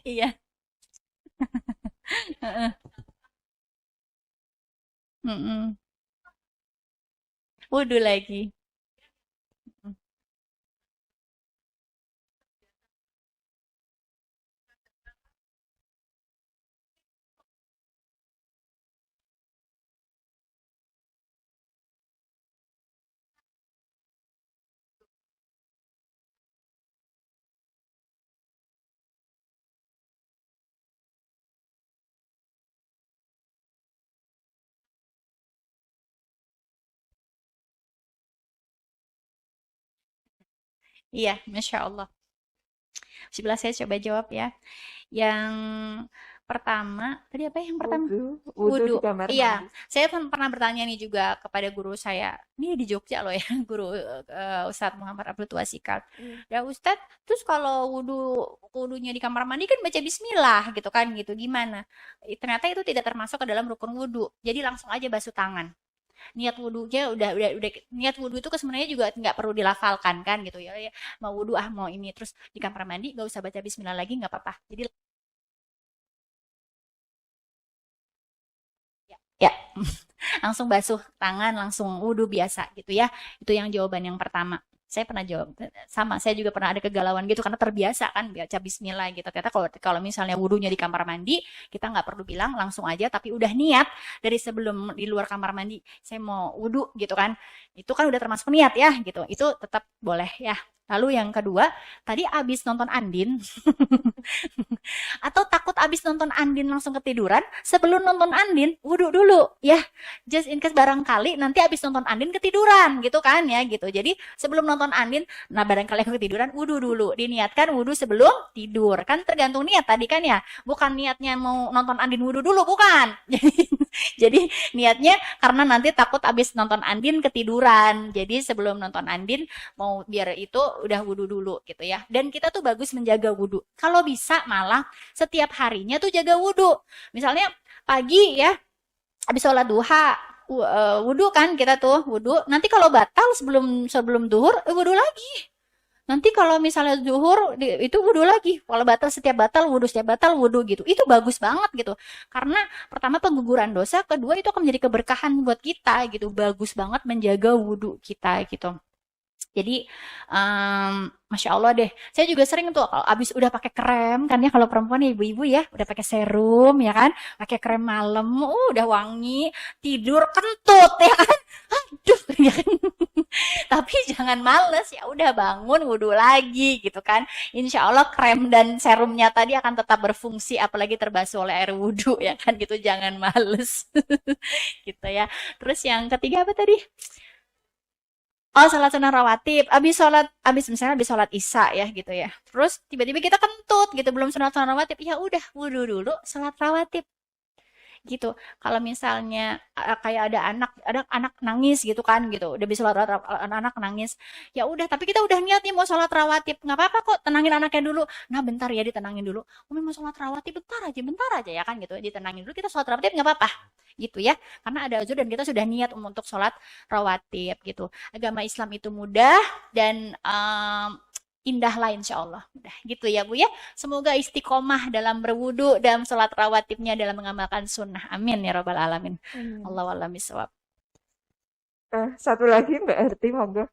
Iya. Heeh. Mm-mm. Wudhu lagi. Iya, Masya Allah. Sebelah saya coba jawab ya. Yang pertama, tadi apa ya yang pertama? Wudhu, wudhu di Wudhu. kamar Iya, mandi. saya pernah bertanya nih juga kepada guru saya. Ini di Jogja loh ya, guru Ustadz Muhammad Abdul Tuasikal. Iya. Ya Ustadz, terus kalau wudhunya di kamar mandi kan baca Bismillah gitu kan gitu. Gimana? Ternyata itu tidak termasuk ke dalam rukun wudhu. Jadi langsung aja basuh tangan. Niat wudhunya udah niat wudhu itu sebenarnya juga nggak perlu dilafalkan kan gitu ya. Ya, mau wudhu mau ini terus di kamar mandi nggak usah baca Bismillah lagi nggak apa-apa. Jadi ya, ya langsung basuh tangan, langsung wudhu biasa gitu ya. Itu yang jawaban yang pertama. Saya pernah jawab sama, saya juga pernah ada kegalauan gitu karena terbiasa kan baca bismillah gitu. Ternyata kalau misalnya wudhunya di kamar mandi, kita nggak perlu bilang langsung aja tapi udah niat dari sebelum di luar kamar mandi saya mau wudhu gitu kan. Itu kan udah termasuk niat ya gitu. Itu tetap boleh ya. Lalu yang kedua, tadi abis nonton Andin, atau takut abis nonton Andin langsung ketiduran, sebelum nonton Andin, wudhu dulu, ya. Just in case barangkali nanti abis nonton Andin ketiduran, gitu kan, ya, gitu. Jadi, sebelum nonton Andin, nah barangkali aku ketiduran, wudhu dulu. Diniatkan wudhu sebelum tidur. Kan tergantung niat tadi kan ya. Bukan niatnya mau nonton Andin wudhu dulu, bukan. Jadi niatnya karena nanti takut abis nonton Andin ketiduran. Jadi sebelum nonton Andin mau biar itu udah wudhu dulu gitu ya. Dan kita tuh bagus menjaga wudhu. Kalau bisa malah setiap harinya tuh jaga wudhu. Misalnya pagi ya, habis sholat duha, wudhu kan kita tuh wudhu. Nanti kalau batal sebelum sebelum duhur, wudhu lagi. Nanti kalau misalnya zuhur itu wudhu lagi. Kalau batal setiap batal wudhu gitu. Itu bagus banget gitu. Karena pertama pengguguran dosa, kedua itu akan menjadi keberkahan buat kita gitu. Bagus banget menjaga wudhu kita gitu. Jadi, masya Allah deh. Saya juga sering tuh kalau abis udah pakai krem kan ya kalau perempuan ya ibu-ibu ya udah pakai serum ya kan, pakai krem malam, udah wangi, tidur kentut ya kan. Aduh, ya kan. Tapi jangan males ya udah bangun wudhu lagi gitu kan. Insya Allah krem dan serumnya tadi akan tetap berfungsi apalagi terbasuh oleh air wudhu ya kan gitu. Jangan males gitu ya. Terus yang ketiga apa tadi? Oh, salat sunah rawatib. Misalnya abis sholat isya ya gitu ya. Terus tiba-tiba kita kentut gitu belum sunat sunah rawatib. Ya udah wudhu dulu, salat rawatib gitu. Kalau misalnya kayak ada anak nangis gitu kan gitu, udah bisa sholat anak nangis, ya udah tapi kita udah niat nih mau sholat rawatib, nggak apa-apa kok, tenangin anaknya dulu. Nah bentar ya ditenangin dulu, umi mau sholat rawatib bentar aja ya kan gitu, ditenangin dulu kita sholat rawatib nggak apa-apa gitu ya, karena ada uzur dan kita sudah niat untuk sholat rawatib gitu. Agama Islam itu mudah dan indah lah insya Allah. Udah gitu ya Bu ya. Semoga istiqomah dalam berwudu dan sholat rawatibnya dalam mengamalkan sunnah. Amin ya Rabbal Alamin. Amin. Allah alam bisawab. Satu lagi Mbak Erti, monggo.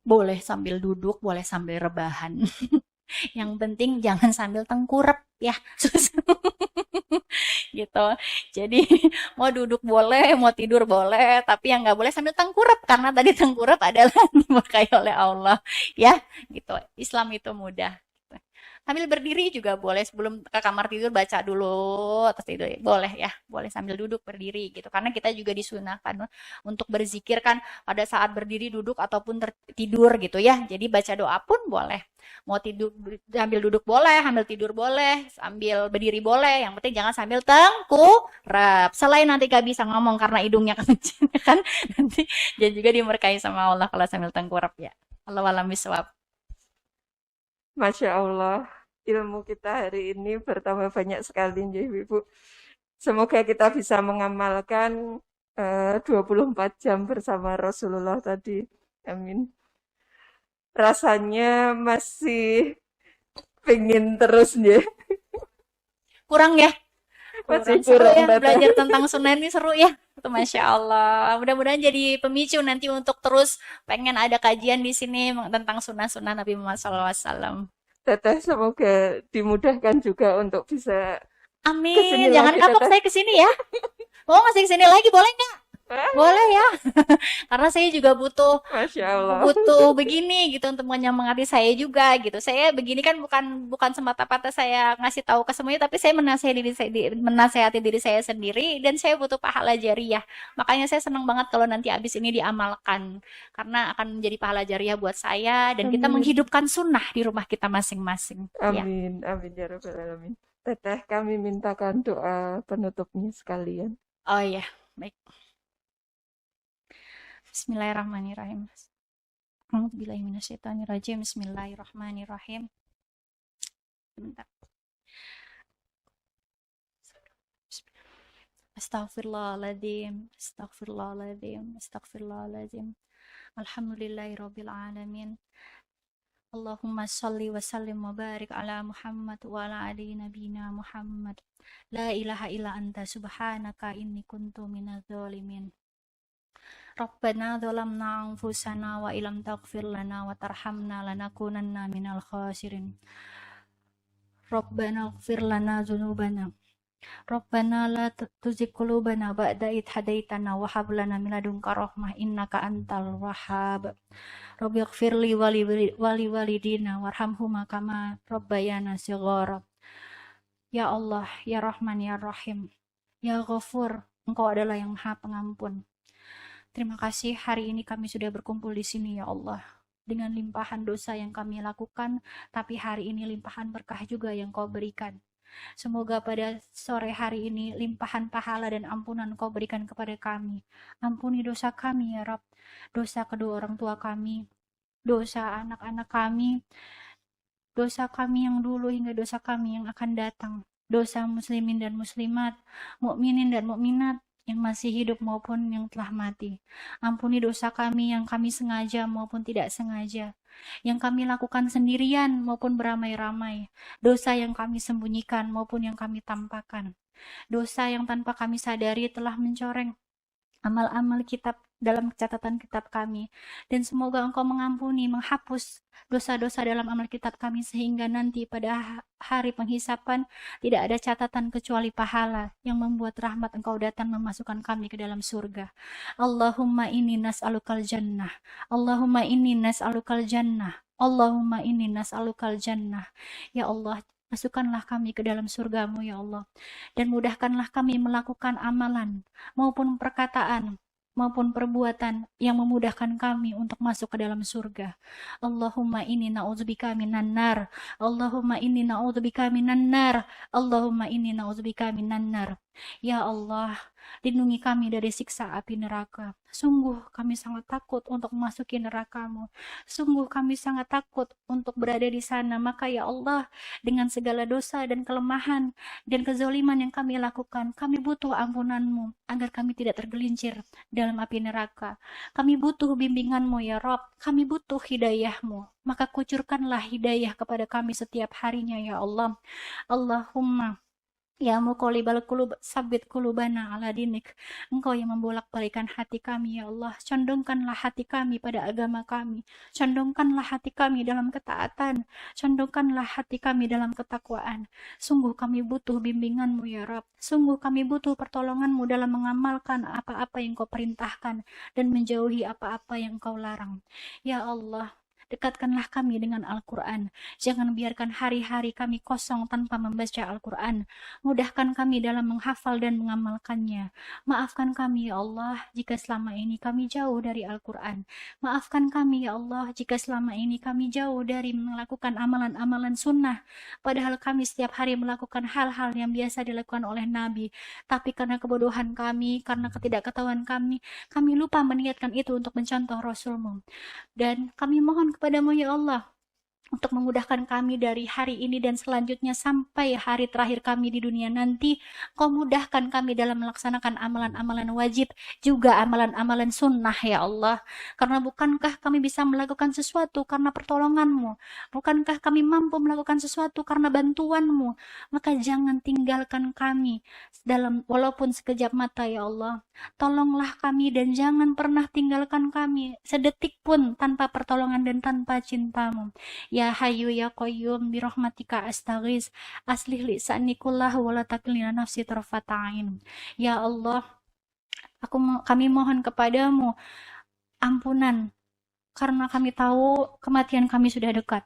Boleh sambil duduk, boleh sambil rebahan. Yang penting jangan sambil tengkurap ya. Gitu. Jadi mau duduk boleh, mau tidur boleh, tapi yang nggak boleh sambil tengkurap karena tadi tengkurap adalah dimurkai oleh Allah, ya. Gitu. Islam itu mudah. Sambil berdiri juga boleh sebelum ke kamar tidur baca dulu terus tidur boleh ya, boleh sambil duduk berdiri gitu karena kita juga disunahkan untuk berzikir kan pada saat berdiri duduk ataupun tidur gitu ya, jadi baca doa pun boleh, mau tidur sambil duduk boleh, sambil tidur boleh, sambil berdiri boleh, yang penting jangan sambil tengkurap, selain nanti gak bisa ngomong karena hidungnya kenceng kan nanti dan juga diberkahi sama Allah kalau sambil tengkurap ya. Allah alam bisawab. Masya Allah, ilmu kita hari ini bertambah banyak sekali ya Ibu. Semoga kita bisa mengamalkan 24 jam bersama Rasulullah tadi. Amin. Rasanya masih pengen terus ya. Kurang ya, Masih kurang seru kurang ya Tata. belajar tentang sunnah ini, seru ya itu Masya Allah. Mudah-mudahan jadi pemicu nanti untuk terus pengen ada kajian di sini tentang sunnah-sunnah Nabi Muhammad SAW. Teteh semoga dimudahkan juga untuk bisa Amin. kesini Jangan lagi kapok Teteh. saya kesini ya. Mau masih kesini lagi boleh nggak? Boleh ya. Karena saya juga butuh Masya Allah. butuh begini gitu untuk menyemangati saya juga gitu. Saya begini kan bukan bukan semata-mata saya ngasih tahu ke semuanya, tapi saya menasehati diri saya sendiri dan saya butuh pahala jariah. Makanya saya senang banget kalau nanti abis ini diamalkan karena akan menjadi pahala jariah buat saya dan kita Amin. menghidupkan sunnah di rumah kita masing-masing. Ya. Amin. Amin ya Rabbal Alamin. Teteh, kami mintakan doa penutupnya sekalian. Oh iya, baik. Bismillahirrahmanirrahim. A'udzubillahiminasyaitonirrajim. Bismillahirrahmanirrahim. Bentar. Astaghfirullahaladzim, astaghfirullahaladzim, astaghfirullahaladzim. Alhamdulillahirabbil alamin. Allahumma shalli wa sallim wa barik ala Muhammad wa ala ali nabiyina Muhammad. La ilaha illa anta subhanaka inni kuntu minadz zalimin. Rabbana dzalamna anfusana wa illam taghfir lana wa tarhamna lanakunanna minal khasirin. Rabbana ighfir lana dzunubana. Rabbana la tuzigh qulubana ba'da idh hadaitana wa hab lana min ladunka rahmah innaka antal wahhab. Rabbi ighfirli wa li walidina warhamhuma kama rabbayana shighara. Ya Allah, ya Rahman, ya Rahim, ya Ghafur, Engkau adalah yang Maha Pengampun. Terima kasih hari ini kami sudah berkumpul di sini ya Allah. Dengan limpahan dosa yang kami lakukan, tapi hari ini limpahan berkah juga yang Kau berikan. Semoga pada sore hari ini limpahan pahala dan ampunan Kau berikan kepada kami. Ampuni dosa kami ya Rabb, dosa kedua orang tua kami, dosa anak-anak kami, dosa kami yang dulu hingga dosa kami yang akan datang, dosa muslimin dan muslimat, mukminin dan mukminat yang masih hidup maupun yang telah mati. Ampuni dosa kami yang kami sengaja maupun tidak sengaja, yang kami lakukan sendirian maupun beramai-ramai, dosa yang kami sembunyikan maupun yang kami tampakkan, dosa yang tanpa kami sadari telah mencoreng amal-amal kitab dalam catatan kitab kami, dan semoga Engkau mengampuni, menghapus dosa-dosa dalam amal kitab kami sehingga nanti pada hari penghisapan tidak ada catatan kecuali pahala yang membuat rahmat Engkau datang memasukkan kami ke dalam surga. Allahumma inni nas'alukal jannah, Allahumma inni nas'alukal jannah, Allahumma inni nas'alukal jannah. Ya Allah, masukkanlah kami ke dalam surgamu ya Allah, dan mudahkanlah kami melakukan amalan maupun perkataan maupun perbuatan yang memudahkan kami untuk masuk ke dalam surga. Allahumma inni na'udzubika minan nar, Allahumma inni na'udzubika minan nar, Allahumma inni na'udzubika minan nar. Ya Allah, lindungi kami dari siksa api neraka. Sungguh kami sangat takut untuk memasuki neraka-Mu. Sungguh kami sangat takut untuk berada di sana. Maka ya Allah, dengan segala dosa dan kelemahan dan kezaliman yang kami lakukan, kami butuh ampunan-Mu agar kami tidak tergelincir dalam api neraka. Kami butuh bimbingan-Mu ya Rob, kami butuh hidayah-Mu. Maka kucurkanlah hidayah kepada kami setiap harinya ya Allah. Allahumma ya muqallibal qulub sabbit qulubana ala dinik. Engkau yang membolak-balikan hati kami ya Allah. Condongkanlah hati kami pada agama kami. Condongkanlah hati kami dalam ketaatan. Condongkanlah hati kami dalam ketakwaan. Sungguh kami butuh bimbingan-Mu ya Rabb. Sungguh kami butuh pertolongan-Mu dalam mengamalkan apa-apa yang Kau perintahkan dan menjauhi apa-apa yang Kau larang. Ya Allah, dekatkanlah kami dengan Al-Quran. Jangan biarkan hari-hari kami kosong tanpa membaca Al-Quran. Mudahkan kami dalam menghafal dan mengamalkannya. Maafkan kami ya Allah jika selama ini kami jauh dari Al-Quran. Maafkan kami ya Allah jika selama ini kami jauh dari melakukan amalan-amalan sunnah. Padahal kami setiap hari melakukan hal-hal yang biasa dilakukan oleh Nabi. Tapi karena kebodohan kami, karena ketidaktahuan kami lupa meniatkan itu untuk mencontoh Rasul-Mu. Dan kami mohon kepadamu ya Allah untuk memudahkan kami dari hari ini dan selanjutnya sampai hari terakhir kami di dunia nanti. Kau mudahkan kami dalam melaksanakan amalan-amalan wajib, juga amalan-amalan sunnah ya Allah. Karena bukankah kami bisa melakukan sesuatu karena pertolongan-Mu? Bukankah kami mampu melakukan sesuatu karena bantuan-Mu? Maka jangan tinggalkan kami dalam walaupun sekejap mata ya Allah. Tolonglah kami dan jangan pernah tinggalkan kami sedetik pun tanpa pertolongan dan tanpa cinta-Mu. Ya Hayyu ya Qayyum birahmatika astaghiz aslih li sa'ni kullahu wa la takilna nafsi tarfata ain. Ya Allah, Kami mohon kepadamu ampunan, karena kami tahu kematian kami sudah dekat.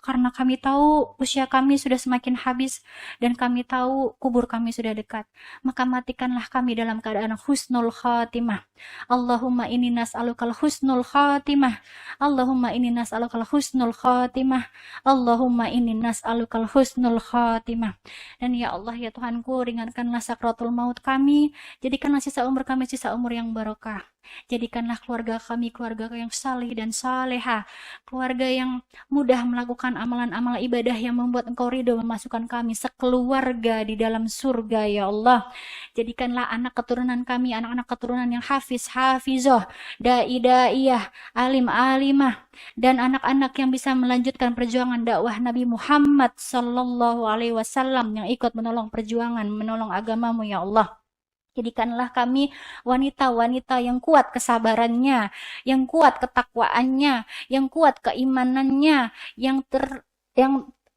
Karena kami tahu usia kami sudah semakin habis dan kami tahu kubur kami sudah dekat. Maka matikanlah kami dalam keadaan husnul khatimah. Allahumma inni nas'alukal husnul khatimah. Allahumma inni nas'alukal husnul khatimah. Allahumma inni nas'alukal husnul khatimah. Dan ya Allah ya Tuhanku, ringankanlah sakratul maut kami. Jadikanlah sisa umur kami sisa umur yang barokah. Jadikanlah keluarga kami keluarga yang salih dan saleha, keluarga yang mudah melakukan amalan-amalan ibadah yang membuat Engkau ridho, memasukkan kami sekeluarga di dalam surga ya Allah. Jadikanlah anak keturunan kami anak-anak keturunan yang hafiz, hafizoh, dai daiyah, alim alimah, dan anak-anak yang bisa melanjutkan perjuangan dakwah Nabi Muhammad sallallahu alaihi wasallam, yang ikut menolong perjuangan menolong agamamu ya Allah. Jadikanlah kami wanita-wanita yang kuat kesabarannya, yang kuat ketakwaannya, yang kuat keimanannya, yang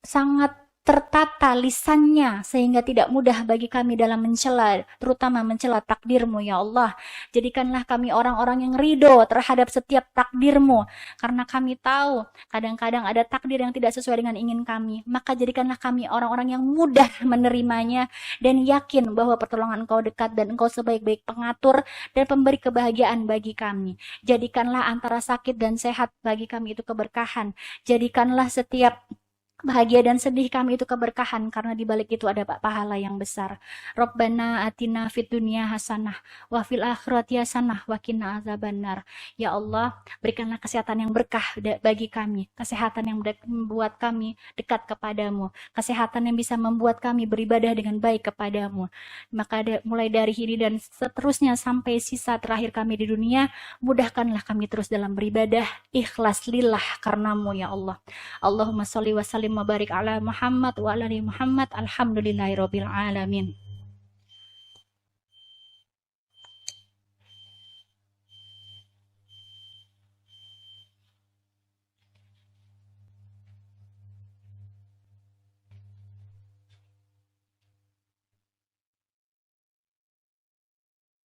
sangat tertata lisannya sehingga tidak mudah bagi kami dalam mencela, terutama mencela takdirmu ya Allah. Jadikanlah kami orang-orang yang ridho terhadap setiap takdirmu, karena kami tahu kadang-kadang ada takdir yang tidak sesuai dengan ingin kami. Maka jadikanlah kami orang-orang yang mudah menerimanya dan yakin bahwa pertolongan Engkau dekat dan Engkau sebaik-baik pengatur dan pemberi kebahagiaan bagi kami. Jadikanlah antara sakit dan sehat bagi kami itu keberkahan. Jadikanlah setiap bahagia dan sedih kami itu keberkahan, karena di balik itu ada pahala yang besar. Rabbana atina fid dunya hasanah wa fil akhirati hasanah wa qina azabannar. Ya Allah, berikanlah kesehatan yang berkah bagi kami, kesehatan yang membuat kami dekat kepadamu, kesehatan yang bisa membuat kami beribadah dengan baik kepadamu. Maka mulai dari ini dan seterusnya sampai sisa terakhir kami di dunia, mudahkanlah kami terus dalam beribadah ikhlas lillah karenamu ya Allah. Allahumma sholli wa sallim wa barik ala Muhammad wa ala ali Muhammad. Alhamdulillahirabbil alamin.